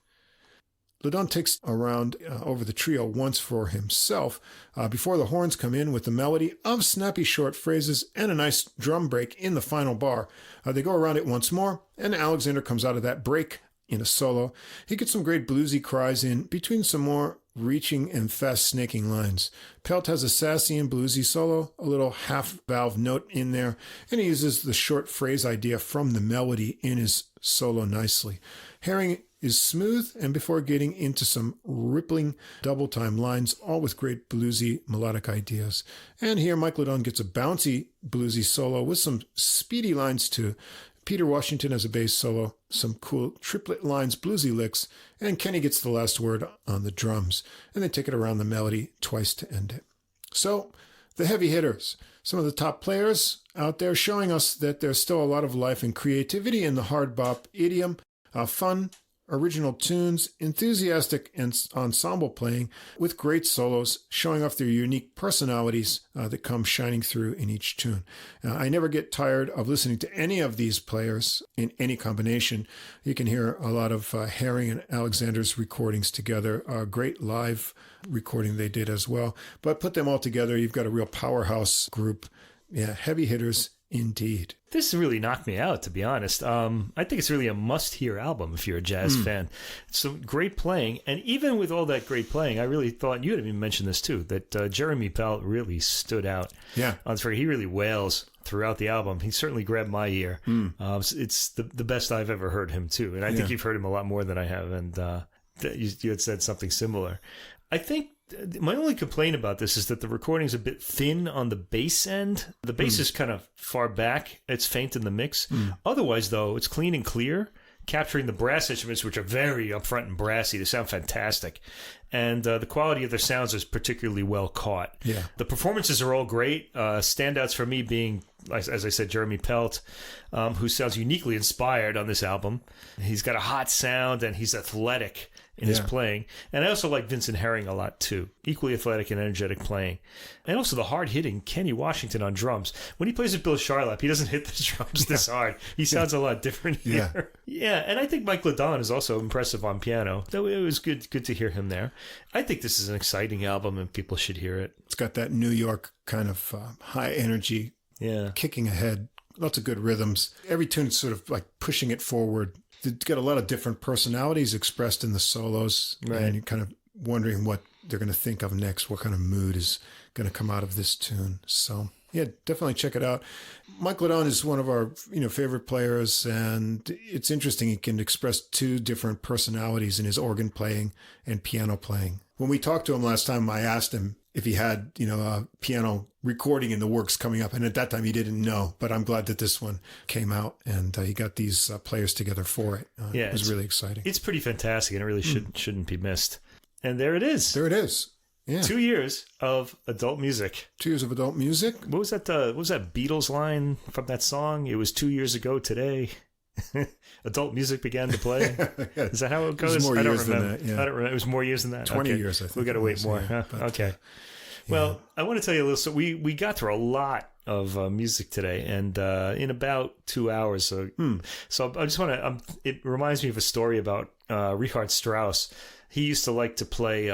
LeDonne takes around over the trio once for himself before the horns come in with the melody of snappy short phrases and a nice drum break in the final bar. They go around it once more, and Alexander comes out of that break in a solo. He gets some great bluesy cries in between some more reaching and fast snaking lines. Pelt has a sassy and bluesy solo, a little half-valve note in there, and he uses the short phrase idea from the melody in his solo nicely. Herring is smooth, and before getting into some rippling double-time lines, all with great bluesy melodic ideas. And here Mike LeDonne gets a bouncy bluesy solo with some speedy lines too. Peter Washington has a bass solo, some cool triplet lines, bluesy licks, and Kenny gets the last word on the drums, and they take it around the melody twice to end it. So, the heavy hitters, some of the top players out there showing us that there's still a lot of life and creativity in the hard bop idiom, fun, original tunes, enthusiastic ensemble playing with great solos showing off their unique personalities that come shining through in each tune. I never get tired of listening to any of these players in any combination. You can hear a lot of Herring and Alexander's recordings together, a great live recording they did as well. But put them all together, you've got a real powerhouse group. Yeah, heavy hitters indeed. This really knocked me out, to be honest. I think it's really a must-hear album if you're a jazz fan. It's some great playing, and even with all that great playing, I really thought, you had even mentioned this too, that Jeremy Pelt really stood out. Yeah. He really wails throughout the album. He certainly grabbed my ear. It's the best I've ever heard him too, and I think you've heard him a lot more than I have, and you had said something similar. I think my only complaint about this is that the recording's a bit thin on the bass end. The bass is kind of far back. It's faint in the mix. Otherwise, though, it's clean and clear, capturing the brass instruments, which are very upfront and brassy. They sound fantastic. And the quality of their sounds is particularly well caught. Yeah. The performances are all great. Standouts for me being, as I said, Jeremy Pelt, who sounds uniquely inspired on this album. He's got a hot sound, and he's athletic in his playing. And I also like Vincent Herring a lot, too. Equally athletic and energetic playing. And also the hard-hitting Kenny Washington on drums. When he plays with Bill Charlap, he doesn't hit the drums this hard. He sounds a lot different here. Yeah, and I think Mike LeDonne is also impressive on piano. So it was good to hear him there. I think this is an exciting album, and people should hear it. It's got that New York kind of high energy, kicking ahead. Lots of good rhythms. Every tune is sort of like pushing it forward. It's got a lot of different personalities expressed in the solos, and you're kind of wondering what they're going to think of next, what kind of mood is going to come out of this tune. So yeah, definitely check it out. Mike LeDonne is one of our favorite players, and it's interesting. He can express two different personalities in his organ playing and piano playing. When we talked to him last time, I asked him if he had a piano recording in the works coming up, and at that time he didn't know. But I'm glad that this one came out, and he got these players together for it. It was really exciting. It's pretty fantastic, and it really shouldn't be missed. And there it is. There it is. Yeah. 2 years of adult music. 2 years of adult music. What was that? What was that Beatles line from that song? It was 2 years ago today. Adult music began to play. Is that how it goes? It was more years remember. than that. Yeah. I don't remember. It was more years than that. 20 years, I think. We got to wait more. Yeah, Okay. Well, I want to tell you a little. So we got through a lot of music today, and in about 2 hours. So I just want to. It reminds me of a story about Richard Strauss. He used to like to play.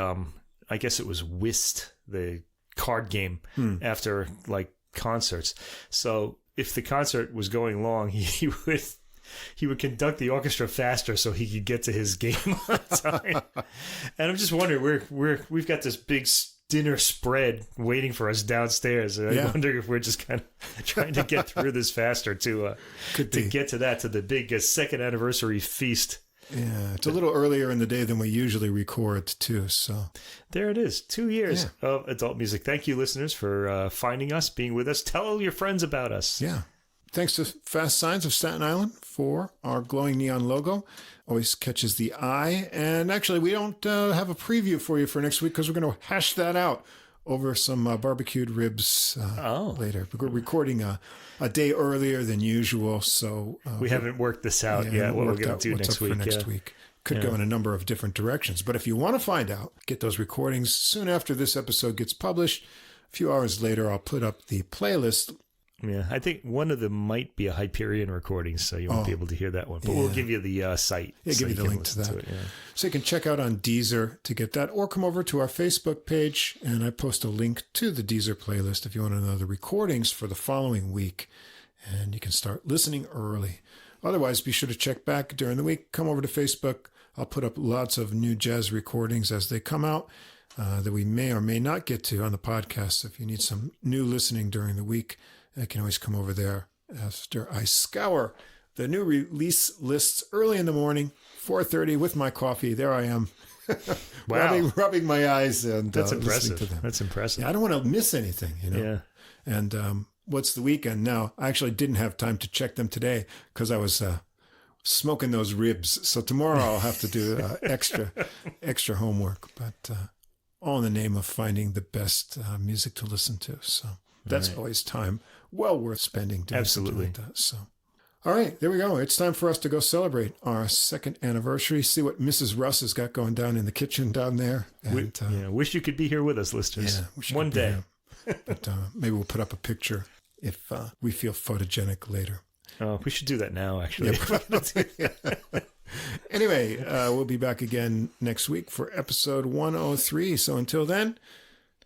I guess it was whist, the card game, after like concerts. So if the concert was going long, he would conduct the orchestra faster so he could get to his game on time. And I'm just wondering, we've got this big dinner spread waiting for us downstairs. And I wonder if we're just kind of trying to get through this faster to get to the big second anniversary feast. Yeah, it's a little earlier in the day than we usually record, too. So there it is. 2 years of adult music. Thank you, listeners, for finding us, being with us. Tell your friends about us. Yeah. Thanks to Fast Signs of Staten Island for our glowing neon logo. Always catches the eye. And actually, we don't have a preview for you for next week because we're going to hash that out over some barbecued ribs later. We're recording a day earlier than usual, so we haven't worked this out yet. What we're going to do next week? For next week could go in a number of different directions. But if you want to find out, get those recordings soon after this episode gets published. A few hours later, I'll put up the playlist. Yeah, I think one of them might be a Hyperion recording, so you won't be able to hear that one. But we'll give you the site. Yeah, give you the link to that. So you can check out on Deezer to get that, or come over to our Facebook page, and I post a link to the Deezer playlist if you want to know the recordings for the following week, and you can start listening early. Otherwise, be sure to check back during the week. Come over to Facebook. I'll put up lots of new jazz recordings as they come out that we may or may not get to on the podcast. If you need some new listening during the week, I can always come over there after I scour the new release lists early in the morning, 4:30 with my coffee. There I am, rubbing my eyes and that's impressive. To them. That's impressive. Yeah, I don't want to miss anything, Yeah. And what's the weekend now? I actually didn't have time to check them today because I was smoking those ribs. So tomorrow I'll have to do extra homework, but all in the name of finding the best music to listen to. So that's always time well worth spending doing Absolutely. Something like that. So, all right, there we go. It's time for us to go celebrate our second anniversary. See what Mrs. Russ has got going down in the kitchen down there. And, wish you could be here with us, listeners. One day. But maybe we'll put up a picture if we feel photogenic later. Oh, we should do that now, actually. Yeah, anyway, we'll be back again next week for episode 103. So until then,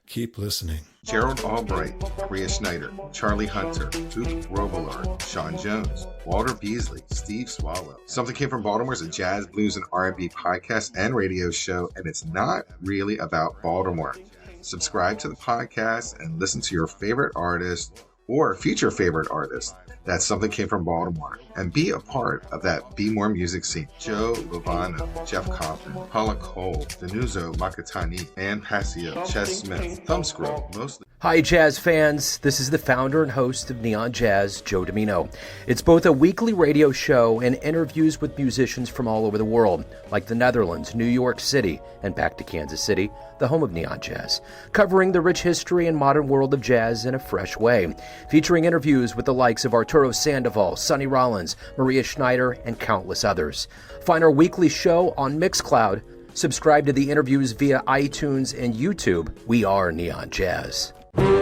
keep listening. Gerald Albright, Rhea Schneider, Charlie Hunter, Duke Robillard, Sean Jones, Walter Beasley, Steve Swallow. Something Came from Baltimore is a jazz, blues, and R&B podcast and radio show, and it's not really about Baltimore. Subscribe to the podcast and listen to your favorite artist or future favorite artist. That's Something Came from Baltimore. And be a part of that Be More music scene. Joe Lovano, Jeff Kaufman, Paula Cole, Danuzo Makatani, Ann Passio, Ches Smith, Thumbscrew, mostly. Hi, jazz fans. This is the founder and host of Neon Jazz, Joe Domino. It's both a weekly radio show and interviews with musicians from all over the world, like the Netherlands, New York City, and back to Kansas City, the home of Neon Jazz, covering the rich history and modern world of jazz in a fresh way, featuring interviews with the likes of Arturo Sandoval, Sonny Rollins, Maria Schneider, and countless others. Find our weekly show on Mixcloud. Subscribe to the interviews via iTunes and YouTube. We are Neon Jazz.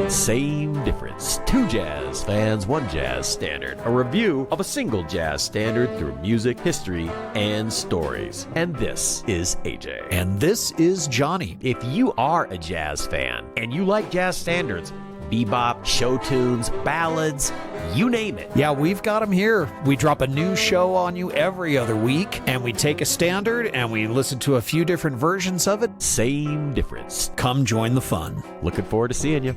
Same difference. Two jazz fans, one jazz standard. A review of a single jazz standard through music, history, and stories. And this is AJ. And this is Johnny. If you are a jazz fan and you like jazz standards, bebop, show tunes, ballads, you name it. Yeah, we've got them here. We drop a new show on you every other week, and we take a standard and we listen to a few different versions of it. Same difference. Come join the fun. Looking forward to seeing you.